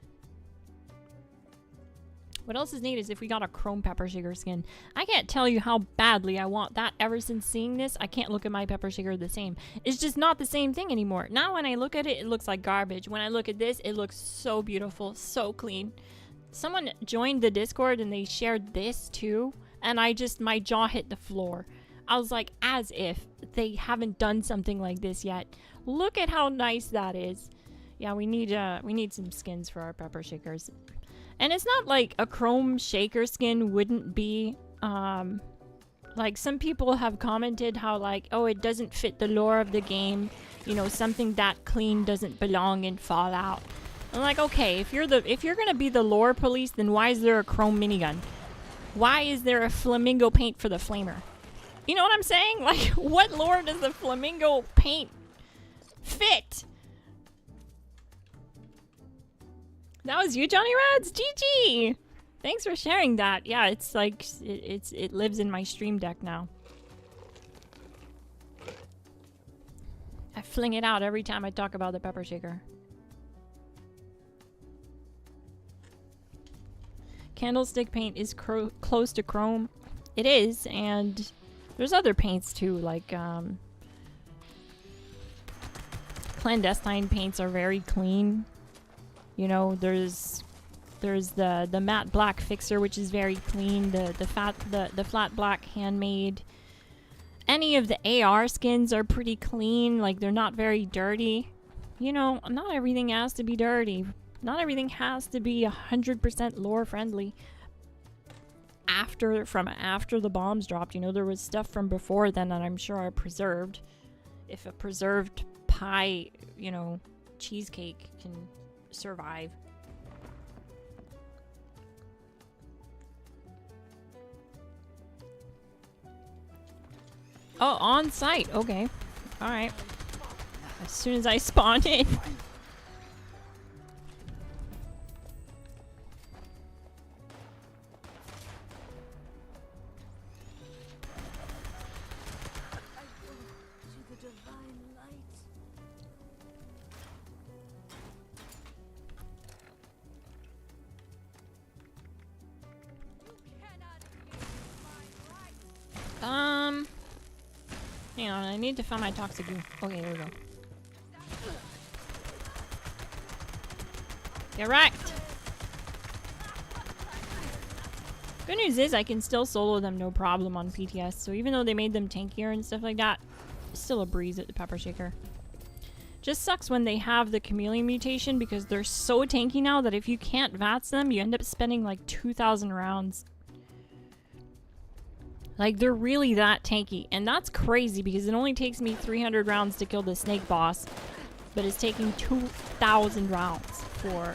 What else is neat is if we got a chrome pepper shaker skin. I can't tell you how badly I want that. Ever since seeing this, I can't look at my pepper shaker the same. It's just not the same thing anymore. Now when I look at it, it looks like garbage. When I look at this, it looks so beautiful, so clean. Someone joined the Discord and they shared this too, and my jaw hit the floor. I was like, as if they haven't done something like this yet. Look at how nice that is. Yeah, we need some skins for our pepper shakers. And it's not like a chrome shaker skin wouldn't be, like some people have commented how like, oh, it doesn't fit the lore of the game. You know, something that clean doesn't belong in Fallout. I'm like, okay, if you're gonna be the lore police, then why is there a chrome minigun? Why is there a flamingo paint for the flamer? You know what I'm saying? Like, what lore does the flamingo paint fit? That was you, Johnny Rads? GG! Thanks for sharing that. Yeah, it's like, it lives in my stream deck now. I fling it out every time I talk about the pepper shaker. Candlestick paint is close to chrome. It is, and there's other paints too, like clandestine paints are very clean. You know, there's the matte black fixer, which is very clean. The flat black handmade. Any of the AR skins are pretty clean. Like, they're not very dirty. You know, not everything has to be dirty. Not everything has to be 100% lore friendly. After the bombs dropped, you know, there was stuff from before then that I'm sure are preserved. If a preserved pie, you know, cheesecake can survive. Oh, on site. Okay. Alright. As soon as I spawn in. Hang on, I need to find my toxic goo. Okay, there we go. Get wrecked! Good news is I can still solo them no problem on PTS, so even though they made them tankier and stuff like that, it's still a breeze at the Pepper Shaker. Just sucks when they have the chameleon mutation because they're so tanky now that if you can't VATS them, you end up spending like 2,000 rounds. Like, they're really that tanky, and that's crazy because it only takes me 300 rounds to kill the snake boss, but it's taking 2,000 rounds for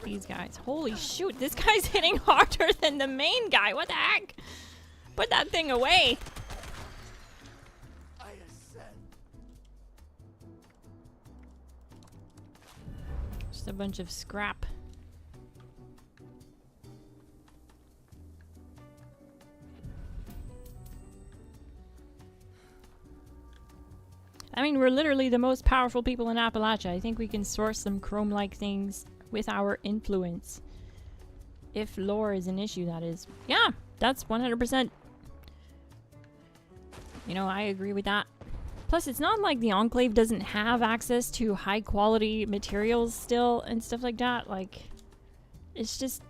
these guys. Holy shoot, this guy's hitting harder than the main guy. What the heck? Put that thing away. Just a bunch of scrap. I mean, we're literally the most powerful people in Appalachia. I think we can source some chrome-like things with our influence. If lore is an issue, that is. Yeah, that's 100%. You know, I agree with that. Plus, it's not like the Enclave doesn't have access to high-quality materials still and stuff like that. Like, it's just...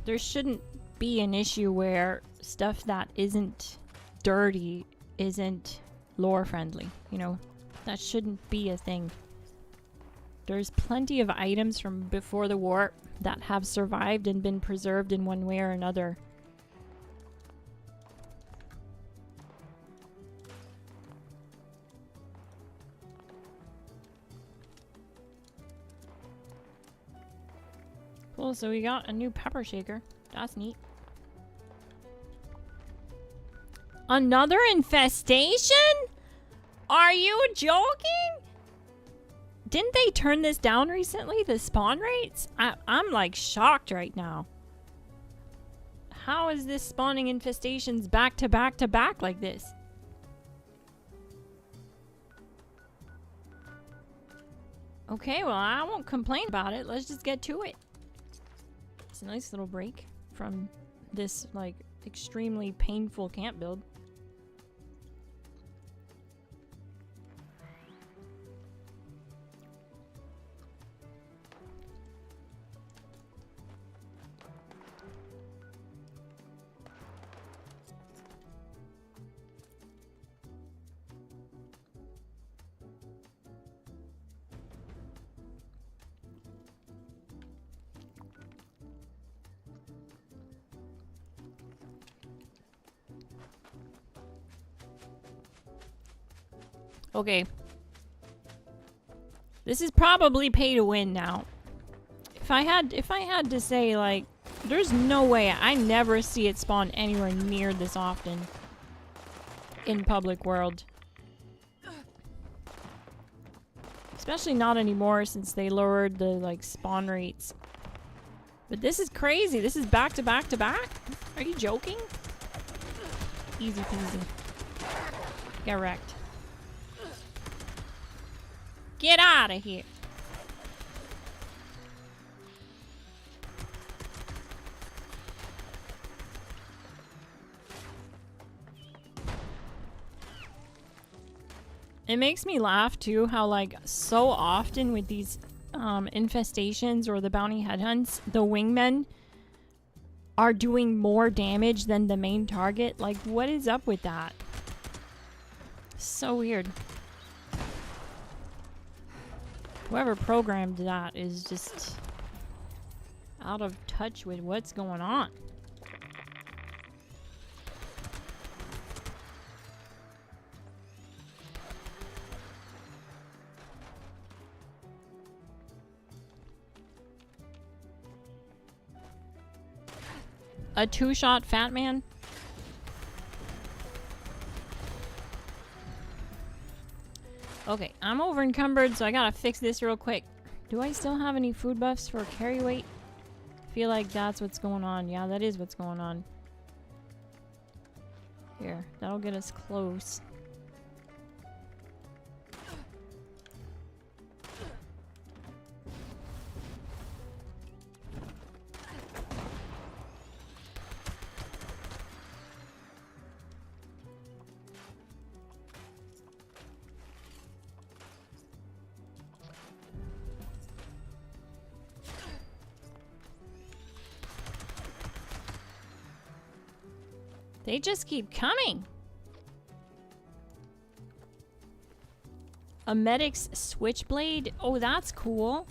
there shouldn't be an issue where stuff that isn't dirty isn't lore friendly, you know? That shouldn't be a thing. There's plenty of items from before the war that have survived and been preserved in one way or another. Cool, so we got a new Pepper Shaker. That's neat. Another infestation? Are you joking? Didn't they turn this down recently, the spawn rates? I'm like shocked right now. How is this spawning infestations back to back to back like this? Okay, well, I won't complain about it. Let's just get to it. It's a nice little break from this, like, extremely painful camp build. Okay. This is probably pay to win now. If I had to say, like, there's no way I never see it spawn anywhere near this often in public world. Especially not anymore since they lowered the, like, spawn rates. But this is crazy. This is back to back to back? Are you joking? Easy peasy. Get wrecked. Get out of here. It makes me laugh too how, like, so often with these infestations or the bounty headhunts, the wingmen are doing more damage than the main target. Like, what is up with that? So weird. Whoever programmed that is just out of touch with what's going on. A two-shot fat man? Okay, I'm over encumbered, so I gotta fix this real quick. Do I still have any food buffs for carry weight? I feel like that's what's going on. Yeah, that is what's going on. Here, that'll get us close. They just keep coming. A medic's switchblade. Oh, that's cool.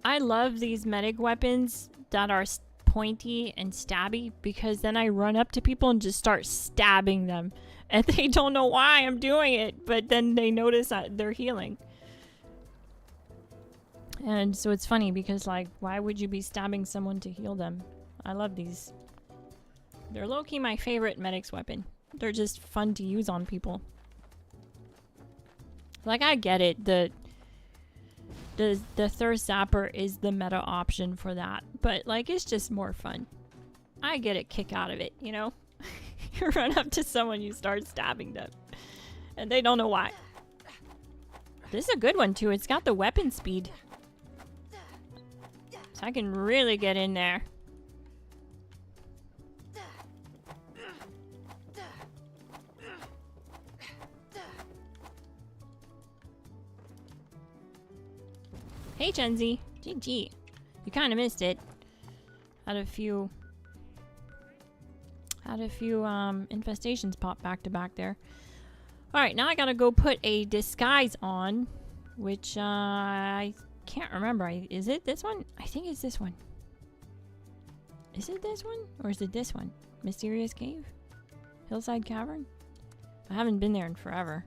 I love these medic weapons that are pointy and stabby because then I run up to people and just start stabbing them. And they don't know why I'm doing it, but then they notice that they're healing. And so it's funny because, like, why would you be stabbing someone to heal them? I love these. They're low-key my favorite medic's weapon. They're just fun to use on people. Like, I get it. The thirst zapper is the meta option for that. But, like, it's just more fun. I get a kick out of it, you know? You run up to someone, you start stabbing them. And they don't know why. This is a good one, too. It's got the weapon speed. So I can really get in there. Hey, Genzi. GG. You kind of missed it. Had a few infestations pop back to back there. Alright, now I gotta go put a disguise on, which I can't remember. Is it this one? I think it's this one. Is it this one? Or is it this one? Mysterious Cave? Hillside Cavern? I haven't been there in forever.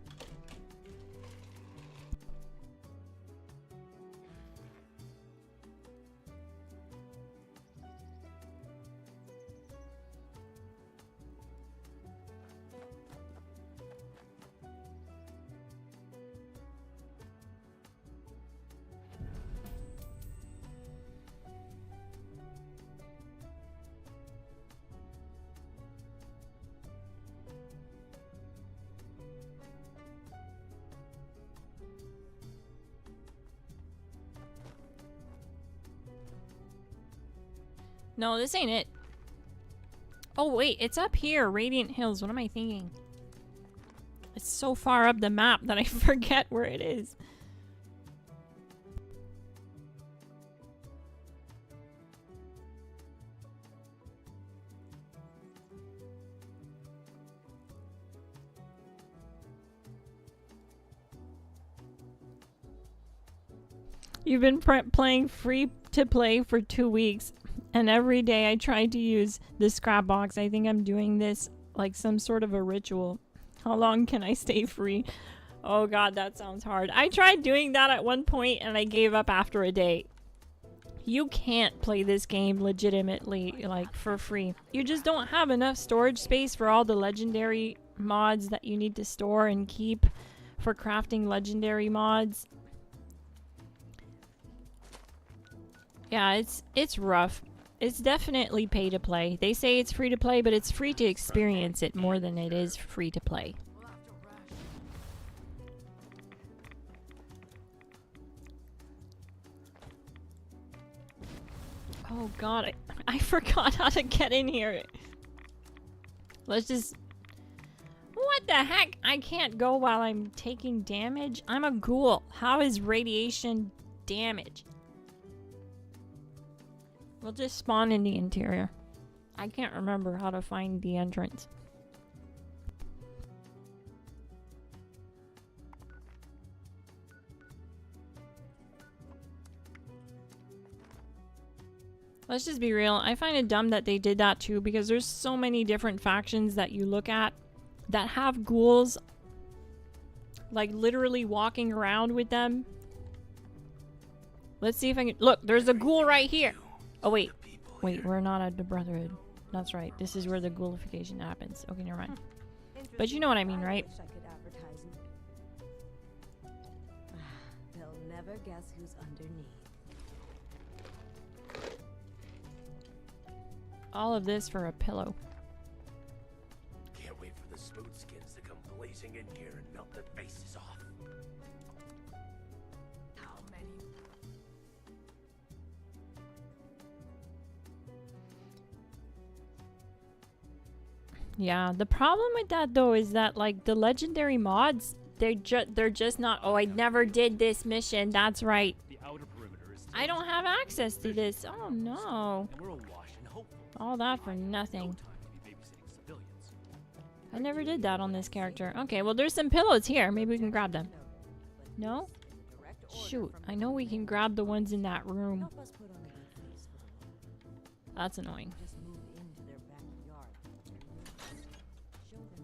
No, this ain't it. Oh, wait. It's up here. Radiant Hills. What am I thinking? It's so far up the map that I forget where it is. You've been playing free to play for 2 weeks. And every day I try to use the scrap box. I think I'm doing this like some sort of a ritual. How long can I stay free? Oh god, that sounds hard. I tried doing that at one point and I gave up after a day. You can't play this game legitimately, like, for free. You just don't have enough storage space for all the legendary mods that you need to store and keep for crafting legendary mods. Yeah, it's rough. It's definitely pay to play. They say it's free to play, but it's free to experience it more than it is free to play. Oh god, I forgot how to get in here. Let's just... What the heck? I can't go while I'm taking damage? I'm a ghoul. How is radiation damage? We'll just spawn in the interior. I can't remember how to find the entrance. Let's just be real. I find it dumb that they did that too, because there's so many different factions that you look at that have ghouls, like, literally walking around with them. Let's see if I can... Look, there's a ghoul right here. Oh, wait. Wait, we're not at the Brotherhood. That's right. This is where the ghoulification happens. Okay, never mind. But you know what I mean, right? They'll never guess who's underneath. All of this for a pillow. Can't wait for the smooth skins to come blazing in here and melt their faces off. How many? Yeah, the problem with that though is that, like, the legendary mods, they're just not, oh, I never did this mission. That's right. The outer perimeter is I don't have access to this. Oh no. we're awash in hope. All that for nothing. I never did that on this character. Okay, well there's some pillows here. Maybe we can grab them. No? Shoot, I know we can grab the ones in that room. Help us put on a good face for them. That's annoying. Just move into their backyard. Show them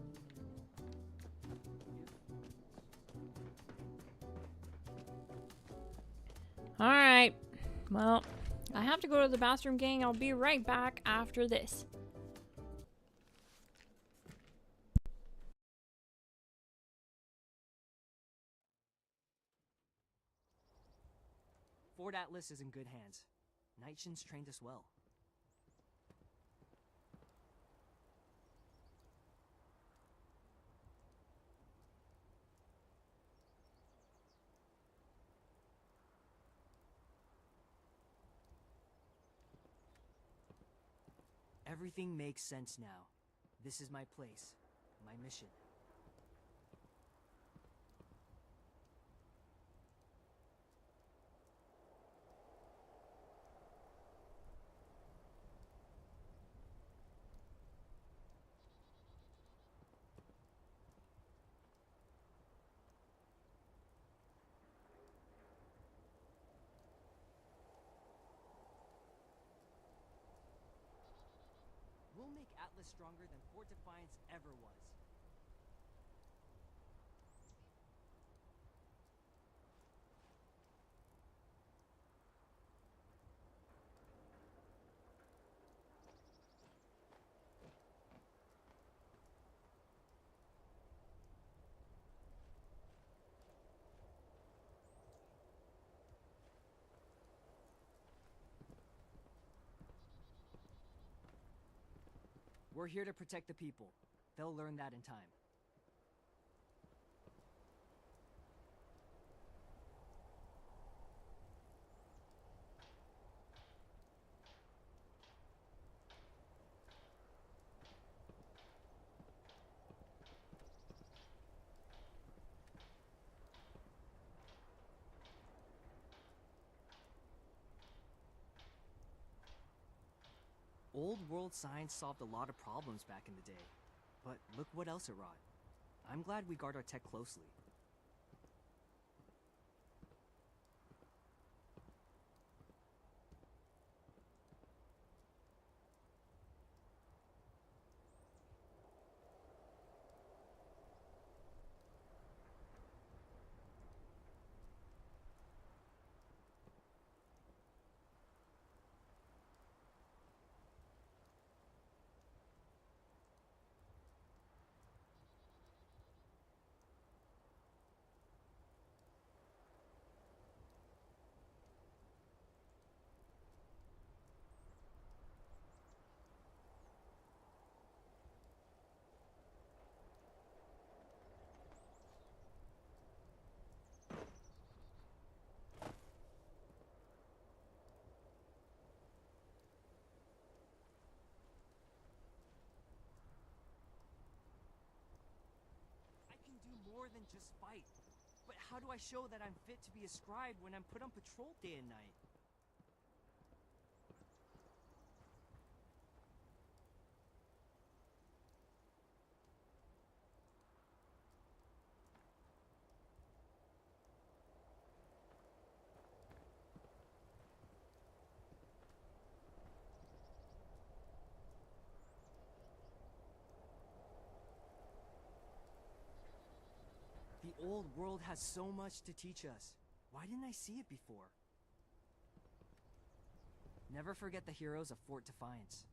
you Alright. Well, I have to go to the bathroom, gang. I'll be right back after this. Fort Atlas is in good hands. Nightshin's trained us well. Everything makes sense now. This is my place, my mission. We'll make Atlas stronger than Fort Defiance ever was. We're here to protect the people. They'll learn that in time. Old world science solved a lot of problems back in the day, but look what else it wrought. I'm glad we guard our tech closely. More than just fight. But how do I show that I'm fit to be a scribe when I'm put on patrol day and night? The old world has so much to teach us. Why didn't I see it before? Never forget the heroes of Fort Defiance.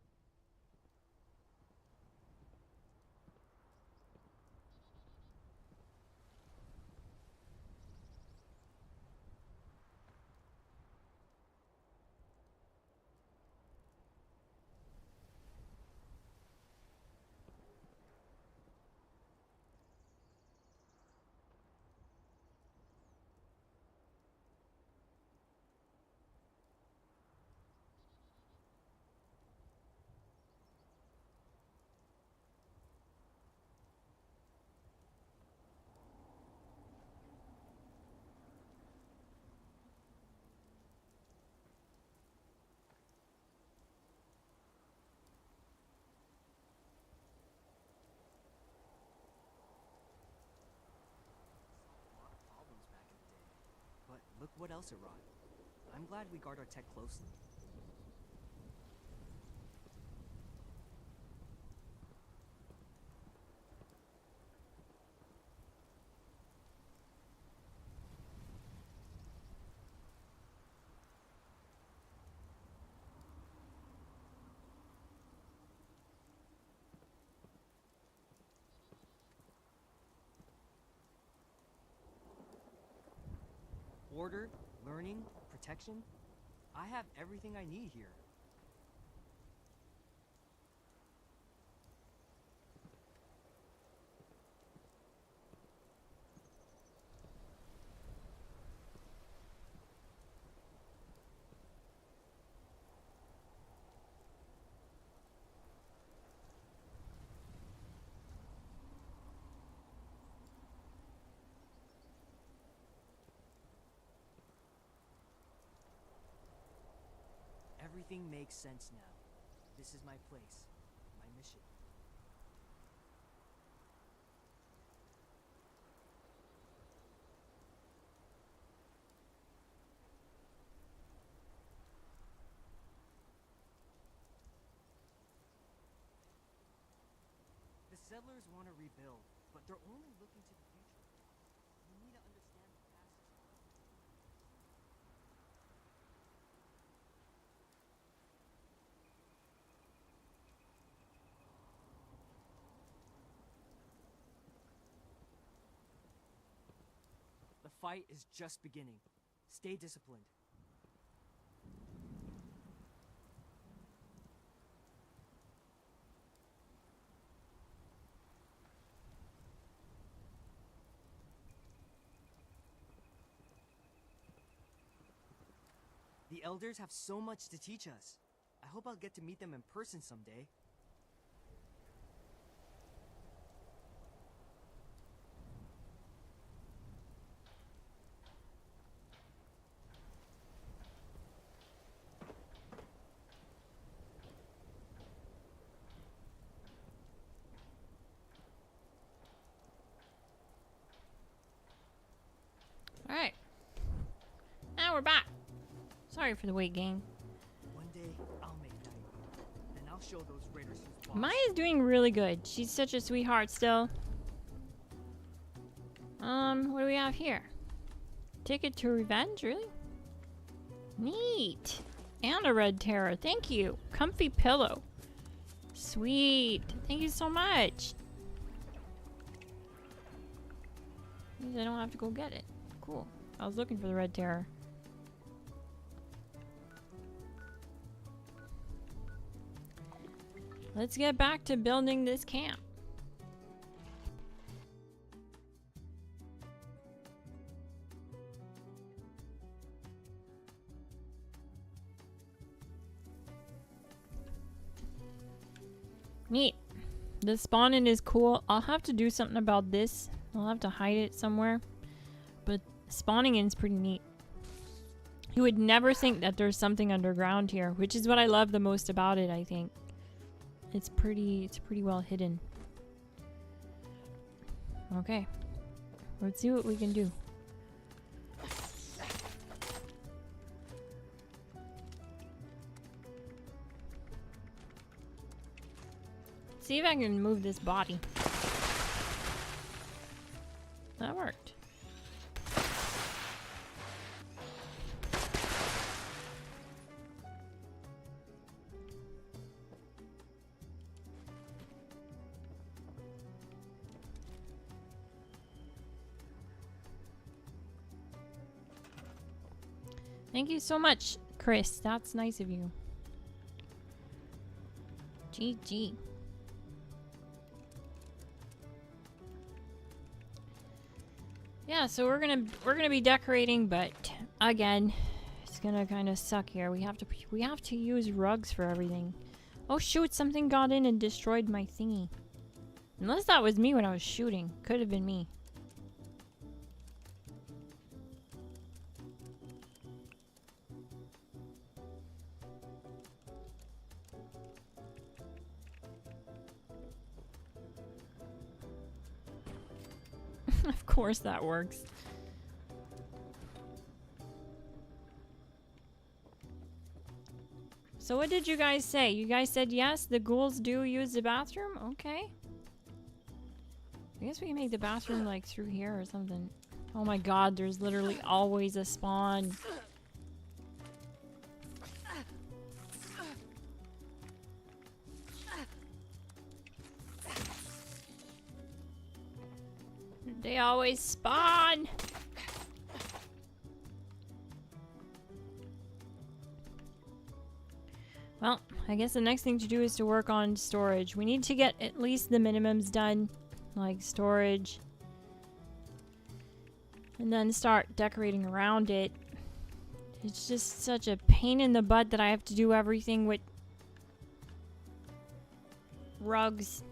what else it wrought. I'm glad we guard our tech closely. Order, learning, protection. I have everything I need here. Everything makes sense now. This is my place, my mission. The settlers want to rebuild, but they're only looking to the future. You need to understand the past as well. The fight is just beginning. Stay disciplined. The elders have so much to teach us. I hope I'll get to meet them in person someday. Alright. Now we're back. Sorry for the wait, gang. One day, I'll make night. And I'll show those raiders who's boss. Maya's doing really good. She's such a sweetheart still. What do we have here? Ticket to Revenge, really? Neat. And a red terror. Thank you. Comfy pillow. Sweet. Thank you so much. Means I don't have to go get it. Cool. I was looking for the red terror. Let's get back to building this camp. Neat. The spawn-in is cool. I'll have to do something about this. I'll have to hide it somewhere. But spawning in is pretty neat. You would never think that there's something underground here, which is what I love the most about it, I think. It's pretty well hidden. Okay. Let's see what we can do. See if I can move this body. That worked. Thank you so much, Chris. That's nice of you. GG. Yeah, so we're gonna be decorating, but again, it's gonna kind of suck here. We have to use rugs for everything. Oh shoot! Something got in and destroyed my thingy. Unless that was me when I was shooting. Could have been me. Of course that works. So what did you guys say? You guys said yes, the ghouls do use the bathroom? Okay. I guess we can make the bathroom like through here or something. Oh my god, there's literally always a spawn. They always spawn! Well, I guess the next thing to do is to work on storage. We need to get at least the minimums done, like storage. And then start decorating around it. It's just such a pain in the butt that I have to do everything with rugs.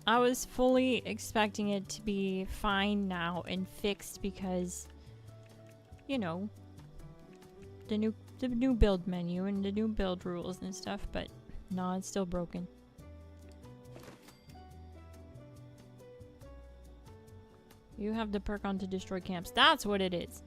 I was fully expecting it to be fine now and fixed because, you know, the new build menu and the new build rules and stuff, but no, it's still broken. You have the perk on to destroy camps. That's what it is.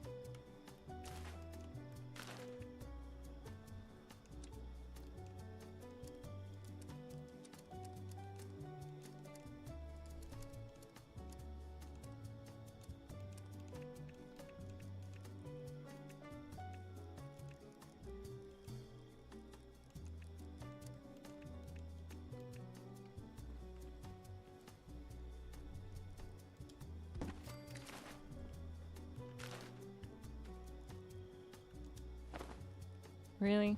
Really?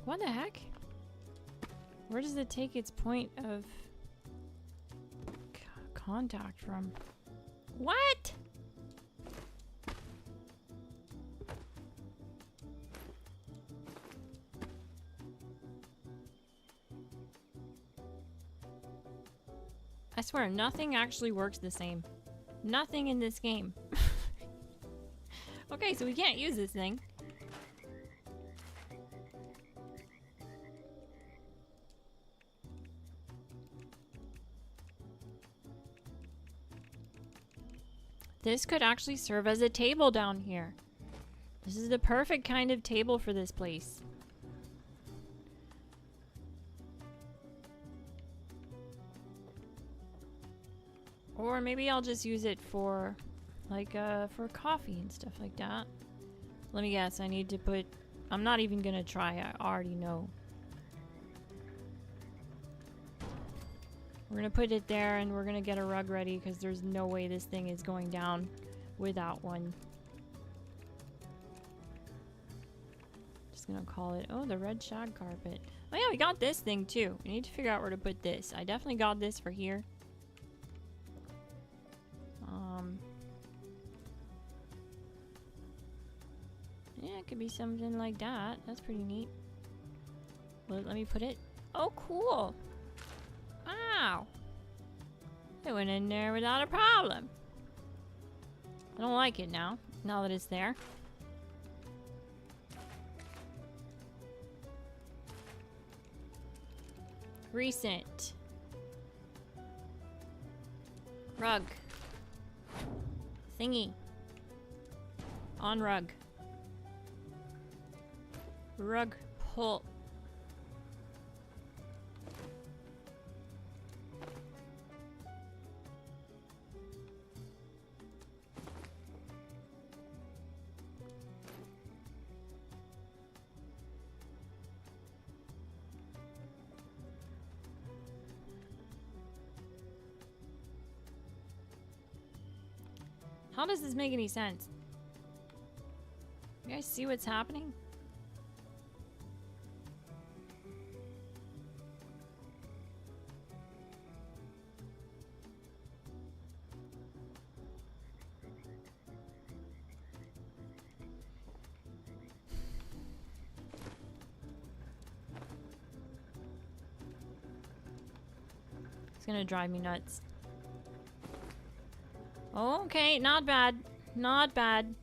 What the heck? Where does it take its point of contact from? What? I swear, nothing actually works the same. Nothing in this game. Okay, so we can't use this thing. This could actually serve as a table down here. This is the perfect kind of table for this place. Or maybe I'll just use it for, like, for coffee and stuff like that. Let me guess, I need to put... I'm not even gonna try, I already know. We're gonna put it there and we're gonna get a rug ready because there's no way this thing is going down without one. Just gonna call it, oh, the red shag carpet. Oh yeah, we got this thing too. We need to figure out where to put this. I definitely got this for here. Yeah, it could be something like that. That's pretty neat. Well, let me put it. Oh, cool. Wow. It went in there without a problem. I don't like it now that it's there. Recent. Rug. Thingy. On rug. Rug pull. How does this make any sense? You guys see what's happening? It's gonna drive me nuts. Oh, okay, not bad. Not bad.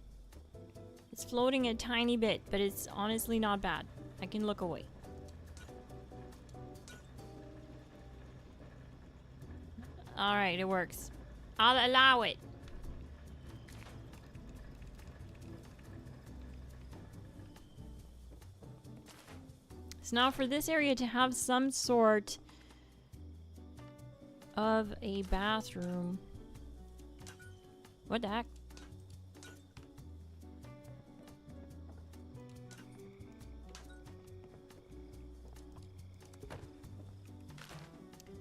It's floating a tiny bit, but it's honestly not bad. I can look away. Alright, it works. I'll allow it. So now for this area to have some sort of a bathroom. What the heck?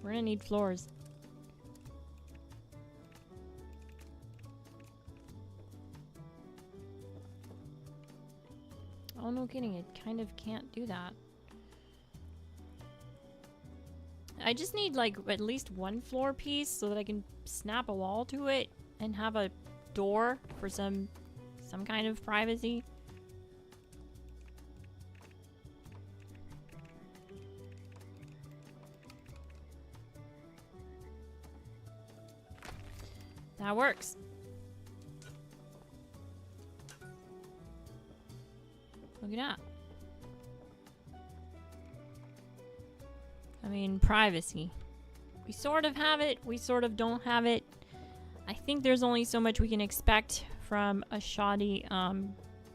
We're gonna need floors. Oh, no kidding. It kind of can't do that. I just need like at least one floor piece so that I can snap a wall to it and have a door for some kind of privacy. That works. Look at that. I mean, privacy. We sort of have it, we sort of don't have it. I think there's only so much we can expect from a shoddy,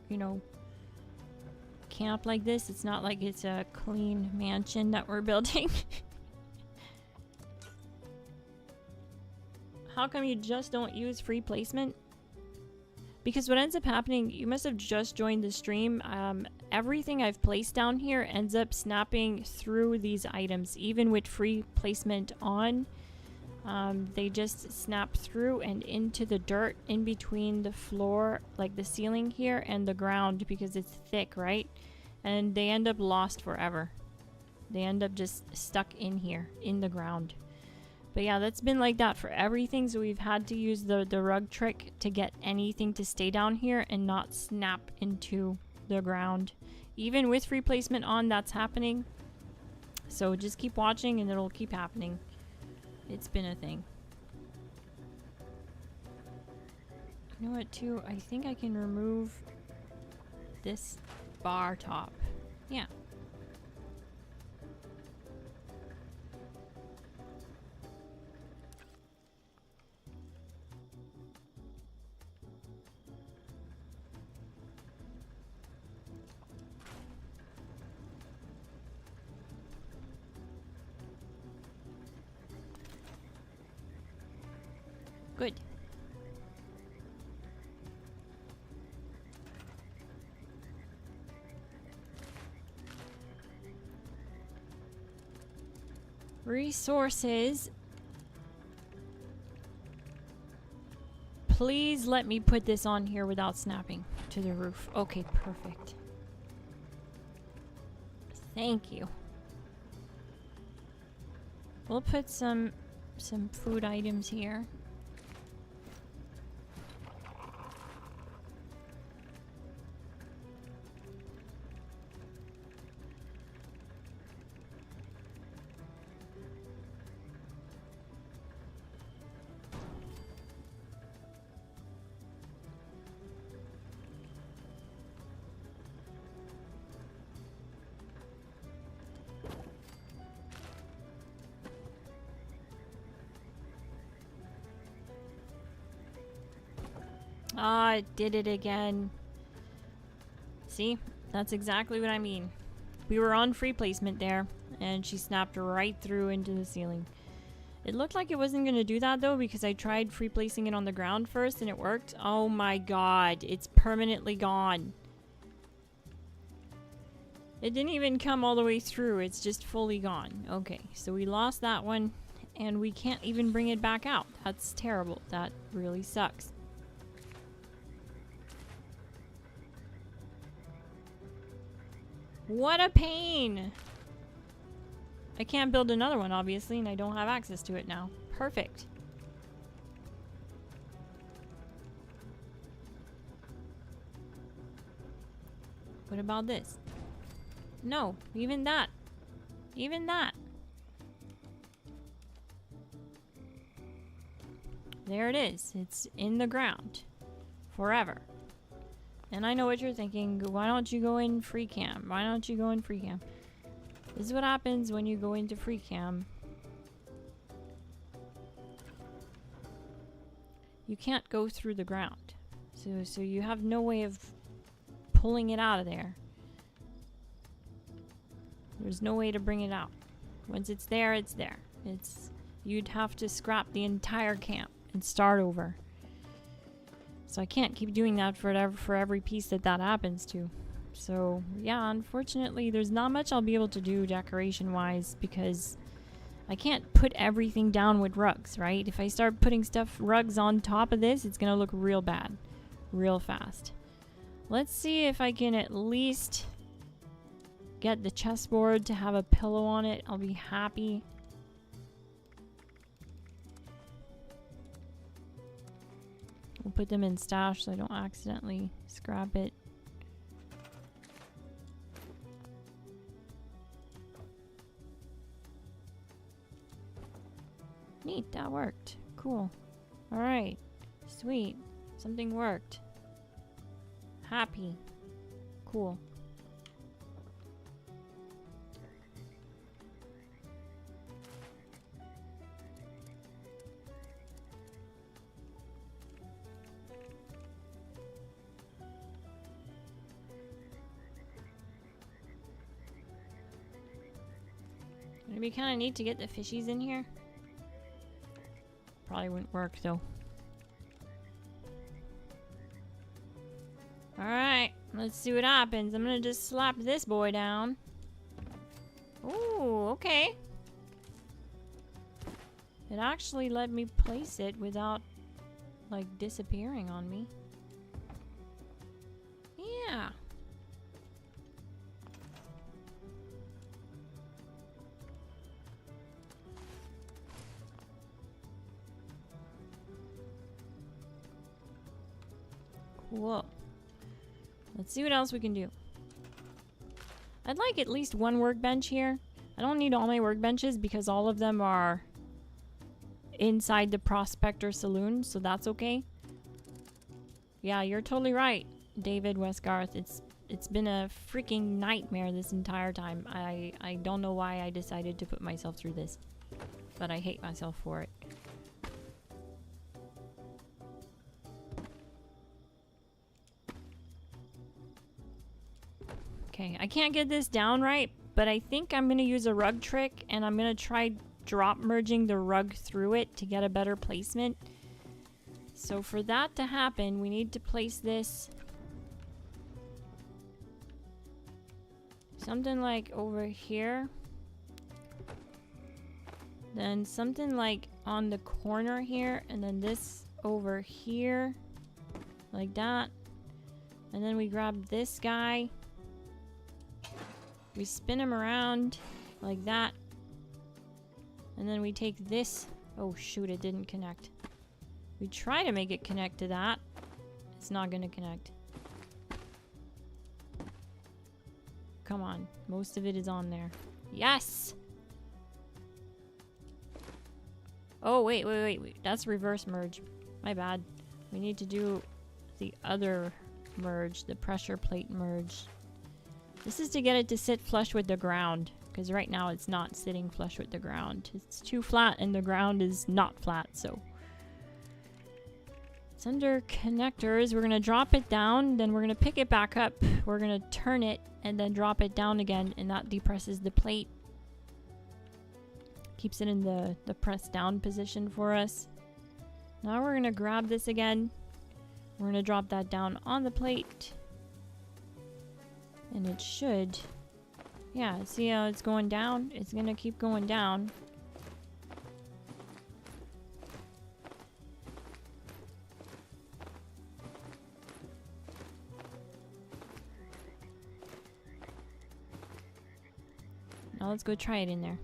you know, camp like this. It's not like it's a clean mansion that we're building. How come you just don't use free placement? Because what ends up happening, you must have just joined the stream. Everything I've placed down here ends up snapping through these items. Even with free placement on, they just snap through and into the dirt in between the floor, like the ceiling here, and the ground because it's thick, right? And they end up lost forever. They end up just stuck in here, in the ground. But yeah, that's been like that for everything, so we've had to use the rug trick to get anything to stay down here and not snap into the ground. Even with free placement on, that's happening. So just keep watching and it'll keep happening. It's been a thing. You know what, too? I think I can remove this bar top. Yeah. Good. Resources. Please let me put this on here without snapping to the roof. Okay, perfect. Thank you. We'll put some food items here. Ah, it did it again. See? That's exactly what I mean. We were on free placement there, and she snapped right through into the ceiling. It looked like it wasn't going to do that, though, because I tried free placing it on the ground first, and it worked. Oh my god, it's permanently gone. It didn't even come all the way through, it's just fully gone. Okay, so we lost that one, and we can't even bring it back out. That's terrible. That really sucks. What a pain! I can't build another one, obviously, and I don't have access to it now. Perfect. What about this? No, even that. Even that. There it is. It's in the ground. Forever. And I know what you're thinking. Why don't you go in free cam? Why don't you go in free cam? This is what happens when you go into free cam. you can't go through the ground. So you have no way of pulling it out of there. There's no way to bring it out. Once it's there, it's there. You'd have to scrap the entire camp and start over. So I can't keep doing that for every piece that happens to. So yeah, unfortunately, there's not much I'll be able to do decoration-wise because I can't put everything down with rugs, right? If I start putting rugs on top of this, it's gonna look real bad, real fast. Let's see if I can at least get the chessboard to have a pillow on it. I'll be happy. We'll put them in stash so I don't accidentally scrap it. Neat, that worked. Cool. Alright. Sweet. Something worked. Happy. Cool. It'd be kind of neat to get the fishies in here. Probably wouldn't work though. Alright, let's see what happens. I'm gonna just slap this boy down. Ooh, okay. It actually let me place it without, like, disappearing on me. Yeah. Cool. Let's see what else we can do. I'd like at least one workbench here. I don't need all my workbenches because all of them are inside the Prospector Saloon, so that's okay. Yeah, you're totally right, David Westgarth. It's been a freaking nightmare this entire time. I don't know why I decided to put myself through this, but I hate myself for it. Okay, I can't get this down right, but I think I'm gonna use a rug trick and I'm gonna try drop merging the rug through it to get a better placement. So for that to happen, we need to place this something like over here. Then something like on the corner here, and then this over here, like that. And then we grab this guy. We spin him around like that. And then we take this. Oh shoot, it didn't connect. We try to make it connect to that. It's not gonna connect. Come on, most of it is on there. Yes! Oh, wait. That's reverse merge. My bad. We need to do the other merge, the pressure plate merge. This is to get it to sit flush with the ground, because right now it's not sitting flush with the ground. It's too flat and the ground is not flat, so. It's under connectors. We're going to drop it down, then we're going to pick it back up. We're going to turn it and then drop it down again, and that depresses the plate. Keeps it in the press down position for us. Now we're going to grab this again. We're going to drop that down on the plate. And it should, yeah, see how it's going down? It's gonna keep going down. Now let's go try it in there.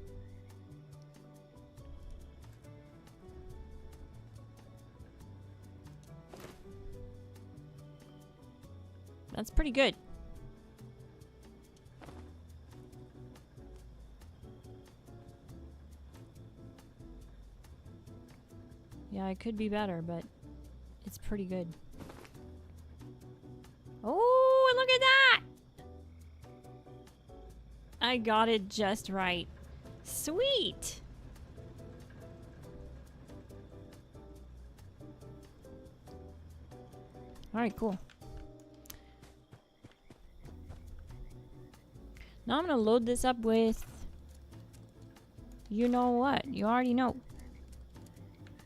That's pretty good. Yeah, it could be better, but it's pretty good. Oh, look at that! I got it just right. Sweet! Alright, cool. Now I'm gonna load this up with... You know what? You already know.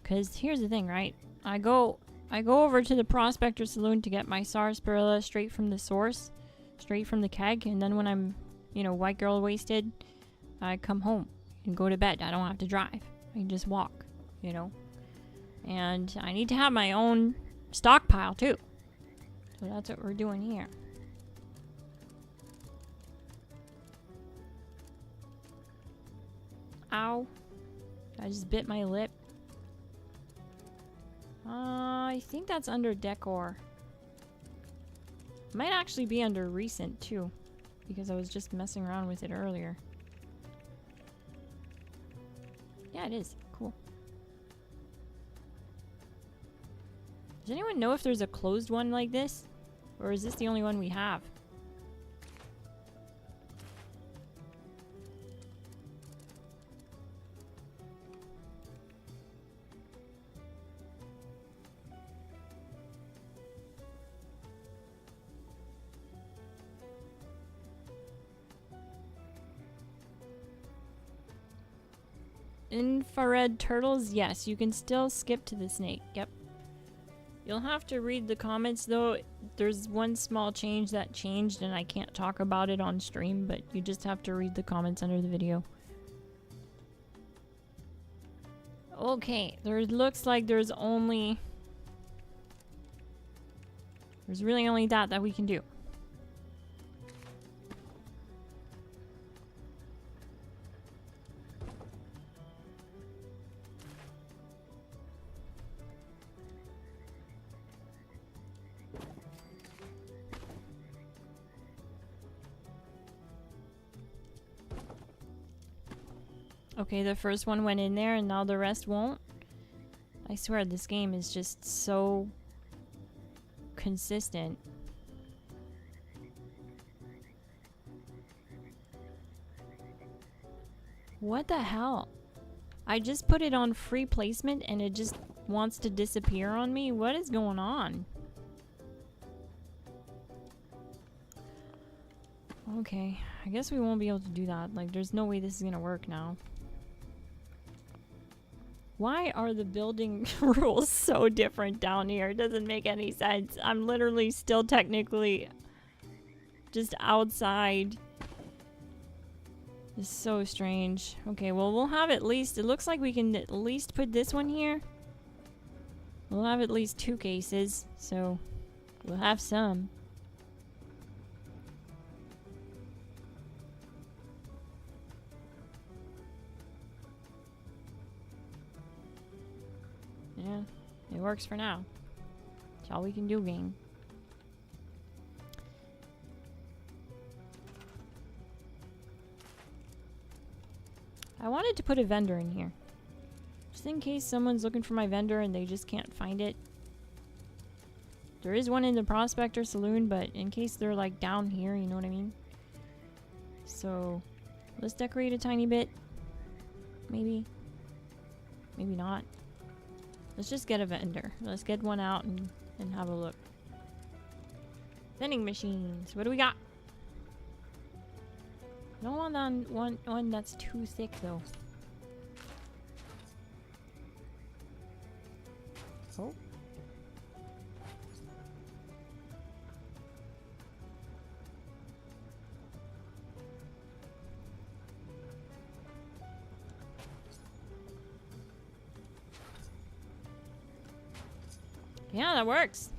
Because here's the thing, right? I go over to the Prospector Saloon to get my sarsaparilla straight from the source. Straight from the keg. And then when I'm, you know, white girl wasted, I come home and go to bed. I don't have to drive. I can just walk, you know? And I need to have my own stockpile, too. So that's what we're doing here. Ow. I just bit my lip. I think that's under decor. Might actually be under recent too, because I was just messing around with it earlier. Yeah, it is. Cool. Does anyone know if there's a closed one like this? Or is this the only one we have? Infrared turtles, yes, you can still skip to the snake. Yep. You'll have to read the comments though. There's one small change that changed and I can't talk about it on stream, but you just have to read the comments under the video. Okay, there looks like there's really only that we can do. Okay, the first one went in there and now the rest won't. I swear this game is just so consistent. What the hell? I just put it on free placement and it just wants to disappear on me? What is going on? Okay, I guess we won't be able to do that. Like, there's no way this is gonna work now. Why are the building rules so different down here? It doesn't make any sense. I'm literally still technically just outside. It's so strange. Okay, well, we'll have at least... It looks like we can at least put this one here. We'll have at least 2 cases, so we'll have some. Yeah, it works for now. That's all we can do, gang. I wanted to put a vendor in here. Just in case someone's looking for my vendor and they just can't find it. There is one in the Prospector Saloon, but in case they're like down here, you know what I mean? So, let's decorate a tiny bit. Maybe. Maybe not. Let's just get a vendor. Let's get one out and have a look. Vending machines. What do we got? I don't want one that's too thick though. Oh. Yeah, that works.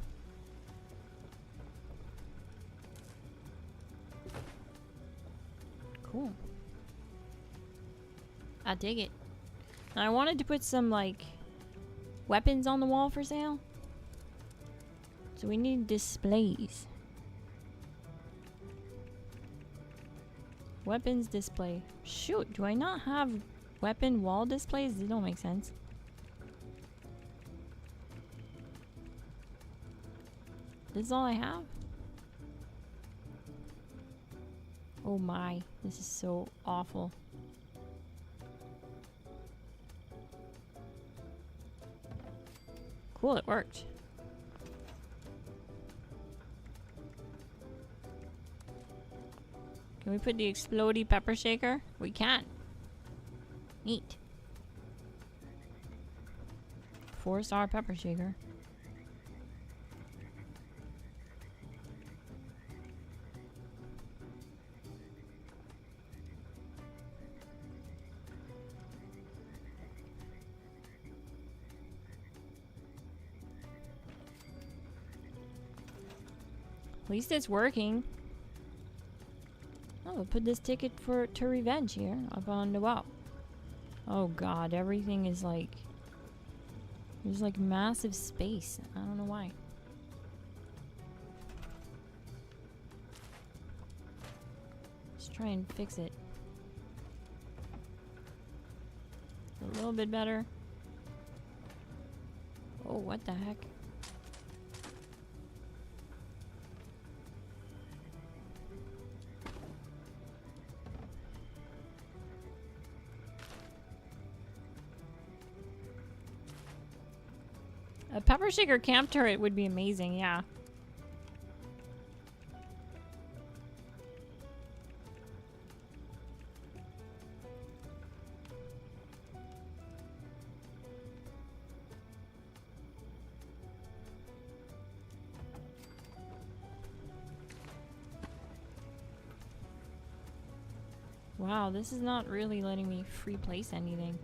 Cool. I dig it. Now, I wanted to put some, like, weapons on the wall for sale. So we need displays. Weapons display. Shoot, do I not have weapon wall displays? These don't make sense. This is all I have? Oh my, this is so awful. Cool, it worked. Can we put the explodey pepper shaker? We can. Neat. 4-star pepper shaker. At least it's working. Oh, we'll put this ticket to revenge here up on the wall. Oh god, everything is like... There's like massive space. I don't know why. Let's try and fix it. A little bit better. Oh, what the heck? A pepper shaker camp turret would be amazing, yeah. Wow, this is not really letting me free place anything.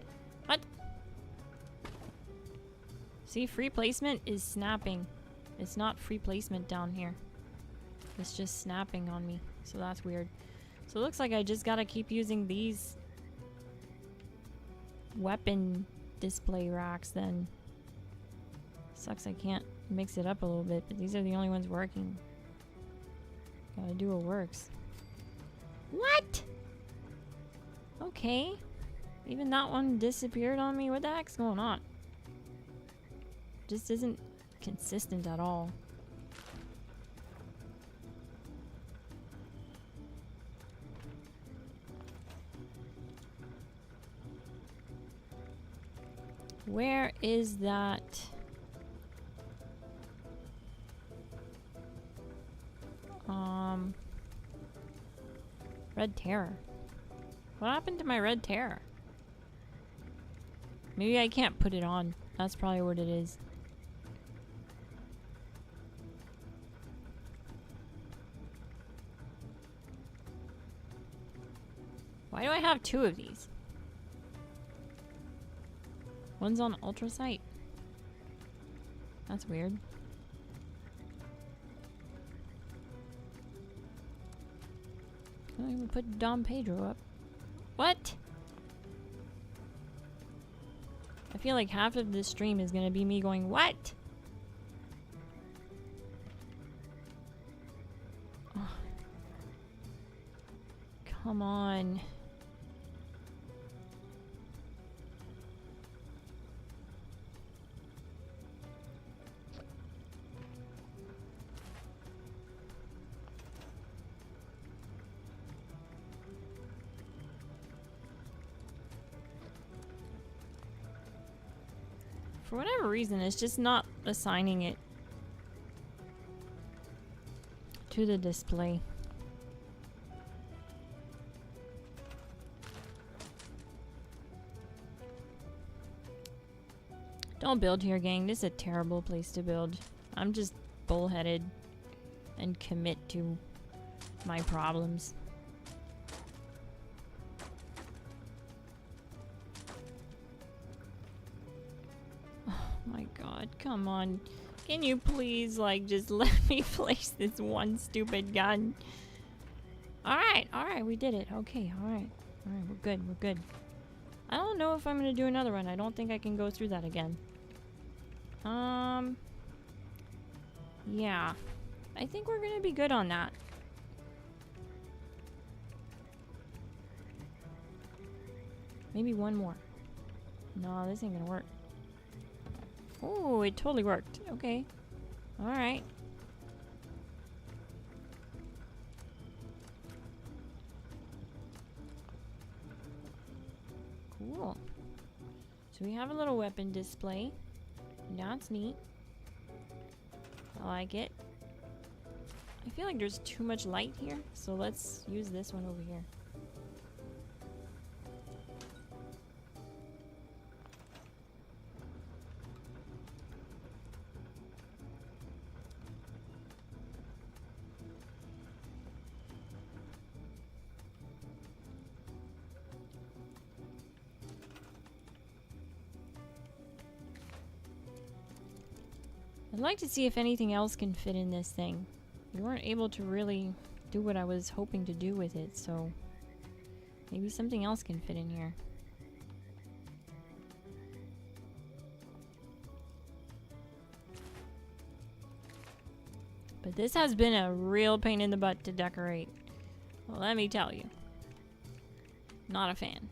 What? See, free placement is snapping. It's not free placement down here. It's just snapping on me. So that's weird. So it looks like I just gotta keep using these weapon display racks then. Sucks I can't mix it up a little bit, but these are the only ones working. Gotta do what works. What? Okay. Even that one disappeared on me? What the heck's going on? Just isn't consistent at all. Where is that? Red Terror. What happened to my Red Terror? Maybe I can't put it on. That's probably what it is. Why do I have 2 of these? One's on ultra sight. That's weird. I'm gonna put Dom Pedro up. What? I feel like half of this stream is gonna be me going, what? Oh. Come on. For whatever reason, it's just not assigning it to the display. Don't build here, gang. This is a terrible place to build. I'm just bullheaded and commit to my problems. My god, come on. Can you please, like, just let me place this one stupid gun? Alright, we did it. Okay, alright. Alright, we're good. I don't know if I'm gonna do another one. I don't think I can go through that again. Yeah. I think we're gonna be good on that. Maybe one more. No, this ain't gonna work. Oh, it totally worked. Okay. Alright. Cool. So we have a little weapon display. That's neat. I like it. I feel like there's too much light here, so let's use this one over here. I'd like to see if anything else can fit in this thing. We weren't able to really do what I was hoping to do with it, so maybe something else can fit in here. But this has been a real pain in the butt to decorate. Well, let me tell you. Not a fan.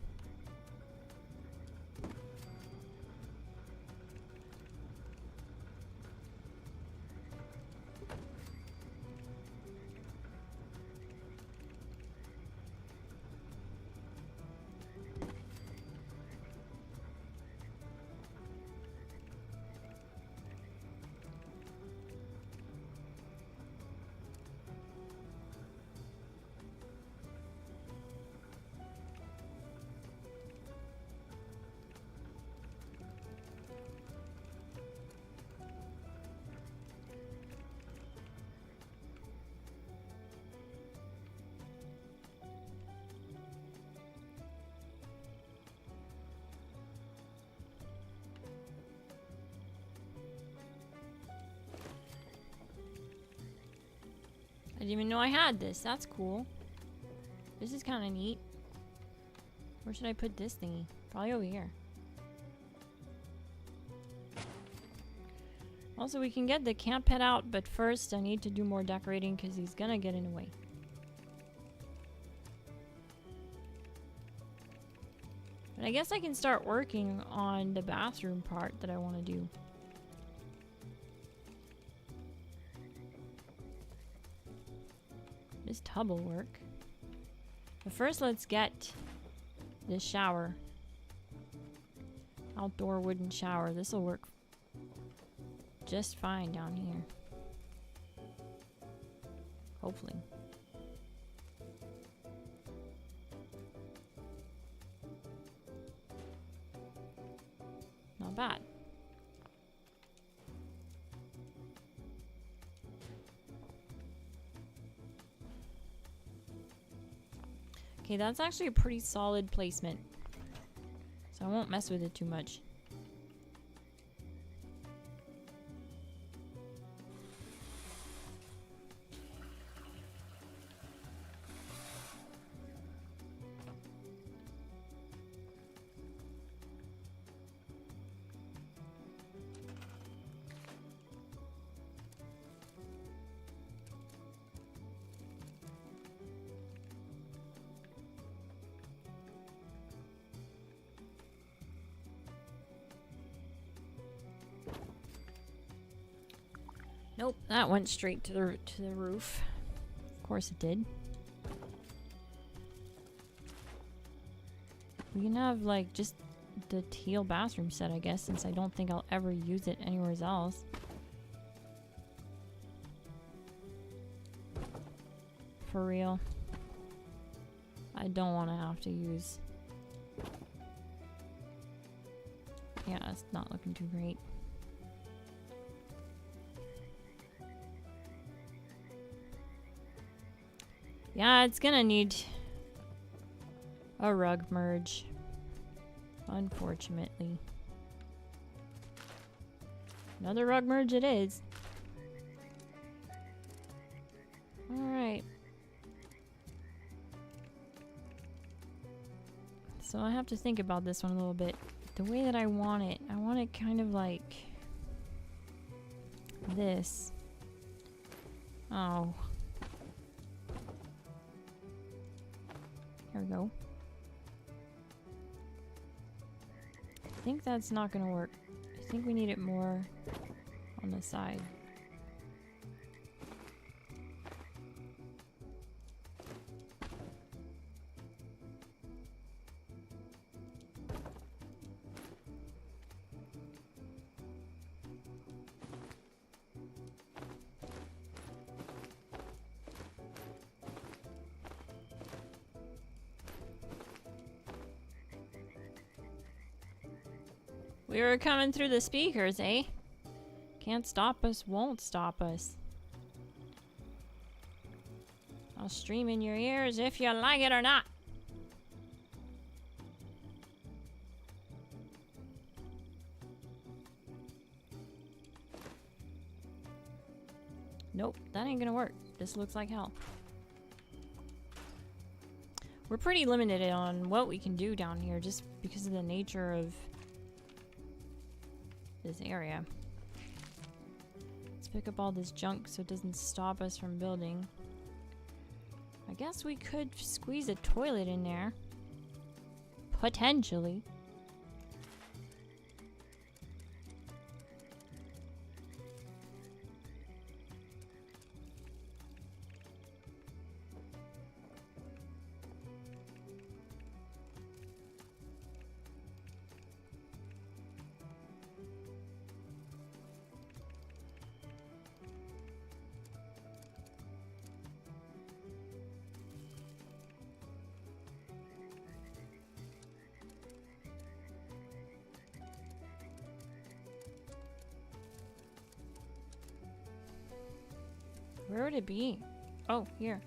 I didn't even know I had this. That's cool. This is kind of neat. Where should I put this thingy? Probably over here. Also, we can get the camp pet out, but first I need to do more decorating because he's gonna get in the way. But I guess I can start working on the bathroom part that I want to do. This tub will work. But first, let's get this shower. Outdoor wooden shower. This will work just fine down here. Hopefully. Not bad. Okay, that's actually a pretty solid placement. So I won't mess with it too much. Nope, that went straight to the roof. Of course it did. We can have like just the teal bathroom set, I guess, since I don't think I'll ever use it anywhere else. For real. I don't want to have to use... Yeah, it's not looking too great. Yeah, it's gonna need a rug merge, unfortunately. Another rug merge it is. Alright. So I have to think about this one a little bit. The way that I want it kind of like this. Oh. There we go. I think that's not gonna work. I think we need it more on the side. We were coming through the speakers, eh? Can't stop us, won't stop us. I'll stream in your ears if you like it or not. Nope, that ain't gonna work. This looks like hell. We're pretty limited on what we can do down here just because of the nature of this area. Let's pick up all this junk so it doesn't stop us from building. I guess we could squeeze a toilet in there. Potentially. Where would it be? Oh, here.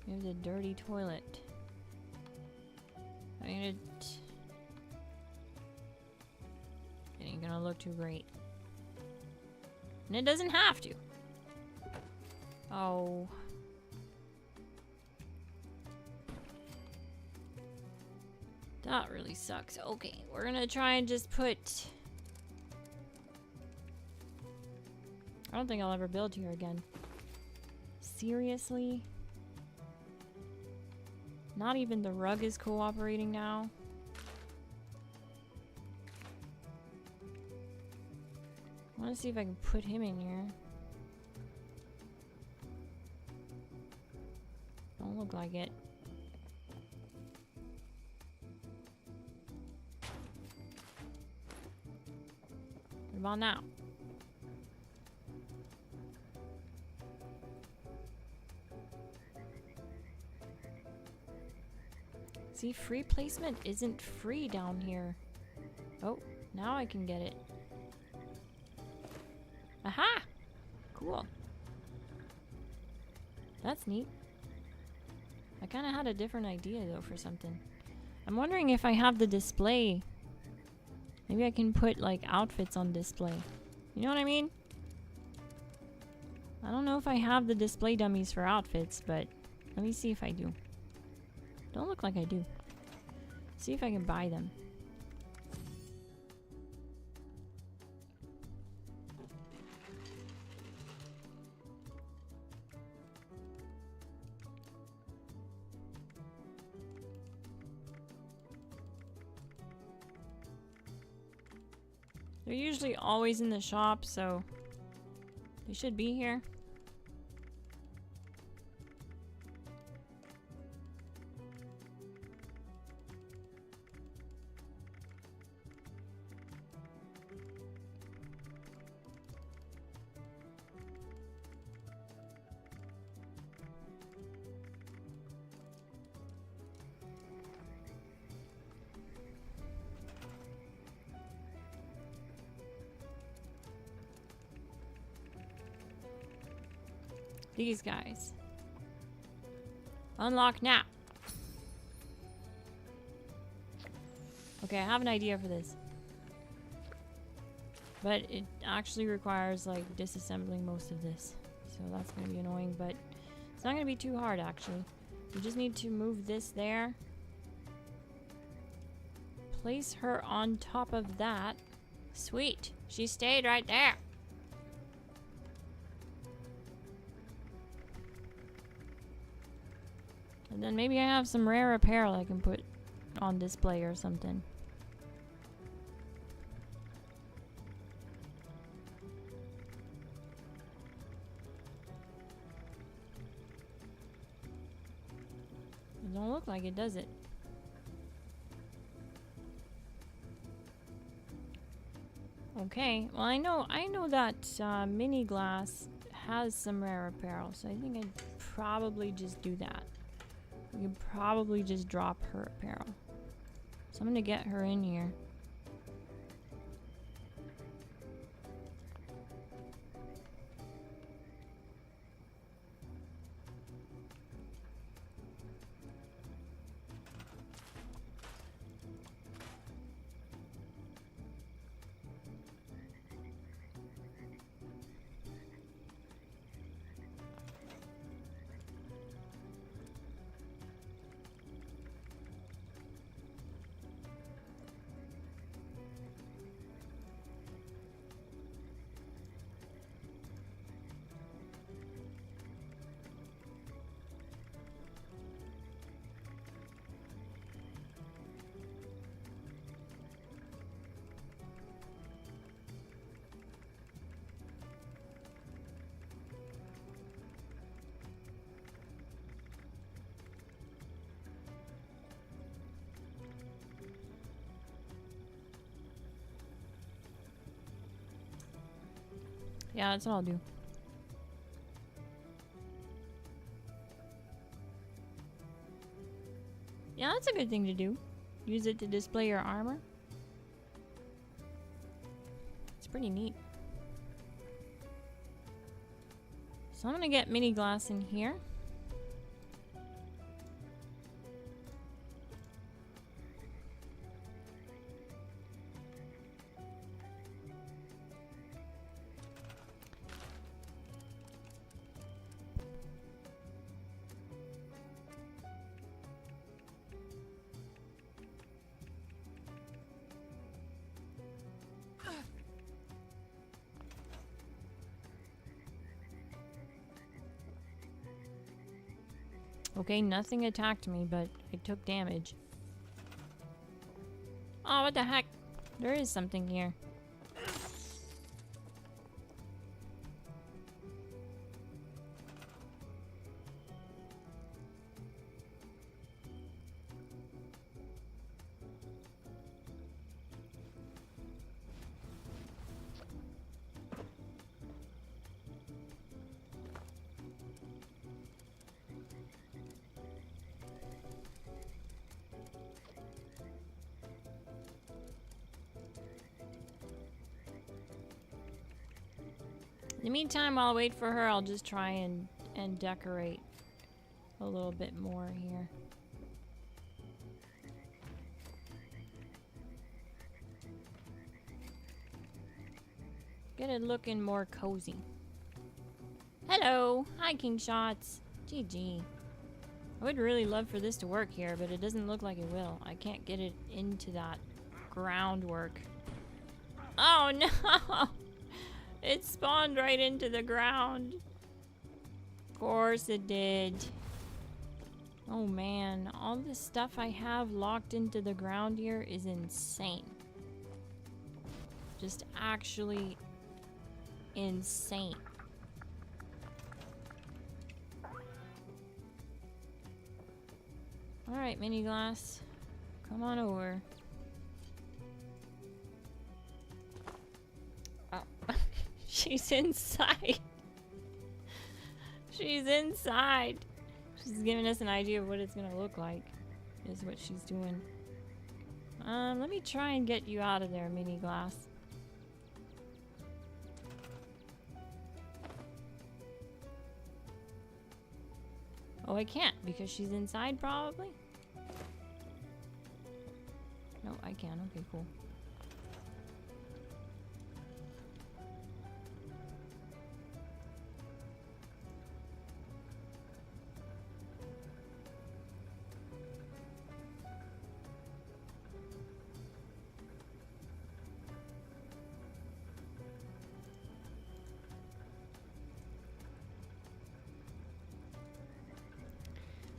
There's a dirty toilet. I mean, it ain't gonna look too great. And it doesn't have to. Oh. That really sucks. Okay, we're gonna try and just put... I don't think I'll ever build here again. Seriously? Not even the rug is cooperating now? I want to see if I can put him in here. Don't look like it. What about now? See, free placement isn't free down here. Oh, now I can get it. Aha! Cool. That's neat. I kind of had a different idea though for something. I'm wondering if I have the display. Maybe I can put like outfits on display. You know what I mean? I don't know if I have the display dummies for outfits, but let me see if I do. Don't look like I do. See if I can buy them. They're usually always in the shop, so they should be here. These guys. Unlock now. Okay, I have an idea for this. But it actually requires like disassembling most of this. So that's gonna be annoying, but it's not gonna be too hard actually. We just need to move this there. Place her on top of that. Sweet. She stayed right there. And then maybe I have some rare apparel I can put on display or something. It don't look like it, does it? Okay, well I know that Mini Glass has some rare apparel, so I think I'd probably just do that. We could probably just drop her apparel. So I'm gonna get her in here. Yeah, that's what I'll do. Yeah, that's a good thing to do. Use it to display your armor. It's pretty neat. So I'm gonna get mini glass in here. Okay, nothing attacked me, but I took damage. Oh, what the heck? There is something here. In the meantime, while I wait for her, I'll just try and decorate a little bit more here. Get it looking more cozy. Hello! Hi, King Shots! GG. I would really love for this to work here, but it doesn't look like it will. I can't get it into that groundwork. Oh no! It spawned right into the ground. Of course it did. Oh man, all the stuff I have locked into the ground here is insane. Just actually insane. Alright, mini glass. Come on over. Oh. She's inside. She's inside. She's giving us an idea of what it's gonna look like. Is what she's doing. Let me try and get you out of there, mini glass. Oh, I can't because she's inside probably? No, I can. Okay, cool.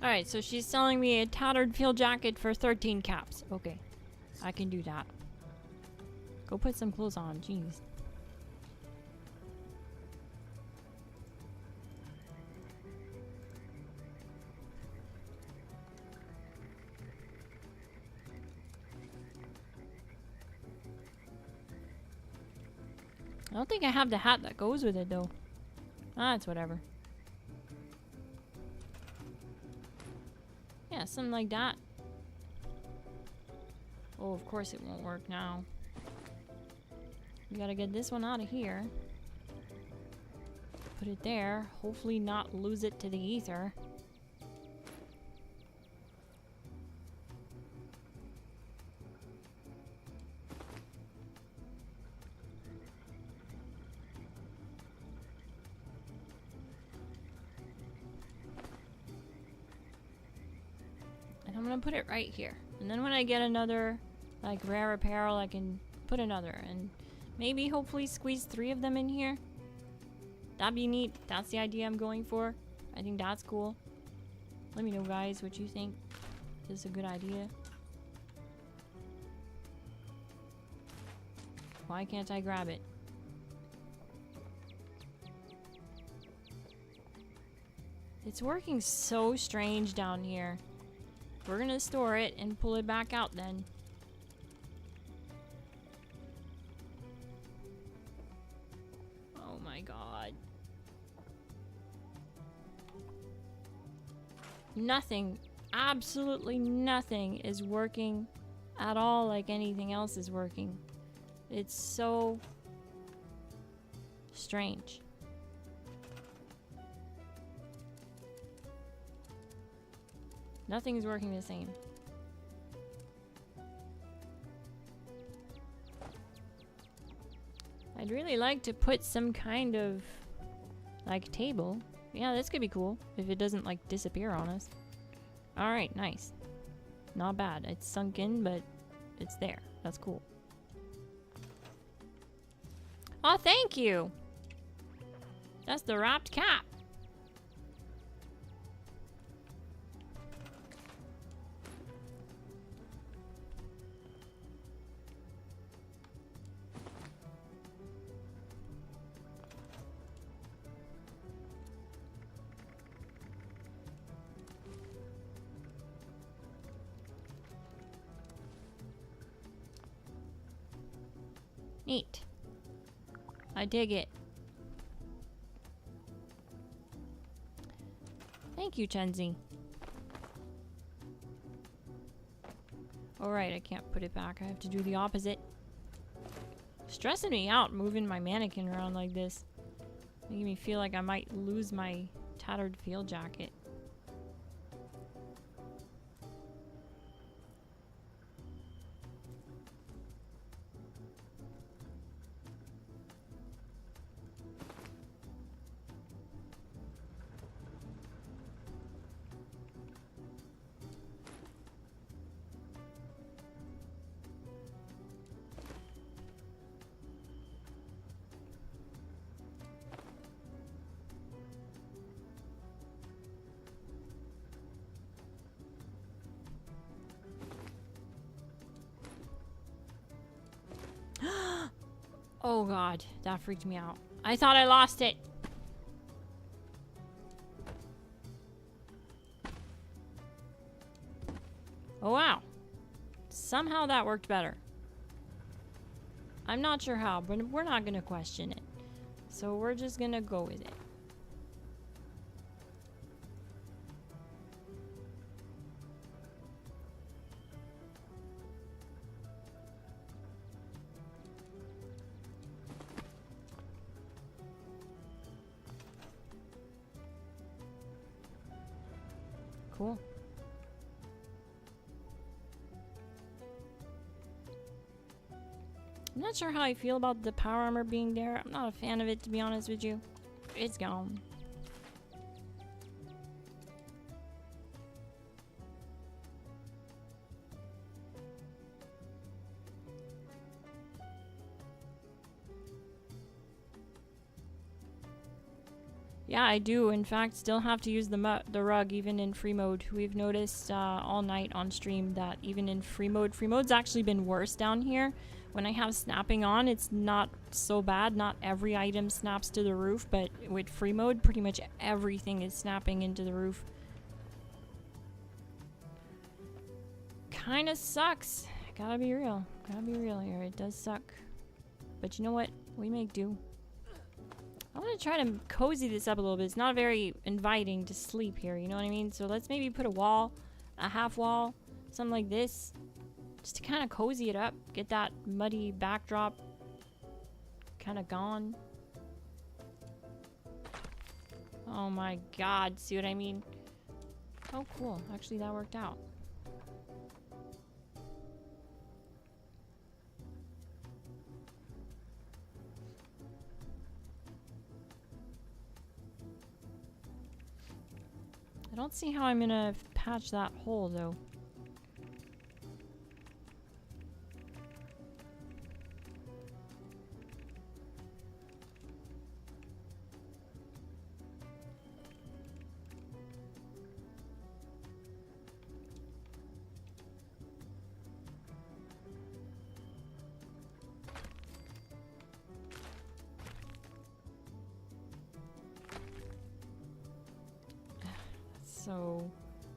Alright, so she's selling me a tattered field jacket for 13 caps. Okay, I can do that. Go put some clothes on, jeez. I don't think I have the hat that goes with it though. Ah, it's whatever. Yeah, something like that. Oh, of course it won't work now. We gotta get this one out of here. Put it there. Hopefully not lose it to the ether. And I'm gonna put it right here. And then when I get another, like, rare apparel, I can put another. And maybe, hopefully, squeeze 3 of them in here. That'd be neat. That's the idea I'm going for. I think that's cool. Let me know, guys, what you think. This is a good idea. Why can't I grab it? It's working so strange down here. We're gonna store it and pull it back out then. Oh my god. Nothing, absolutely nothing is working at all like anything else is working. It's so strange. Nothing's working the same. I'd really like to put some kind of, like, table. Yeah, this could be cool if it doesn't, like, disappear on us. Alright, nice. Not bad. It's sunk in, but it's there. That's cool. Oh, thank you! That's the wrapped cap. Neat. I dig it. Thank you, Chenzi. Alright, I can't put it back. I have to do the opposite. Stressing me out moving my mannequin around like this. Making me feel like I might lose my tattered field jacket. Oh god, that freaked me out. I thought I lost it. Oh wow. Somehow that worked better. I'm not sure how, but we're not gonna question it. So we're just gonna go with it. Cool. I'm not sure how I feel about the power armor being there. I'm not a fan of it, to be honest with you. It's gone. Yeah, I do, in fact, still have to use the rug even in free mode. We've noticed all night on stream that even in free mode's actually been worse down here. When I have snapping on, it's not so bad. Not every item snaps to the roof, but with free mode, pretty much everything is snapping into the roof. Kinda sucks. Gotta be real. Gotta be real here. It does suck. But you know what? We make do. I want to try to cozy this up a little bit. It's not very inviting to sleep here, you know what I mean? So let's maybe put a wall, a half wall, something like this. Just to kind of cozy it up. Get that muddy backdrop kind of gone. Oh my god, see what I mean? Oh cool, actually that worked out. I don't see how I'm gonna patch that hole though.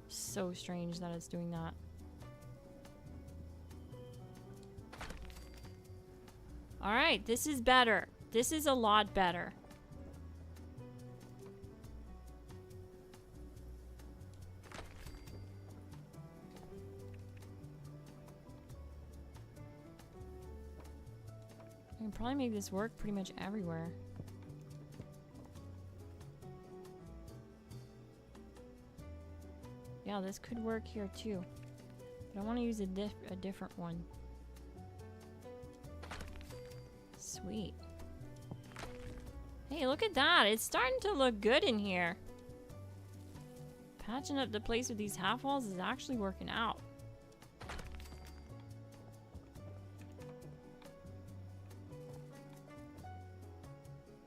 So strange that it's doing that. Alright, this is better. This is a lot better. I can probably make this work pretty much everywhere. Yeah, this could work here too. But I want to use a different one. Sweet. Hey, look at that. It's starting to look good in here. Patching up the place with these half walls is actually working out.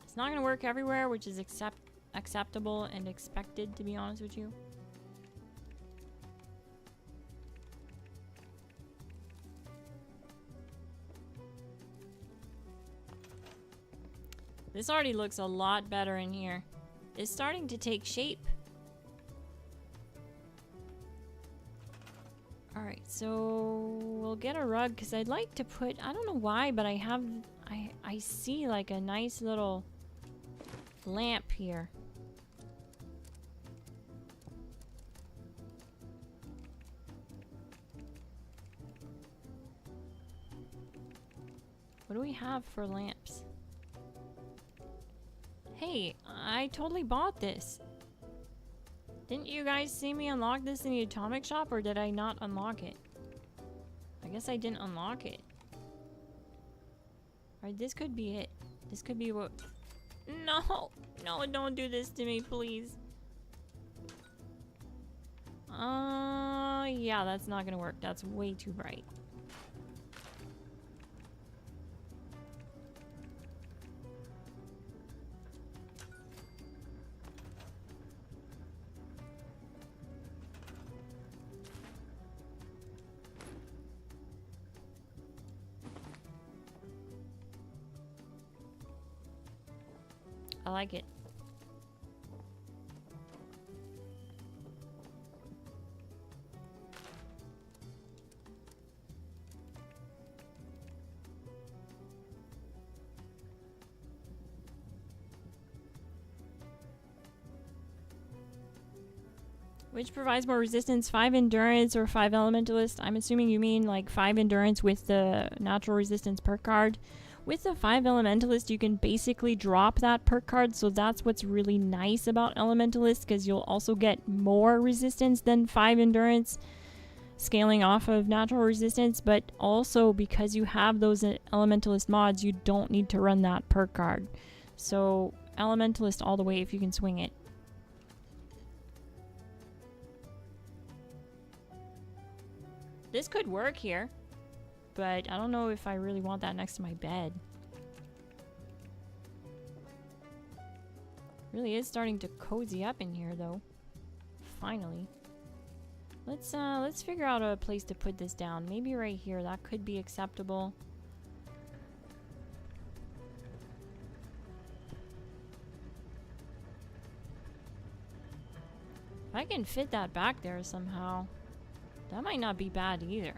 It's not going to work everywhere, which is acceptable and expected, to be honest with you. This already looks a lot better in here. It's starting to take shape. Alright, so we'll get a rug because I'd like to put, I don't know why, but I see like a nice little lamp here. What do we have for lamps? Hey, I totally bought this. Didn't you guys see me unlock this in the atomic shop, or did I not unlock it? I guess I didn't unlock it. Alright, this could be it. This could be what... No! No, don't do this to me, please. Yeah, that's not gonna work. That's way too bright. I like it. Which provides more resistance, 5 endurance or 5 elementalist? I'm assuming you mean like 5 endurance with the natural resistance perk card. With the 5 elementalist, you can basically drop that perk card, so that's what's really nice about elementalist, because you'll also get more resistance than 5 endurance, scaling off of natural resistance, but also because you have those elementalist mods, you don't need to run that perk card. So elementalist all the way if you can swing it. This could work here, but I don't know if I really want that next to my bed. Really is starting to cozy up in here though. Finally. Let's figure out a place to put this down. Maybe right here. That could be acceptable. If I can fit that back there somehow, that might not be bad either.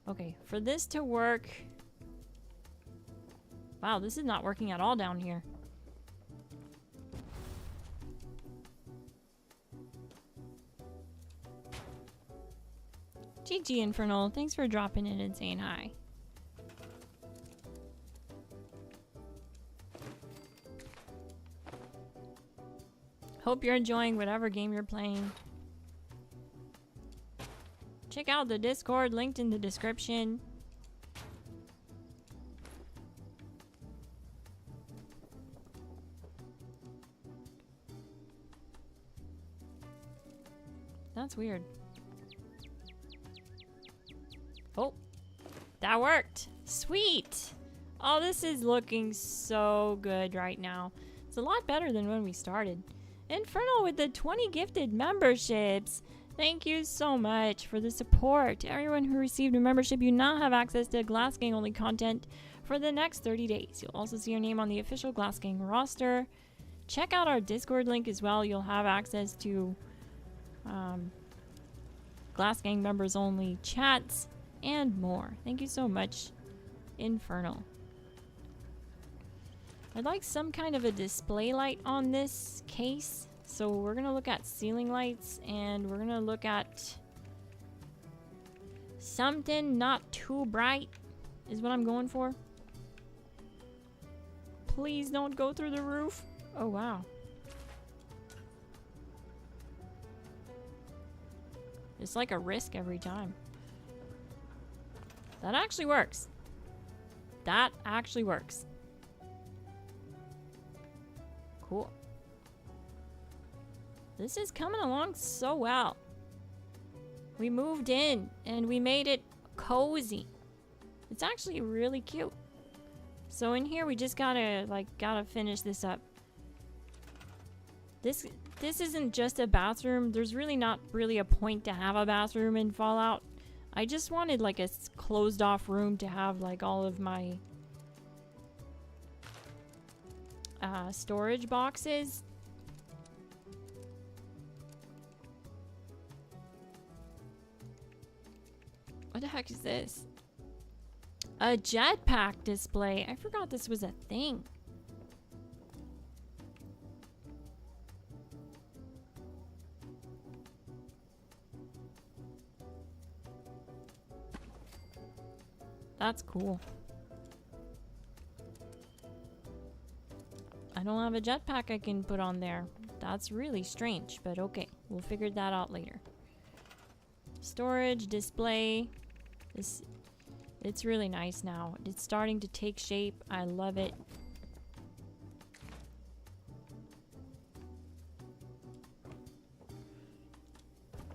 Okay, for this to work... Wow, this is not working at all down here. GG Infernal, thanks for dropping in and saying hi. Hope you're enjoying whatever game you're playing. Check out the Discord linked in the description. That's weird. Oh, that worked. Sweet. Oh, this is looking so good right now. It's a lot better than when we started. Infernal with the 20 gifted memberships. Thank you so much for the support. To everyone who received a membership, you now have access to GLASSGANG only content for the next 30 days. You'll also see your name on the official GLASSGANG roster. Check out our Discord link as well. You'll have access to GLASSGANG members only chats and more. Thank you so much, Infernal. I'd like some kind of a display light on this case. So we're gonna look at ceiling lights, and we're gonna look at something not too bright is what I'm going for. Please don't go through the roof. Oh wow. It's like a risk every time. That actually works. That actually works. Cool. This is coming along so well. We moved in and we made it cozy. It's actually really cute. So in here we just gotta finish this up. This isn't just a bathroom. There's really not really a point to have a bathroom in Fallout. I just wanted like a closed off room to have like all of my storage boxes. What the heck is this? A jetpack display. I forgot this was a thing. That's cool. I don't have a jetpack I can put on there. That's really strange, but okay. We'll figure that out later. Storage, display. It's really nice now. It's starting to take shape. I love it.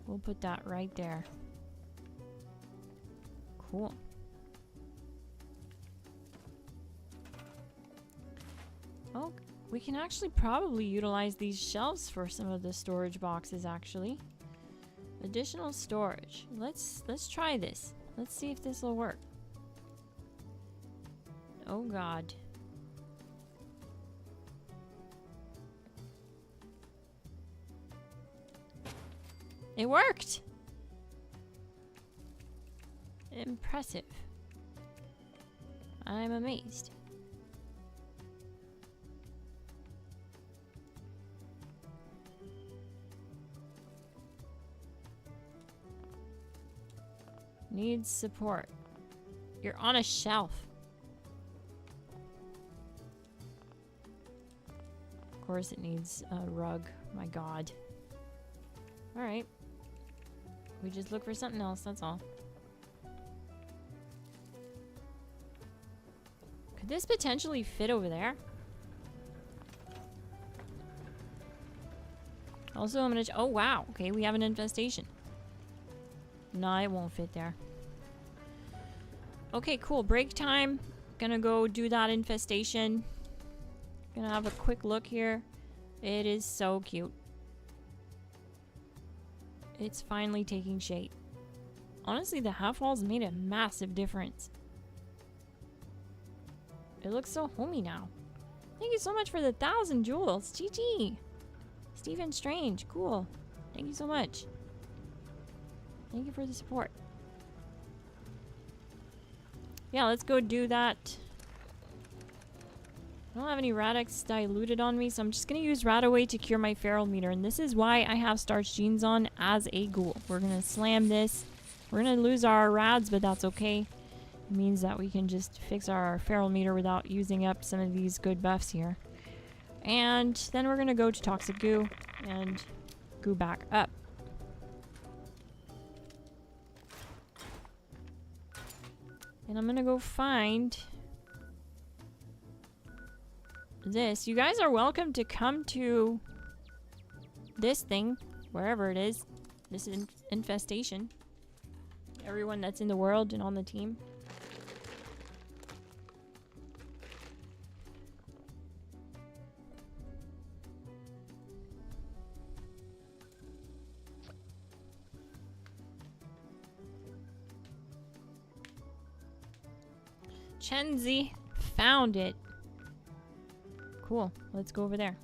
We'll put that right there. Cool. Oh, we can actually probably utilize these shelves for some of the storage boxes actually. Additional storage. Let's try this. Let's see if this will work. Oh god. It worked! Impressive. I'm amazed. Needs support. You're on a shelf. Of course it needs a rug. My god. Alright. We just look for something else, that's all. Could this potentially fit over there? Also, I'm gonna... oh, wow. Okay, we have an infestation. No, it won't fit there. Okay, cool. Break time. Gonna go do that infestation. Gonna have a quick look here. It is so cute. It's finally taking shape. Honestly, the half walls made a massive difference. It looks so homey now. Thank you so much for the 1,000 jewels. GG. Stephen Strange. Cool. Thank you so much. Thank you for the support. Yeah, let's go do that I don't have any Radix diluted on me, so I'm just going to use Radaway to cure my feral meter. And this is why I have starch genes on as a ghoul. We're going to slam this. We're going to lose our rads, but that's okay. It means that we can just fix our feral meter without using up some of these good buffs here. And then we're going to go to Toxic Goo and goo back up. And I'm going to go find this. You guys are welcome to come to this thing, wherever it is. This infestation. Everyone that's in the world and on the team. Chenzi found it. Cool. Let's go over there.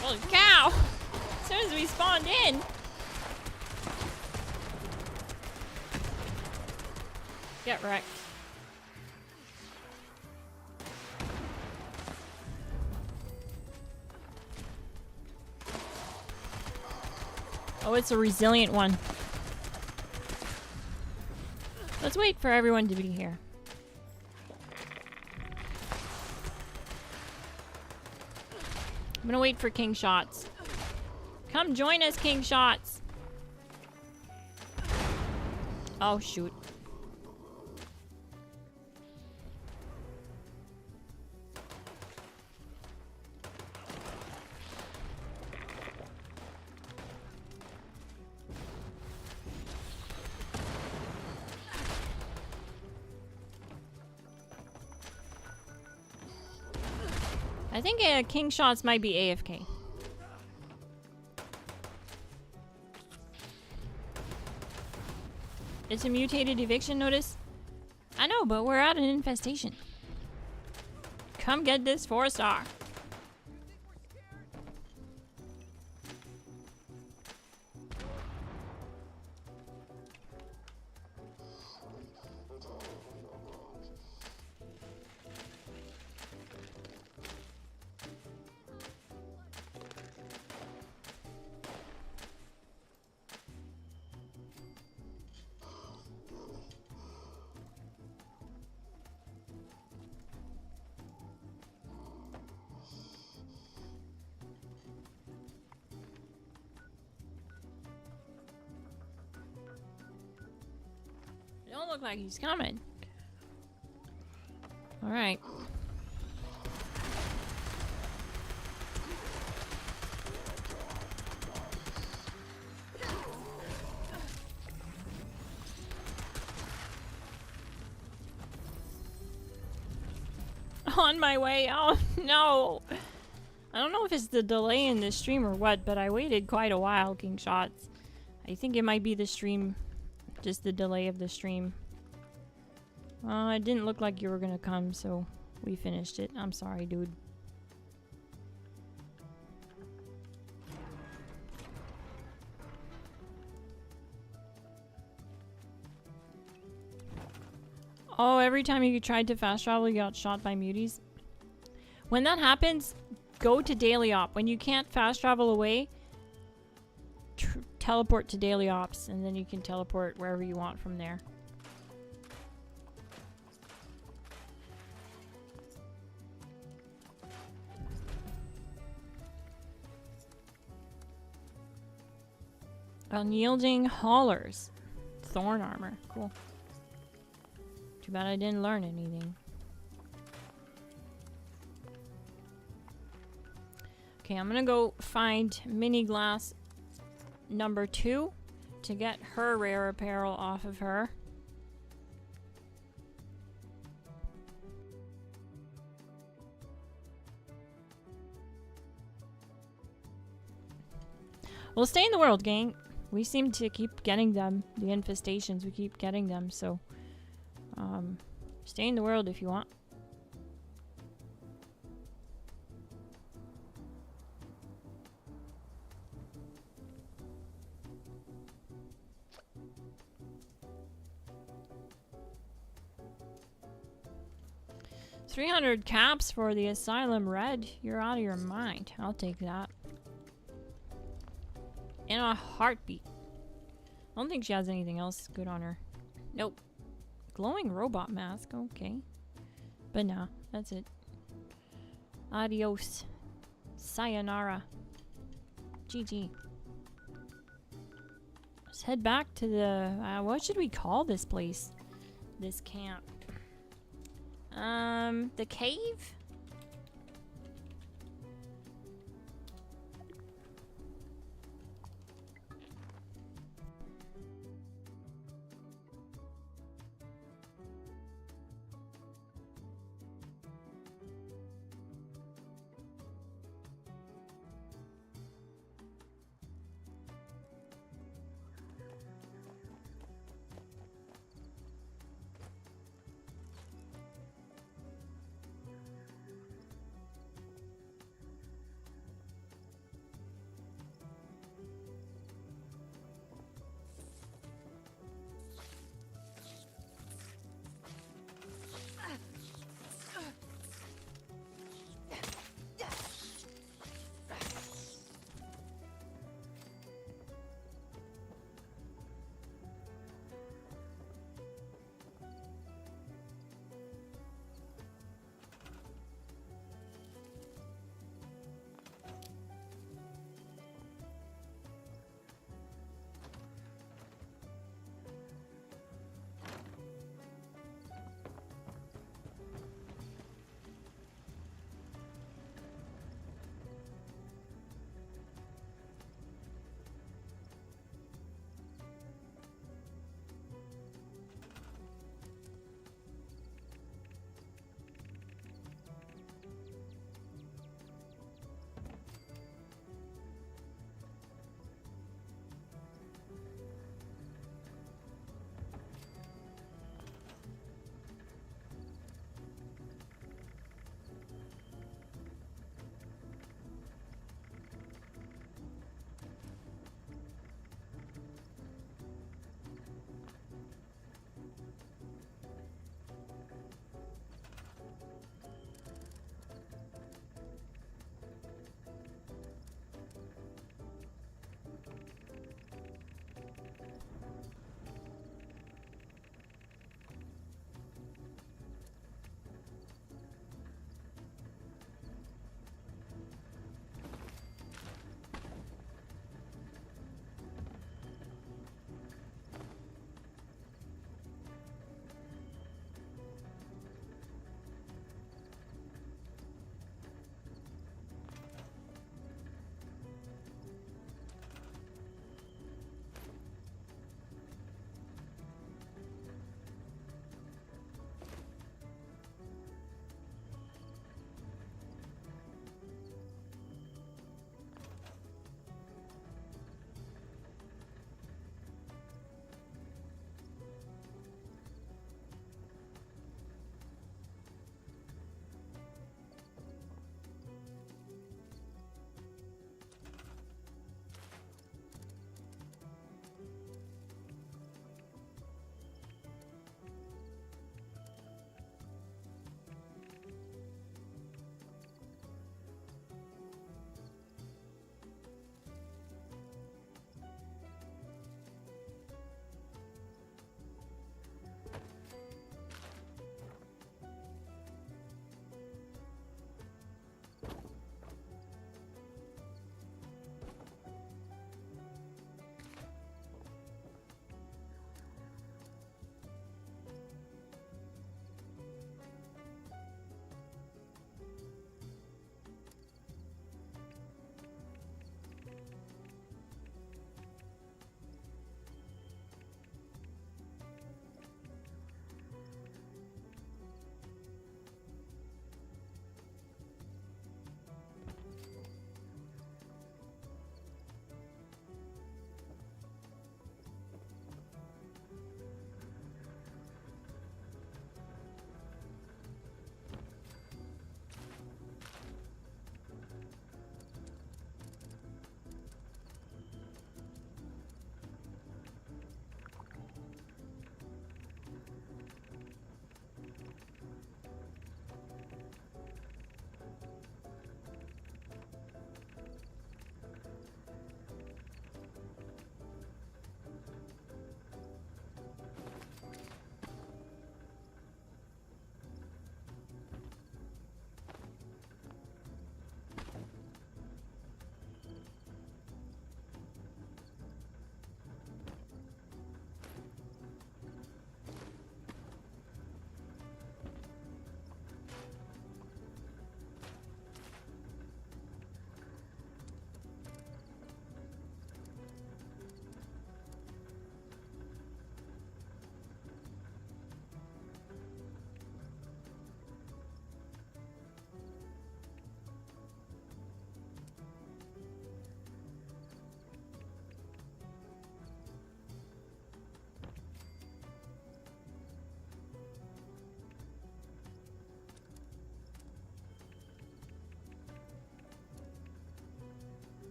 Holy cow! As soon as we spawned in. Get wrecked. Oh, it's a resilient one. Let's wait for everyone to be here. I'm gonna wait for King Shots. Come join us, King Shots. Oh, shoot. I think King Shots might be AFK. It's a mutated eviction notice. I know, but we're at an infestation. Come get this 4-star. Don't look like he's coming. All right. On my way. Oh no. I don't know if it's the delay in the stream or what, but I waited quite a while, King Shots. I think it might be the stream. Just the delay of the stream. It didn't look like you were gonna come, so we finished it. I'm sorry, dude. Oh, every time you tried to fast travel, you got shot by muties. When that happens, go to Daily Op. When you can't fast travel away, teleport to Daily Ops, and then you can teleport wherever you want from there. Unyielding haulers. Thorn armor. Cool. Too bad I didn't learn anything. Okay, I'm gonna go find mini glass number 2 to get her rare apparel off of her. We'll stay in the world, gang. We seem to keep getting them. The infestations, we keep getting them, so Stay in the world if you want. $300 caps for the asylum red. You're out of your mind. I'll take that. In a heartbeat. I don't think she has anything else good on her. Nope. Glowing robot mask. Okay. But nah, that's it. Adios. Sayonara. GG. Let's head back to the... what should we call this place? This camp. The cave?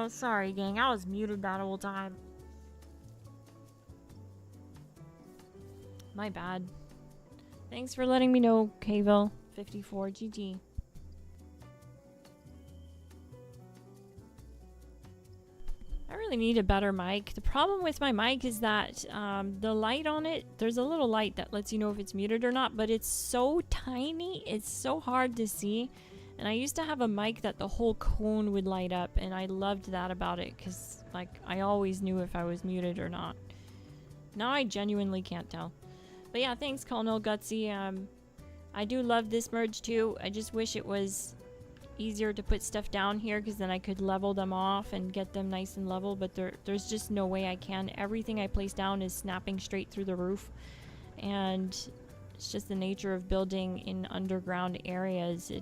Oh, sorry, gang. I was muted that whole time. My bad. Thanks for letting me know, Kavil54 GG. I really need a better mic. The problem with my mic is that the light on it, there's a little light that lets you know if it's muted or not, but it's so tiny, it's so hard to see. And I used to have a mic that the whole cone would light up, and I loved that about it because, like, I always knew if I was muted or not. Now I genuinely can't tell. But yeah, thanks, Colonel Gutsy. I do love this merge too. I just wish it was easier to put stuff down here because then I could level them off and get them nice and level, but there's just no way I can. Everything I place down is snapping straight through the roof, and it's just the nature of building in underground areas.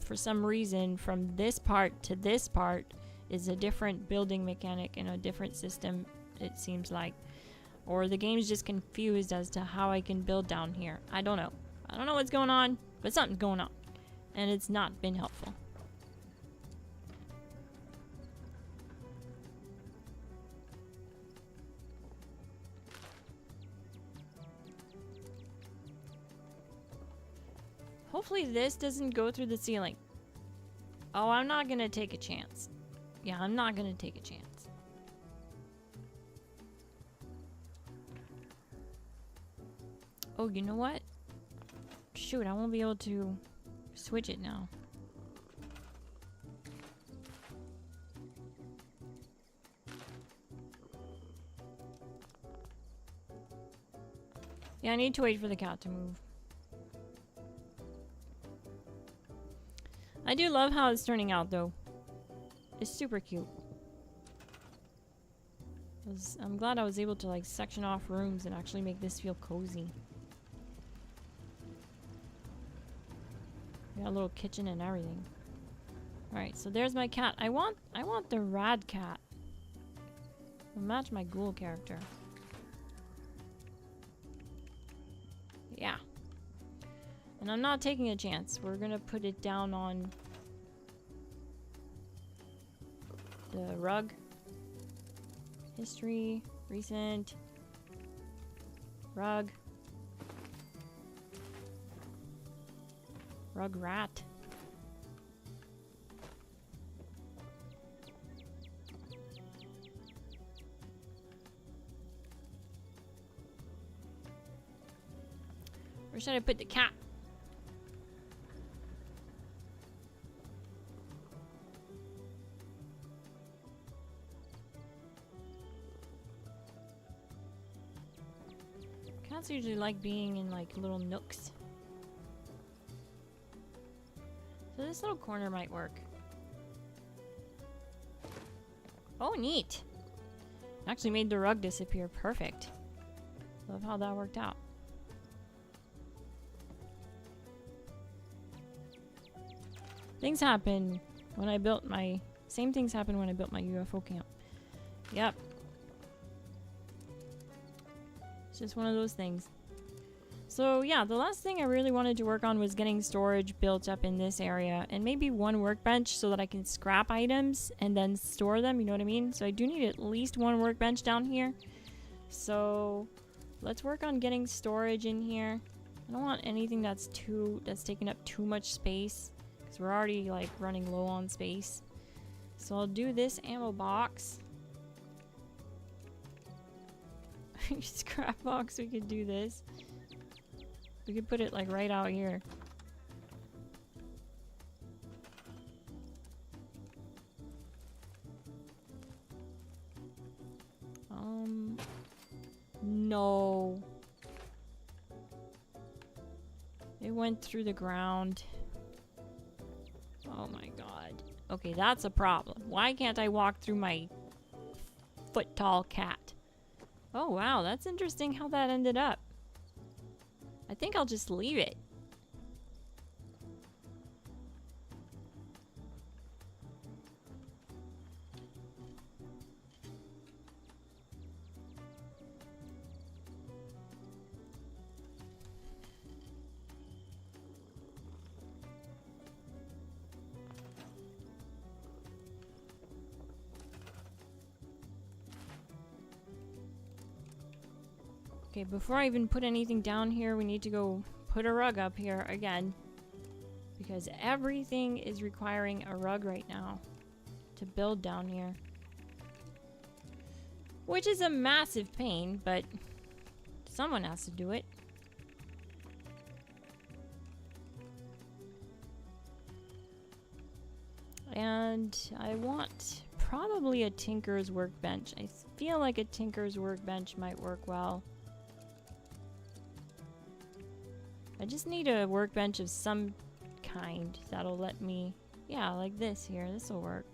For some reason, from this part to this part is a different building mechanic and a different system, it seems like. Or the game's just confused as to how I can build down here. I don't know. I don't know what's going on, but something's going on. And it's not been helpful. Hopefully this doesn't go through the ceiling. Oh, I'm not gonna take a chance. Yeah, I'm not gonna take a chance. Oh, you know what? Shoot, I won't be able to switch it now. Yeah, I need to wait for the cat to move. I do love how it's turning out, though. It's super cute. I'm glad I was able to, like, section off rooms and actually make this feel cozy. Got a little kitchen and everything. Alright, so there's my cat. I want the rad cat. It'll match my ghoul character. Yeah. And I'm not taking a chance. We're gonna put it down on the rug. History, recent, rug. Rug rat. Where should I put the cat? Cats usually like being in like little nooks. So this little corner might work. Oh, neat. Actually made the rug disappear. Perfect. Love how that worked out. Things happen when I built my... Same things happened when I built my UFO camp. Yep. It's just one of those things. So yeah, the last thing I really wanted to work on was getting storage built up in this area. And maybe one workbench so that I can scrap items and then store them, you know what I mean? So I do need at least one workbench down here. So let's work on getting storage in here. I don't want anything that's taking up too much space, because we're already like running low on space. So I'll do this ammo box. Scrap box, we could do this. We could put it like right out here. No. It went through the ground. Oh my god. Okay, that's a problem. Why can't I walk through my foot-tall cat? Oh wow, that's interesting how that ended up. I think I'll just leave it. Okay, before I even put anything down here, we need to go put a rug up here again. Because everything is requiring a rug right now to build down here. Which is a massive pain, but someone has to do it. And I want probably a tinker's workbench. I feel like a tinker's workbench might work well. I just need a workbench of some kind that'll let me, yeah, like this here. This will work.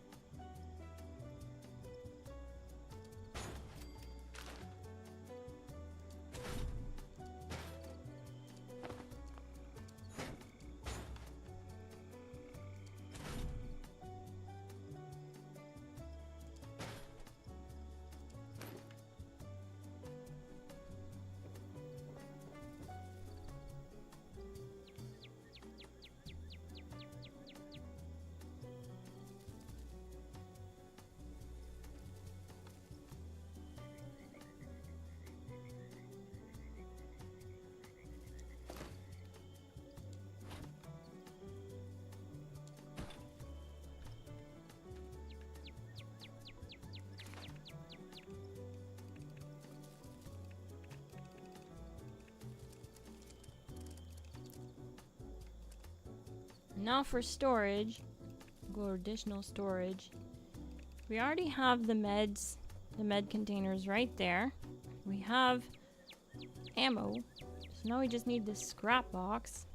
Now for storage, go additional storage. We already have the meds, the med containers right there. We have ammo, so now we just need the scrap box.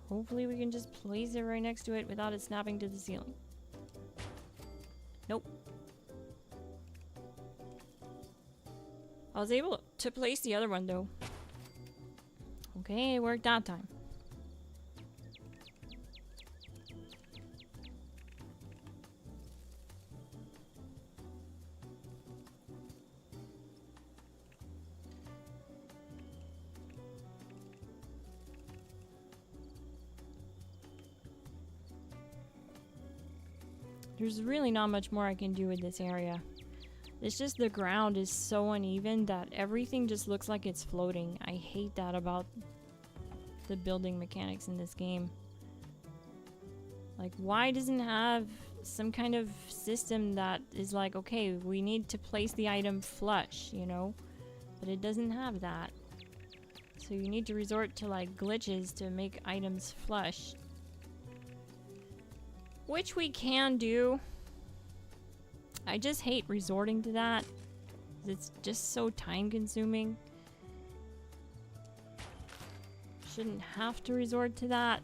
Hopefully we can just place it right next to it without it snapping to the ceiling. Nope. I was able to place the other one though. Okay, it worked that time. There's really not much more I can do with this area. It's just the ground is so uneven that everything just looks like it's floating. I hate that about the building mechanics in this game. Like, why doesn't it have some kind of system that is like, okay, we need to place the item flush, you know? But it doesn't have that. So you need to resort to like glitches to make items flush. Which we can do. I just hate resorting to that. It's just so time consuming. Shouldn't have to resort to that.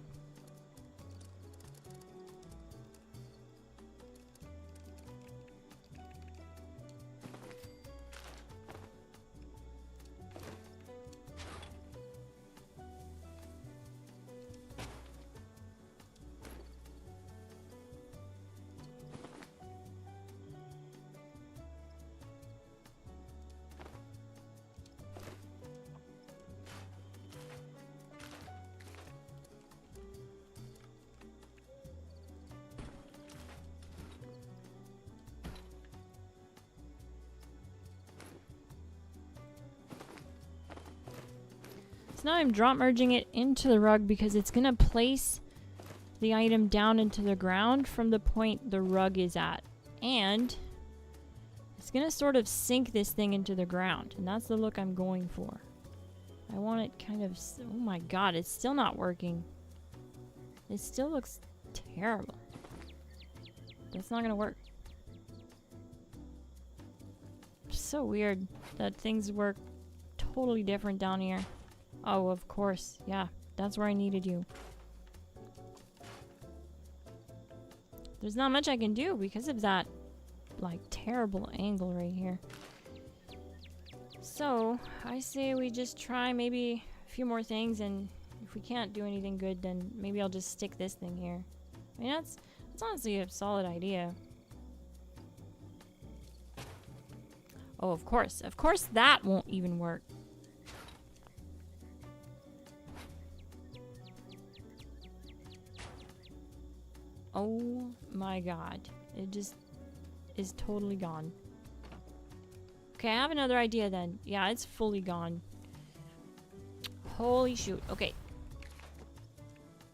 So now I'm drop merging it into the rug because it's gonna place the item down into the ground from the point the rug is at. And it's gonna sort of sink this thing into the ground. And that's the look I'm going for. I want it kind of... Oh my god, it's still not working. It still looks terrible. That's not gonna work. So weird that things work totally different down here. Oh, of course. Yeah, that's where I needed you. There's not much I can do because of that, like, terrible angle right here. So, I say we just try maybe a few more things, and if we can't do anything good, then maybe I'll just stick this thing here. I mean, that's honestly a solid idea. Oh, of course. Of course that won't even work. Oh my god. It just is totally gone. Okay, I have another idea then. Yeah, it's fully gone. Holy shoot. Okay.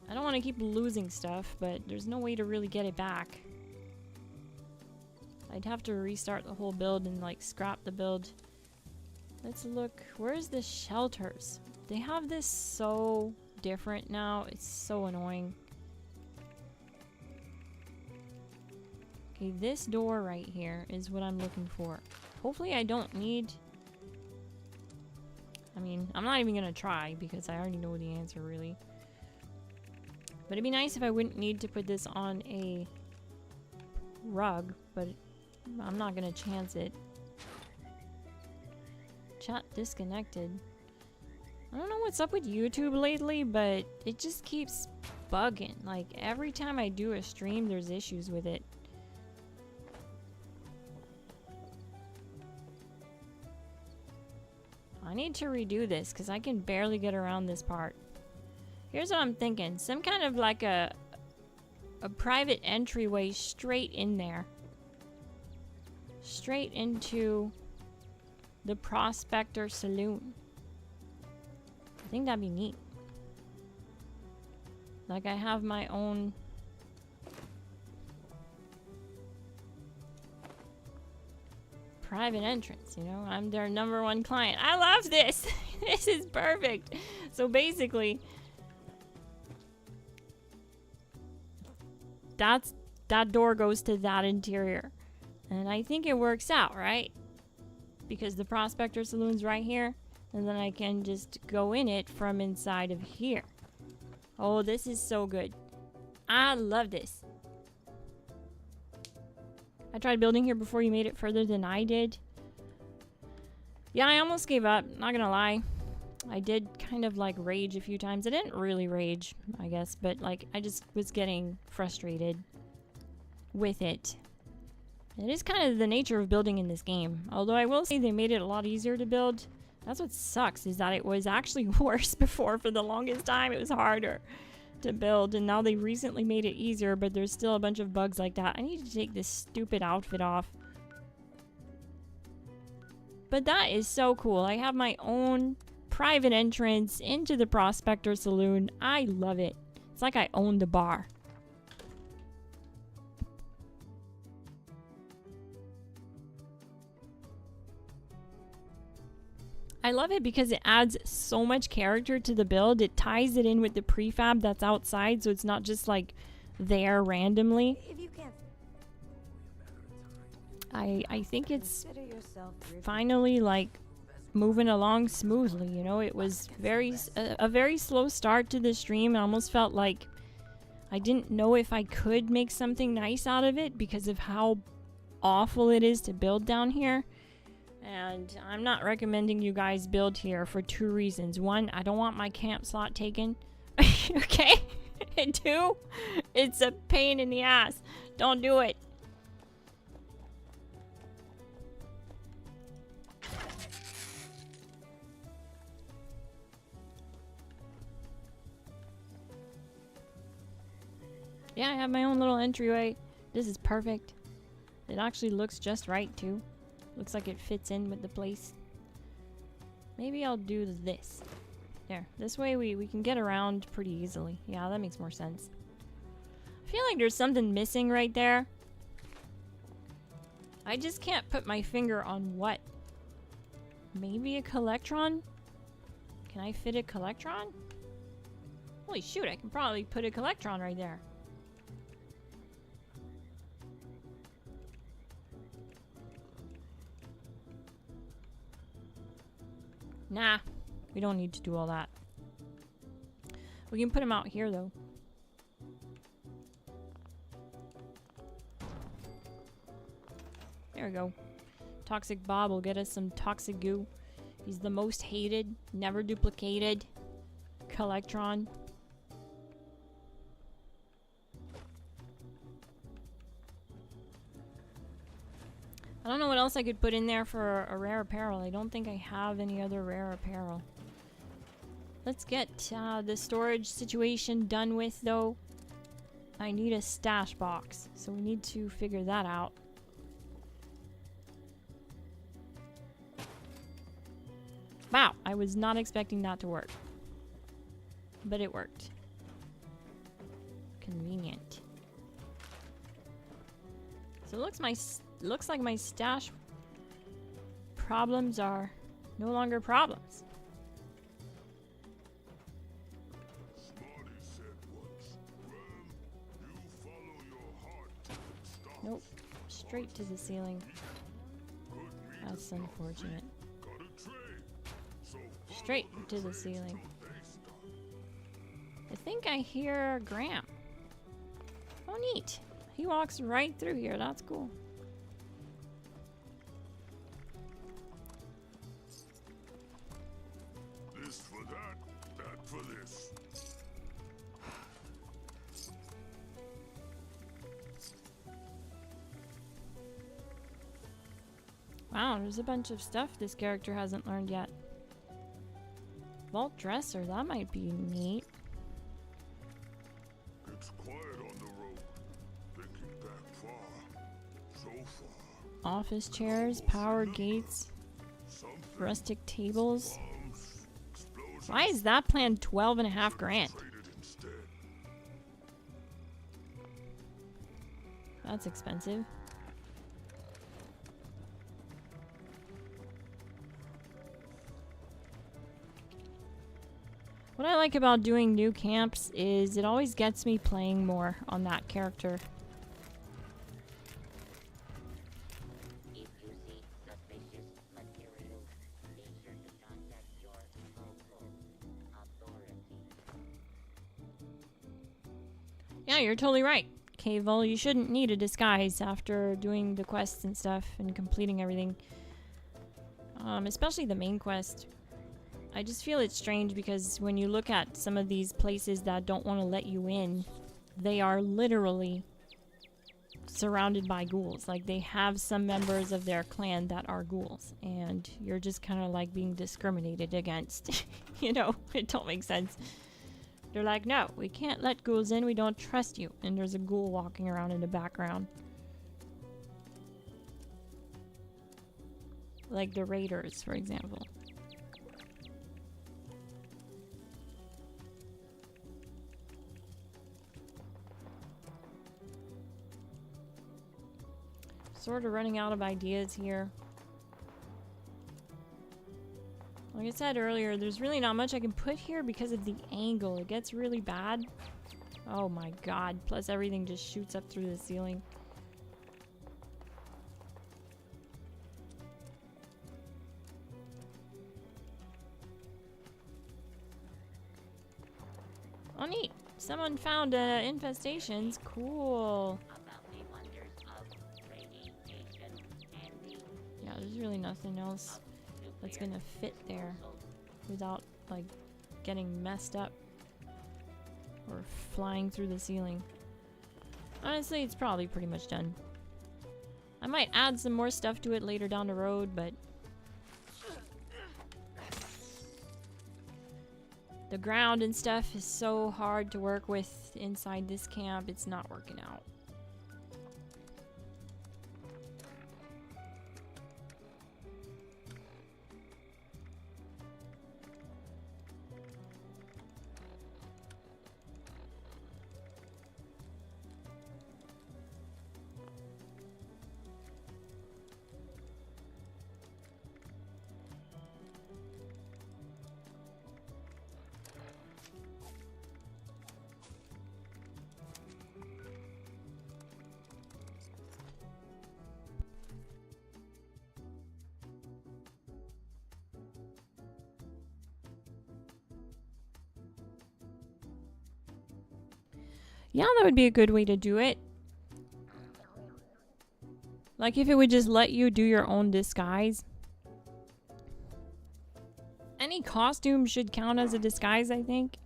I don't want to keep losing stuff, but there's no way to really get it back. I'd have to restart the whole build and like scrap the build. Let's look. Where's the shelters? They have this so different now. It's so annoying. Okay, this door right here is what I'm looking for. Hopefully I don't need... I mean, I'm not even gonna try because I already know the answer really. But it'd be nice if I wouldn't need to put this on a rug, but I'm not gonna chance it. Chat disconnected. I don't know what's up with YouTube lately, but it just keeps bugging. Like, every time I do a stream, there's issues with it. I need to redo this, because I can barely get around this part. Here's what I'm thinking. Some kind of like a private entryway straight in there. Straight into the Prospector Saloon. I think that'd be neat. Like I have my own private entrance, you know? I'm their #1 client. I love this! This is perfect! So basically, that door goes to that interior. And I think it works out, right? Because the Prospector Saloon's right here. And then I can just go in it from inside of here. Oh, this is so good. I love this. I tried building here before you made it further than I did. Yeah, I almost gave up. Not gonna lie. I did kind of like rage a few times. I didn't really rage, I guess. But like, I just was getting frustrated with it. It is kind of the nature of building in this game. Although I will say they made it a lot easier to build. That's what sucks, is that it was actually worse before. For the longest time, it was harder to build. And now they recently made it easier, but there's still a bunch of bugs like that. I need to take this stupid outfit off. But that is so cool. I have my own private entrance into the Prospector Saloon. I love it. It's like I own the bar. I love it because it adds so much character to the build. It ties it in with the prefab that's outside, so it's not just like there randomly. If you can't I think it's consider yourself driven, finally like moving along smoothly, you know. It was a very slow start to the stream. I almost felt like I didn't know if I could make something nice out of it because of how awful it is to build down here. And I'm not recommending you guys build here for 2 reasons. 1, I don't want my camp slot taken. Okay? And 2, it's a pain in the ass. Don't do it. Yeah, I have my own little entryway. This is perfect. It actually looks just right too. Looks like it fits in with the place. Maybe I'll do this. There. This way we can get around pretty easily. Yeah, that makes more sense. I feel like there's something missing right there. I just can't put my finger on what. Maybe a collectron? Can I fit a collectron? Holy shoot, I can probably put a collectron right there. Nah, we don't need to do all that. We can put him out here, though. There we go. Toxic Bob will get us some toxic goo. He's the most hated, never duplicated Collectron. I don't know what else I could put in there for a rare apparel. I don't think I have any other rare apparel. Let's get the storage situation done with, though. I need a stash box, so we need to figure that out. I was not expecting that to work. But it worked. Convenient. So it looks like my stash problems are no longer problems. Nope. Straight to the ceiling. That's unfortunate. Straight to the ceiling. I think I hear Graham. Oh, neat. He walks right through here. That's cool. This for that, that for this. Wow, there's a bunch of stuff this character hasn't learned yet. Vault dresser, that might be neat. It's quiet on the road. Thinking back far. So far. Office chairs, power gates, Something. rustic tables. Bombs. Explosions. Why is that plan 12.5 grand? Traded instead. That's expensive. What I like about doing new camps is it always gets me playing more on that character. If you see suspicious material, be sure to contact your local authority. Yeah, you're totally right, Cable. You shouldn't need a disguise after doing the quests and stuff and completing everything. Especially the main quest. I just feel it's strange because when you look at some of these places that don't want to let you in, they are literally surrounded by ghouls. Like, they have some members of their clan that are ghouls, and you're just kind of like being discriminated against. You know, it don't make sense. They're like, no, we can't let ghouls in, we don't trust you. And there's a ghoul walking around in the background. Like the raiders, for example. Sort of running out of ideas here. Like I said earlier, there's really not much I can put here because of the angle. It gets really bad. Oh my god. Plus everything just shoots up through the ceiling. Oh neat. Someone found infestations. Cool. About the wonders of radiation and the Yeah, there's really nothing else that's gonna fit there without like getting messed up or flying through the ceiling. Honestly, it's probably pretty much done. I might add some more stuff to it later down the road, but the ground and stuff is so hard to work with inside this camp, it's not working out. Yeah, that would be a good way to do it. Like if it would just let you do your own disguise. Any costume should count as a disguise, I think.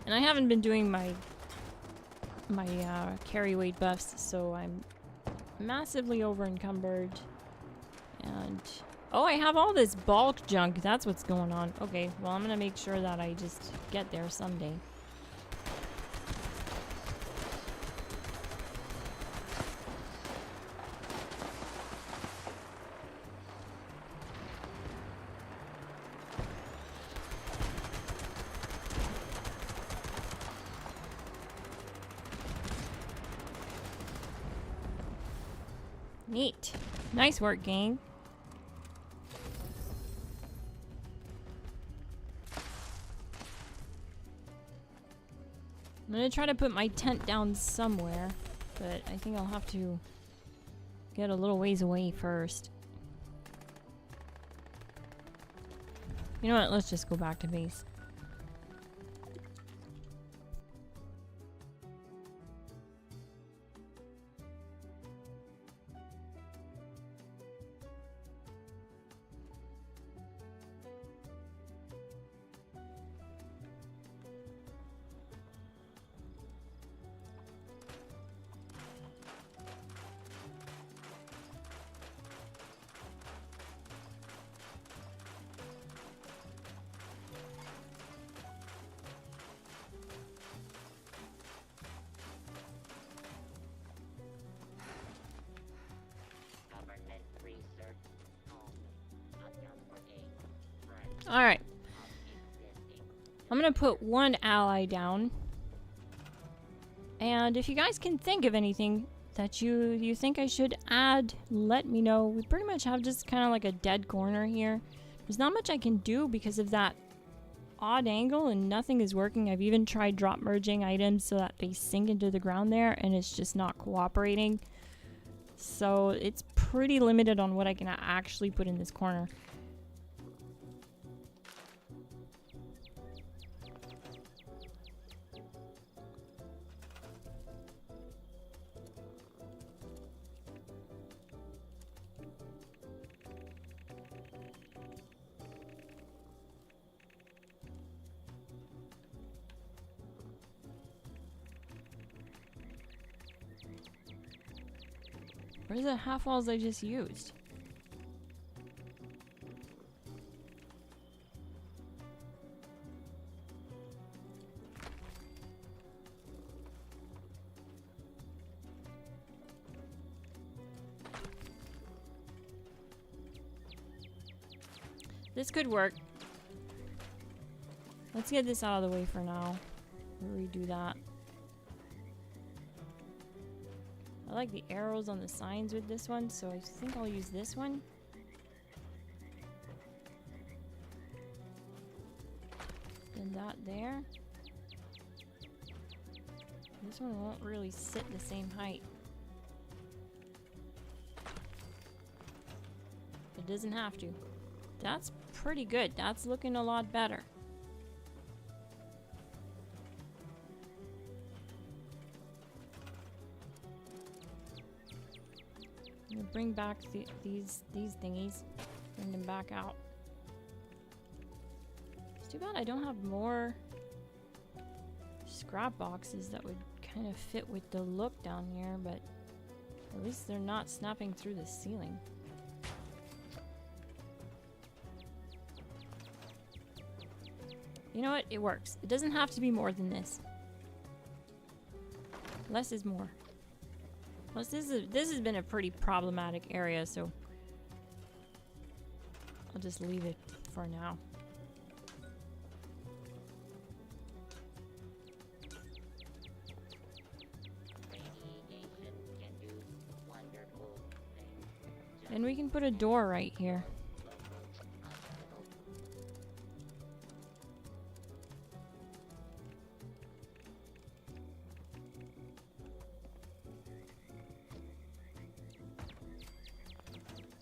And I haven't been doing my carry weight buffs, so I'm massively over encumbered. And oh, I have all this bulk junk. That's what's going on. Okay, well, I'm gonna make sure that I just get there someday. Neat. Nice work, gang. I'm gonna try to put my tent down somewhere, but I think I'll have to get a little ways away first. You know what? Let's just go back to base. Government research only. Number 8. Friends Alright. of existing. I'm gonna put one ally down. And if you guys can think of anything that you think I should add, let me know. We pretty much have just kind of like a dead corner here. There's not much I can do because of that odd angle and nothing is working. I've even tried drop merging items so that they sink into the ground there and it's just not cooperating. So it's pretty limited on what I can actually put in this corner. Where's the half walls I just used? This could work. Let's get this out of the way for now. Redo that. I like the arrows on the signs with this one, so I think I'll use this one. Then that there. This one won't really sit the same height. It doesn't have to. That's pretty good. That's looking a lot better. I'm gonna bring back these thingies. Bring them back out. It's too bad I don't have more scrap boxes that would kind of fit with the look down here, but at least they're not snapping through the ceiling. You know what? It works. It doesn't have to be more than this. Less is more. Plus, this has been a pretty problematic area, so I'll just leave it for now. Radiation can do wonderful things. And we can put a door right here.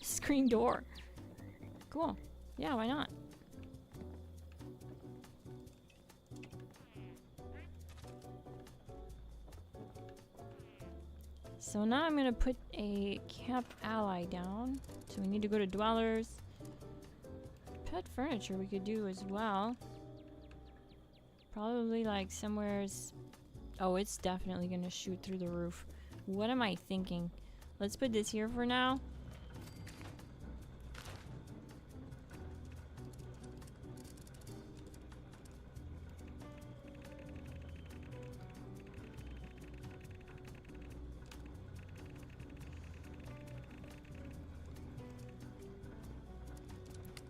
Screen door. Cool. Yeah, why not? So now I'm gonna put a camp ally down. So we need to go to dwellers. Pet furniture we could do as well. Probably like somewhere's... Oh, it's definitely gonna shoot through the roof. What am I thinking? Let's put this here for now.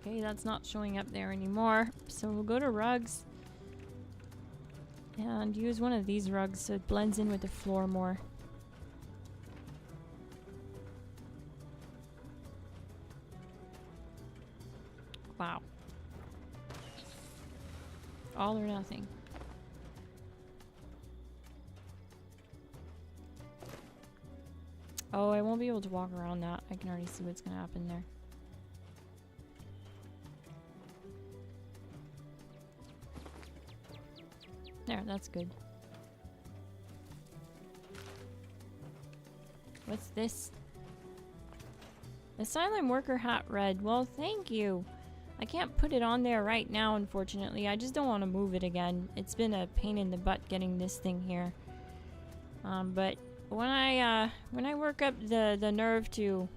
Okay, that's not showing up there anymore. So we'll go to rugs and use one of these rugs so it blends in with the floor more. Wow. All or nothing. Oh, I won't be able to walk around that. I can already see what's gonna happen there. There, that's good. What's this? Asylum worker hat red. Well, thank you. I can't put it on there right now, unfortunately. I just don't want to move it again. It's been a pain in the butt getting this thing here. But when I work up the nerve to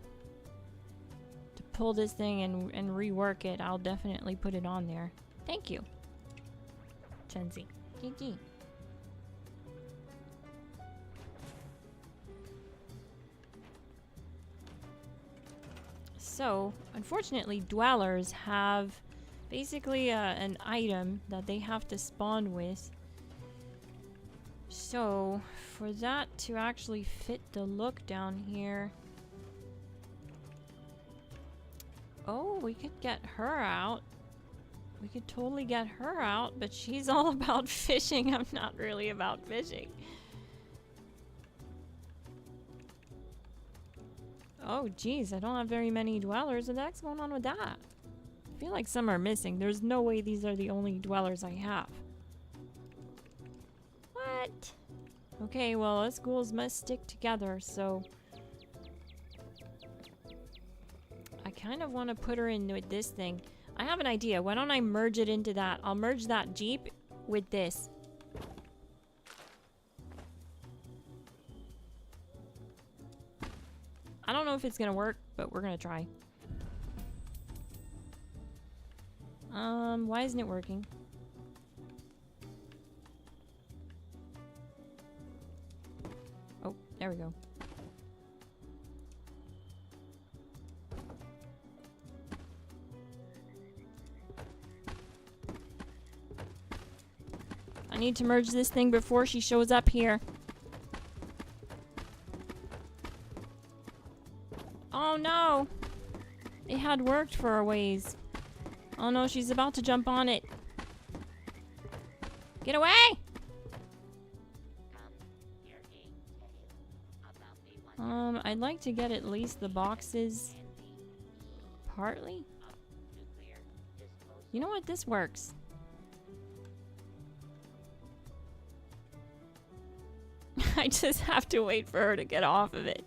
pull this thing and rework it, I'll definitely put it on there. Thank you, Chenzi. GG. So, unfortunately, dwellers have basically an item that they have to spawn with. So, for that to actually fit the look down here... Oh, we could get her out. We could totally get her out, but she's all about fishing. I'm not really about fishing. Oh, geez, I don't have very many dwellers. What the heck's going on with that? I feel like some are missing. There's no way these are the only dwellers I have. What? Okay, well, us ghouls must stick together, so... I kind of want to put her in with this thing. I have an idea. Why don't I merge it into that? I'll merge that Jeep with this. I don't know if it's gonna work, but we're gonna try. Why isn't it working? Oh, there we go. I need to merge this thing before she shows up here. Oh no! It had worked for a ways. Oh no, she's about to jump on it. Get away! I'd like to get at least the boxes partly. You know what? This works. I just have to wait for her to get off of it.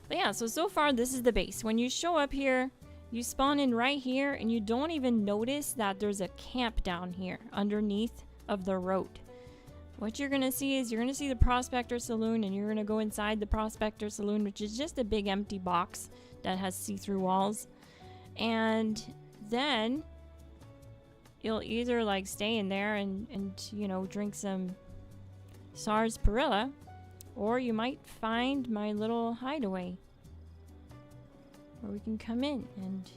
But yeah, so far this is the base. When you show up here, you spawn in right here and you don't even notice that there's a camp down here underneath of the road. What you're gonna see is you're gonna see the Prospector Saloon, and you're gonna go inside the Prospector Saloon, which is just a big empty box that has see-through walls. And then you'll either like stay in there and you know, drink some sarsaparilla, or you might find my little hideaway where we can come in and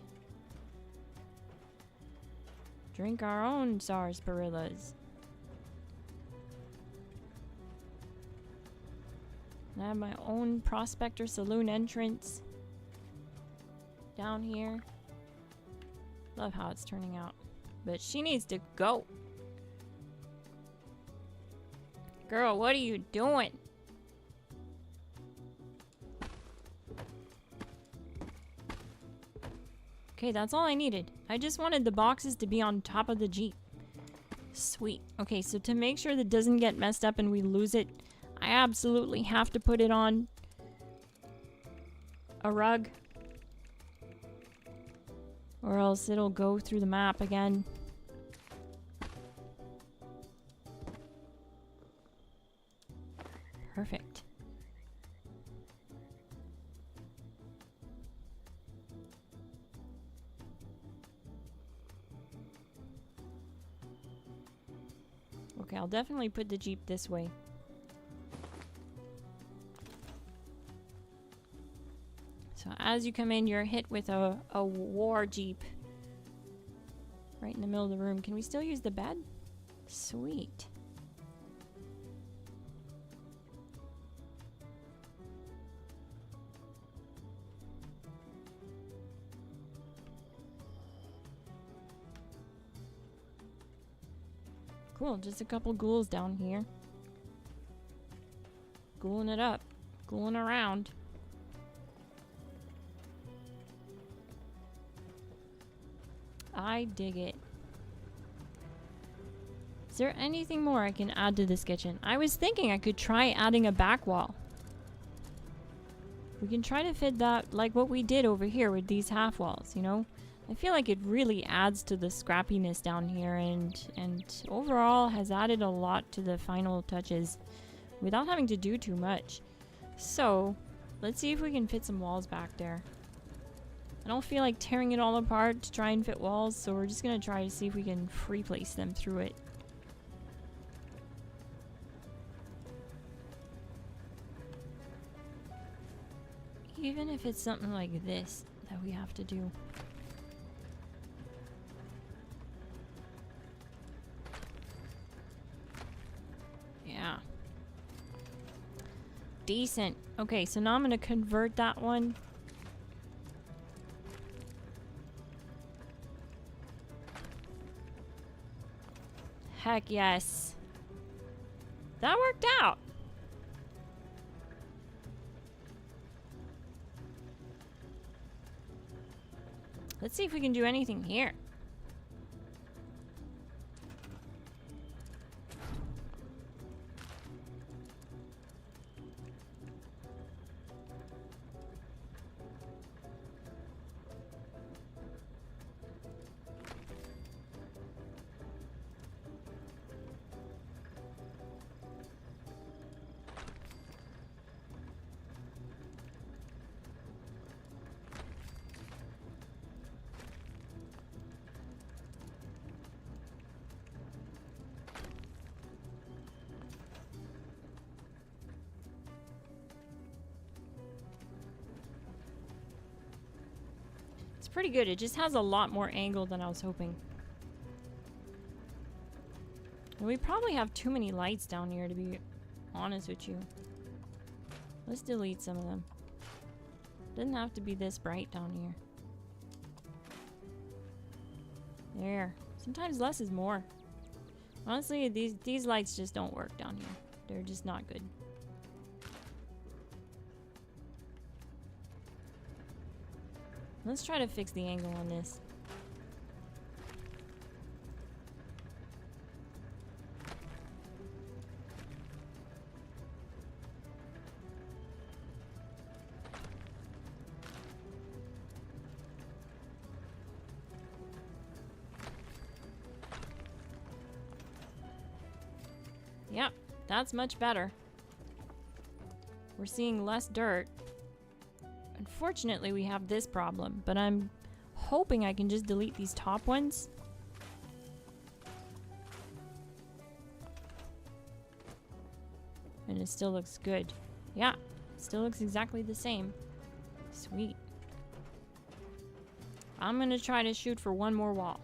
drink our own sarsaparillas. And I have my own Prospector Saloon entrance down here. Love how it's turning out. But she needs to go. Girl, what are you doing? Okay, that's all I needed. I just wanted the boxes to be on top of the Jeep. Sweet. Okay, so to make sure that doesn't get messed up and we lose it, I absolutely have to put it on a rug, or else it'll go through the map again. Perfect. Okay, I'll definitely put the Jeep this way. So as you come in, you're hit with a war Jeep right in the middle of the room. Can we still use the bed? Sweet. Cool, just a couple ghouls down here. Ghouling it up. Ghouling around. I dig it. Is there anything more I can add to this kitchen? I was thinking I could try adding a back wall. We can try to fit that like what we did over here with these half walls, you know? I feel like it really adds to the scrappiness down here and overall has added a lot to the final touches without having to do too much. So, let's see if we can fit some walls back there. I don't feel like tearing it all apart to try and fit walls, so we're just gonna try to see if we can free place them through it. Even if it's something like this that we have to do. Yeah. Decent. Okay, so now I'm gonna convert that one. Heck yes. That worked out. Let's see if we can do anything here. It's pretty good. It just has a lot more angle than I was hoping. And we probably have too many lights down here, to be honest with you. Let's delete some of them. Doesn't have to be this bright down here. There. Sometimes less is more. Honestly, these lights just don't work down here. They're just not good. Let's try to fix the angle on this. Yep, that's much better. We're seeing less dirt. Unfortunately, we have this problem, but I'm hoping I can just delete these top ones. And it still looks good. Yeah, still looks exactly the same. Sweet. I'm gonna try to shoot for one more wall.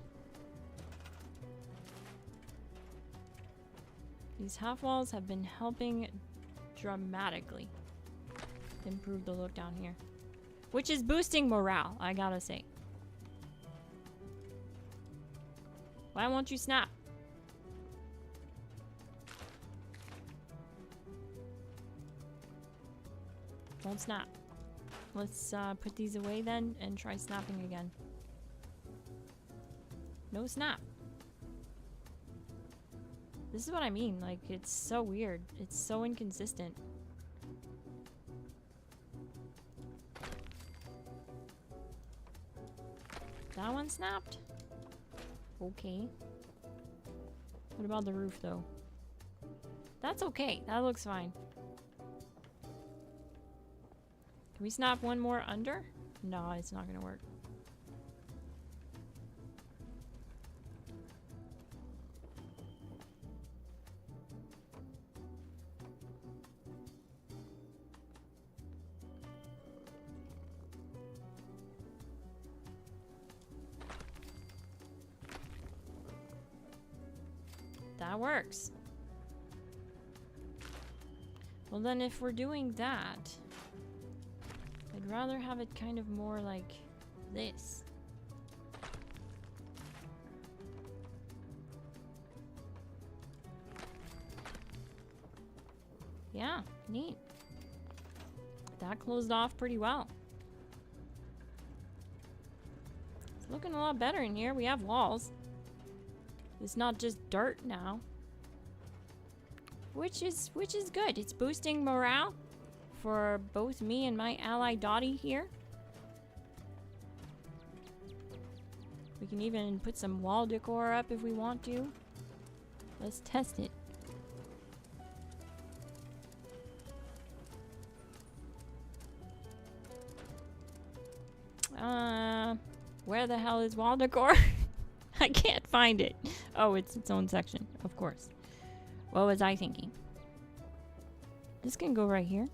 These half walls have been helping dramatically improve the look down here. Which is boosting morale, I gotta say. Why won't you snap? Won't snap. Let's put these away then and try snapping again. No snap. This is what I mean, like, it's so weird. It's so inconsistent. That one snapped? Okay. What about the roof, though? That's okay. That looks fine. Can we snap one more under? No, it's not gonna work. That works. Well then, if we're doing that, I'd rather have it kind of more like this. Yeah, neat. That closed off pretty well. It's looking a lot better in here. We have walls. It's not just dirt now. Which is good. It's boosting morale for both me and my ally Dottie here. We can even put some wall decor up if we want to. Let's test it. Where the hell is wall decor? I can't find it. Oh, it's its own section, of course. What was I thinking? This can go right here.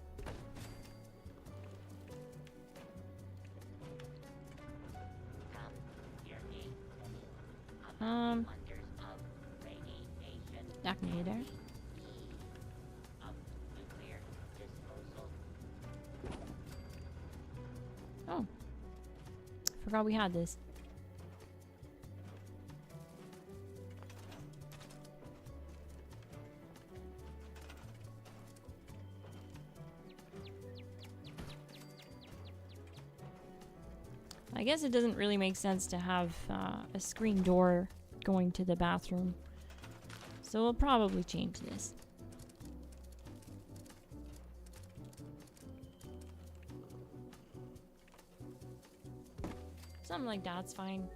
That can be there. Oh. Forgot we had this. I guess it doesn't really make sense to have a screen door going to the bathroom. So we'll probably change this. Something like that's fine.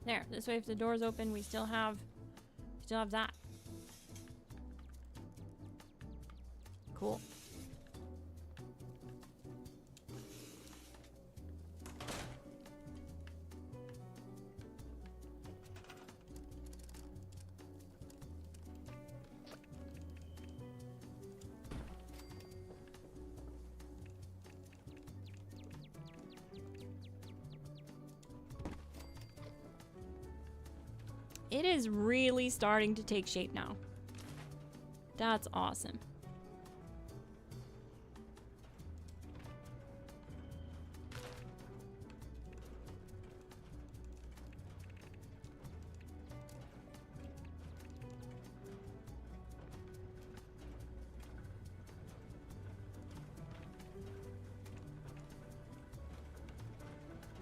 There, this way if the door's open, we still have that. Cool. It is really starting to take shape now. That's awesome.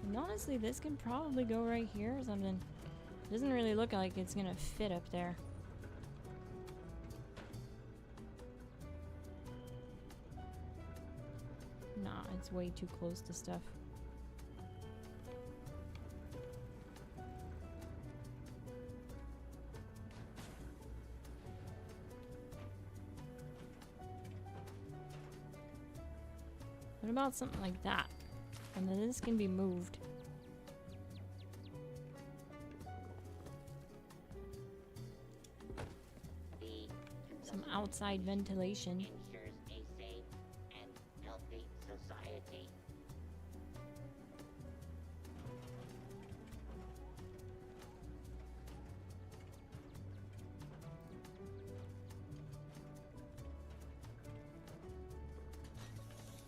And honestly, this can probably go right here or something. It doesn't really look like it's gonna fit up there. Nah, it's way too close to stuff. What about something like that? And then this can be moved. Some outside ventilation. Ensures a safe and healthy society.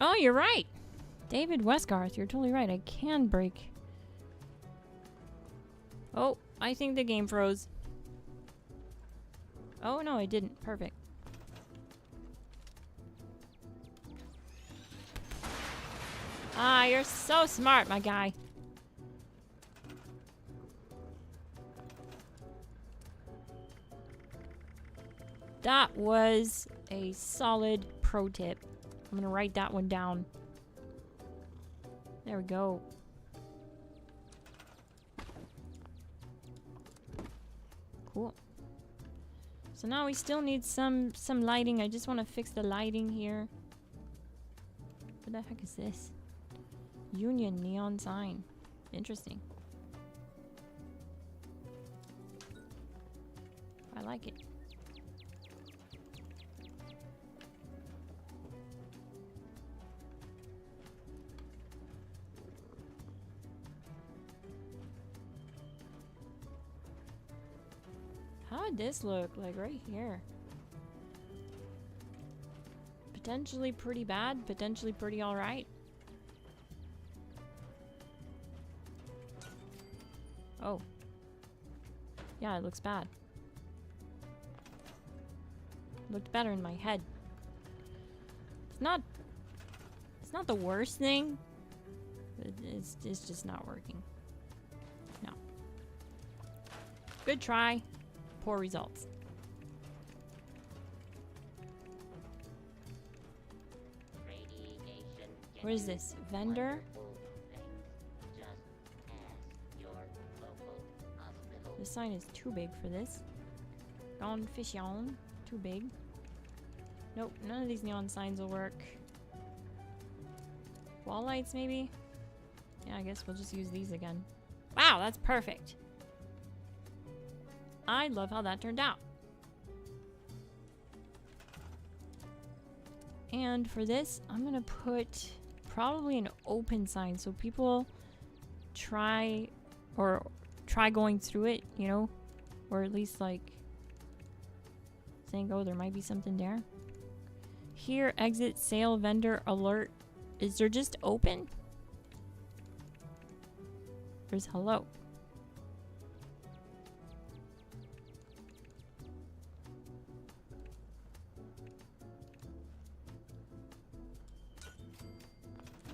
Oh, you're right. David Westgarth, you're totally right. I can break. Oh, I think the game froze. Oh, no, it didn't. Perfect. Ah, you're so smart, my guy. That was a solid pro tip. I'm gonna write that one down. There we go. Cool. So now we still need some lighting. I just want to fix the lighting here. What the heck is this? Union neon sign. Interesting. I like it. How would this look? Like right here. Potentially pretty bad, potentially pretty alright. Oh. Yeah, it looks bad. Looked better in my head. It's not the worst thing. It's just not working. No. Good try. Poor results. Radiation What is can do this? Vendor? wonderful things. Just ask your local hospital. The sign is too big for this. Gone fish on. Too big. Nope, none of these neon signs will work. Wall lights, maybe? Yeah, I guess we'll just use these again. Wow, that's perfect. I love how that turned out. And for this, I'm gonna put probably an open sign so people try going through it, you know? Or at least like saying, oh, there might be something there. Here, exit, sale, vendor, alert. Is there just open? There's hello.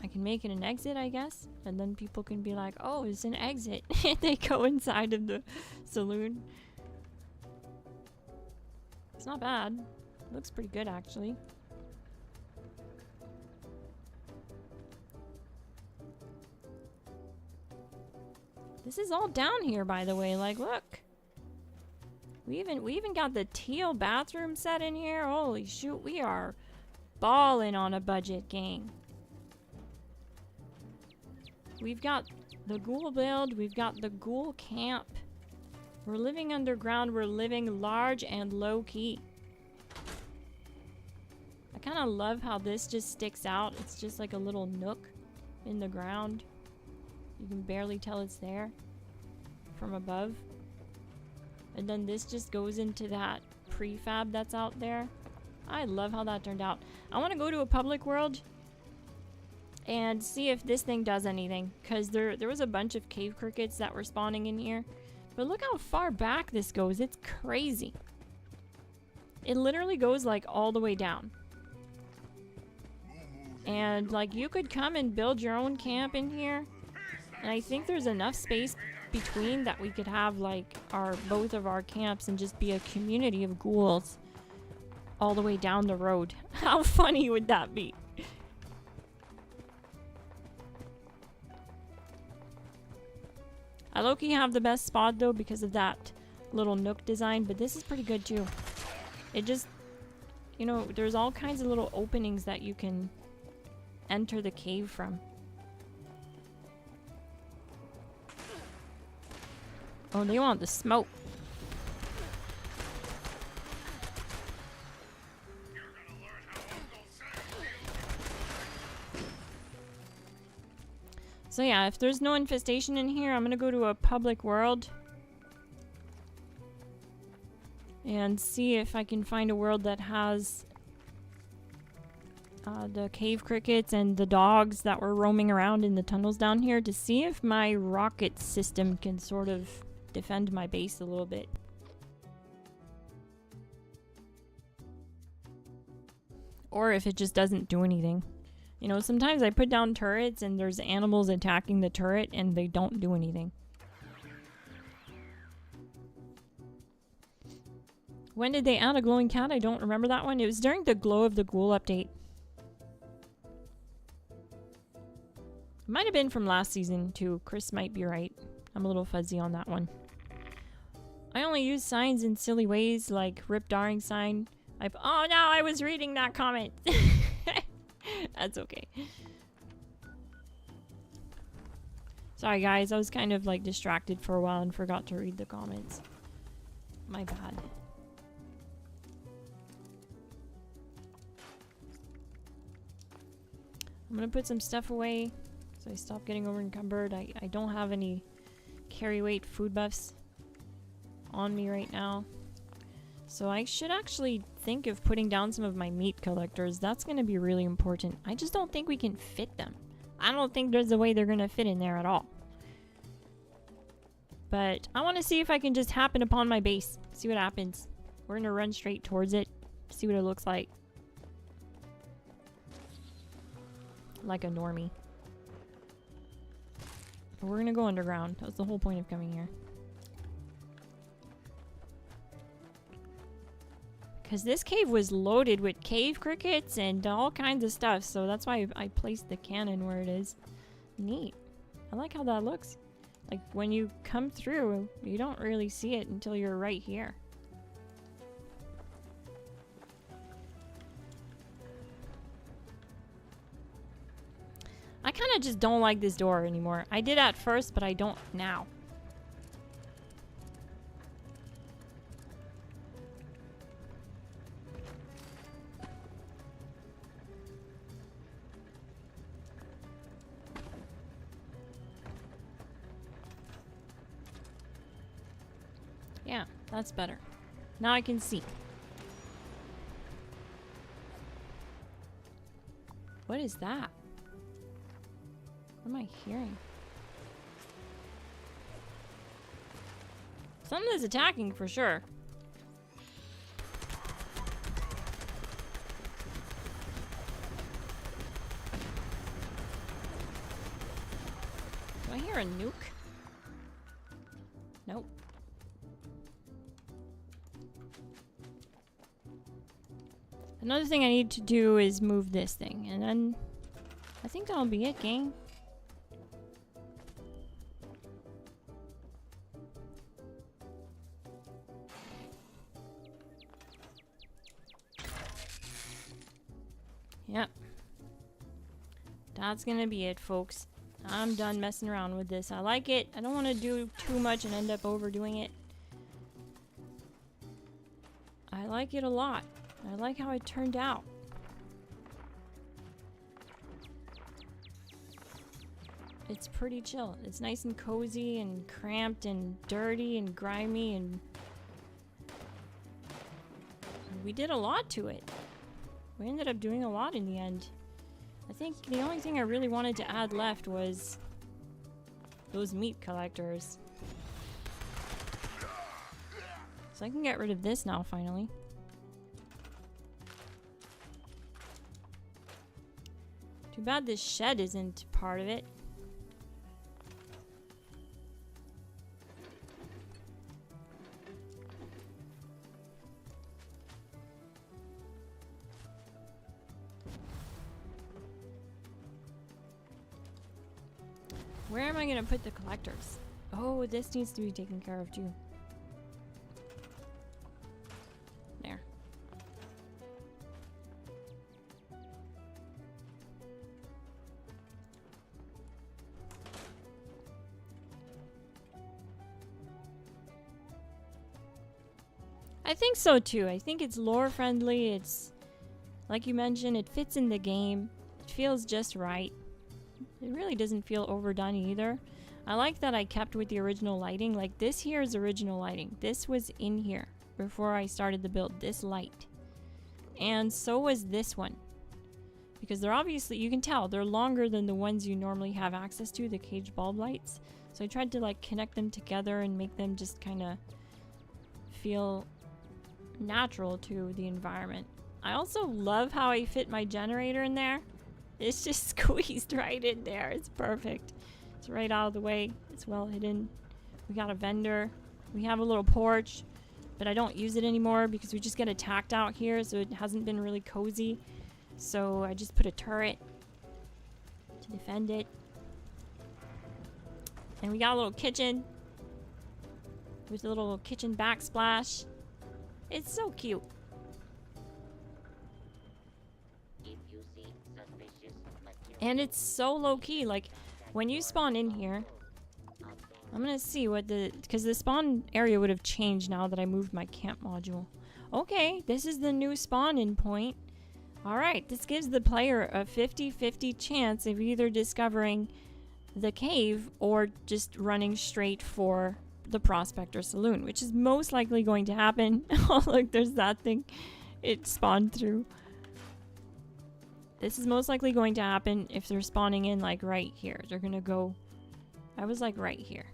I can make it an exit, I guess. And then people can be like, oh, it's an exit. And they go inside of the saloon. It's not bad. Looks pretty good, actually. This is all down here, by the way. Like, look. We even got the teal bathroom set in here. Holy shoot, we are balling on a budget, gang. We've got the ghoul build. We've got the ghoul camp. We're living underground. We're living large and low-key. I kind of love how this just sticks out. It's just like a little nook in the ground. You can barely tell it's there from above. And then this just goes into that prefab that's out there. I love how that turned out. I want to go to a public world and see if this thing does anything. Because there was a bunch of cave crickets that were spawning in here. But look how far back this goes. It's crazy. It literally goes like all the way down. And like you could come and build your own camp in here. And I think there's enough space between that we could have like both of our camps and just be a community of ghouls all the way down the road. How funny would that be? I low-key have the best spot though because of that little nook design, but this is pretty good too. It just, you know, there's all kinds of little openings that you can enter the cave from. Oh, they want the smoke. So yeah, if there's no infestation in here, I'm gonna go to a public world and see if I can find a world that has the cave crickets and the dogs that were roaming around in the tunnels down here to see if my rocket system can sort of defend my base a little bit. Or if it just doesn't do anything. You know, sometimes I put down turrets and there's animals attacking the turret and they don't do anything. When did they add a glowing cat? I don't remember that one. It was during the Glow of the Ghoul update. It might have been from last season too. Chris might be right. I'm a little fuzzy on that one. I only use signs in silly ways like Rip Darring sign. Oh no, I was reading that comment. That's okay. Sorry guys, I was kind of like distracted for a while and forgot to read the comments. My bad. I'm gonna put some stuff away so I stop getting over encumbered. I don't have any carry weight food buffs on me right now. So I should actually think of putting down some of my meat collectors. That's going to be really important. I just don't think we can fit them. I don't think there's a way they're going to fit in there at all. But I want to see if I can just happen upon my base. See what happens. We're going to run straight towards it. See what it looks like. Like a normie. But we're going to go underground. That was the whole point of coming here. Because this cave was loaded with cave crickets and all kinds of stuff. So that's why I placed the cannon where it is. Neat. I like how that looks. Like when you come through, you don't really see it until you're right here. I kind of just don't like this door anymore. I did at first, but I don't now. Yeah, that's better. Now I can see. What is that? What am I hearing? Something is attacking for sure. Do I hear a nuke? Nope. Another thing I need to do is move this thing, and then I think that'll be it, gang. Yep. That's gonna be it, folks. I'm done messing around with this. I like it. I don't want to do too much and end up overdoing it. I like it a lot. I like how it turned out. It's pretty chill. It's nice and cozy and cramped and dirty and grimy, and we did a lot to it. We ended up doing a lot in the end. I think the only thing I really wanted to add left was those meat collectors. So I can get rid of this now, finally. Too bad this shed isn't part of it. Where am I gonna put the collectors? Oh, this needs to be taken care of too. There. I think so too. I think it's lore friendly. It's, like you mentioned, it fits in the game. It feels just right. It really doesn't feel overdone either. I like that I kept with the original lighting. Like this here is original lighting. This was in here before I started the build, this light. And so was this one. Because they're obviously, you can tell, they're longer than the ones you normally have access to, the cage bulb lights. So I tried to like connect them together and make them just kind of feel natural to the environment. I also love how I fit my generator in there. It's just squeezed right in there. It's perfect. It's right out of the way. It's well hidden. We got a vendor. We have a little porch, but I don't use it anymore because we just get attacked out here, so it hasn't been really cozy. So I just put a turret to defend it. And we got a little kitchen with a little kitchen backsplash. It's so cute. If you see suspicious material, And it's so low-key. Like, when you spawn in here, I'm gonna see what the... Because the spawn area would have changed now that I moved my camp module. Okay, this is the new spawn-in point. Alright, this gives the player a 50-50 chance of either discovering the cave or just running straight for the Prospector Saloon, which is most likely going to happen. Oh, look, there's that thing. It spawned through. This is most likely going to happen if they're spawning in like right here. They're gonna go, I was like right here.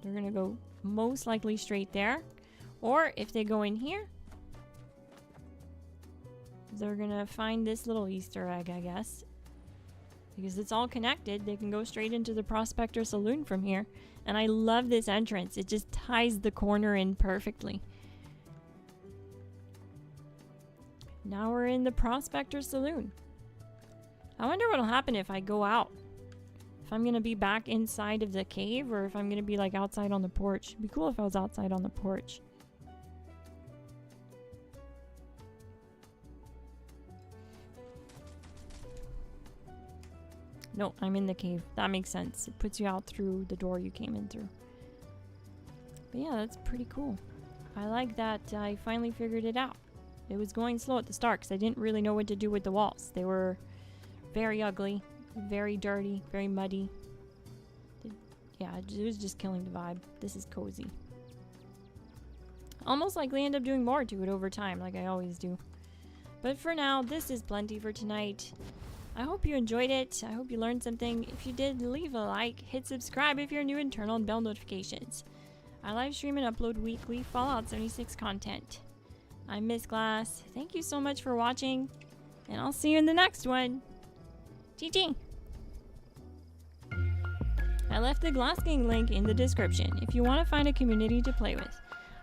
They're gonna go most likely straight there. Or if they go in here, they're gonna find this little Easter egg, I guess. Because it's all connected, they can go straight into the Prospector Saloon from here. And I love this entrance. It just ties the corner in perfectly. Now we're in the Prospector Saloon. I wonder what'll happen if I go out. If I'm gonna be back inside of the cave or if I'm gonna be like outside on the porch. It'd be cool if I was outside on the porch. No, I'm in the cave. That makes sense. It puts you out through the door you came in through. But yeah, that's pretty cool. I like that I finally figured it out. It was going slow at the start because I didn't really know what to do with the walls. They were very ugly, very dirty, very muddy. Yeah, it was just killing the vibe. This is cozy. Almost likely end up doing more to it over time, like I always do. But for now, this is plenty for tonight. I hope you enjoyed it. I hope you learned something. If you did, leave a like, hit subscribe if you're new and turn on bell notifications. I live stream and upload weekly Fallout 76 content. I'm Miss Glass. Thank you so much for watching, and I'll see you in the next one. GG! I left the GLASSGANG link in the description if you want to find a community to play with.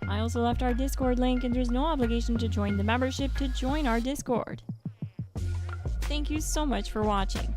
I also left our Discord link, and there's no obligation to join the membership to join our Discord. Thank you so much for watching.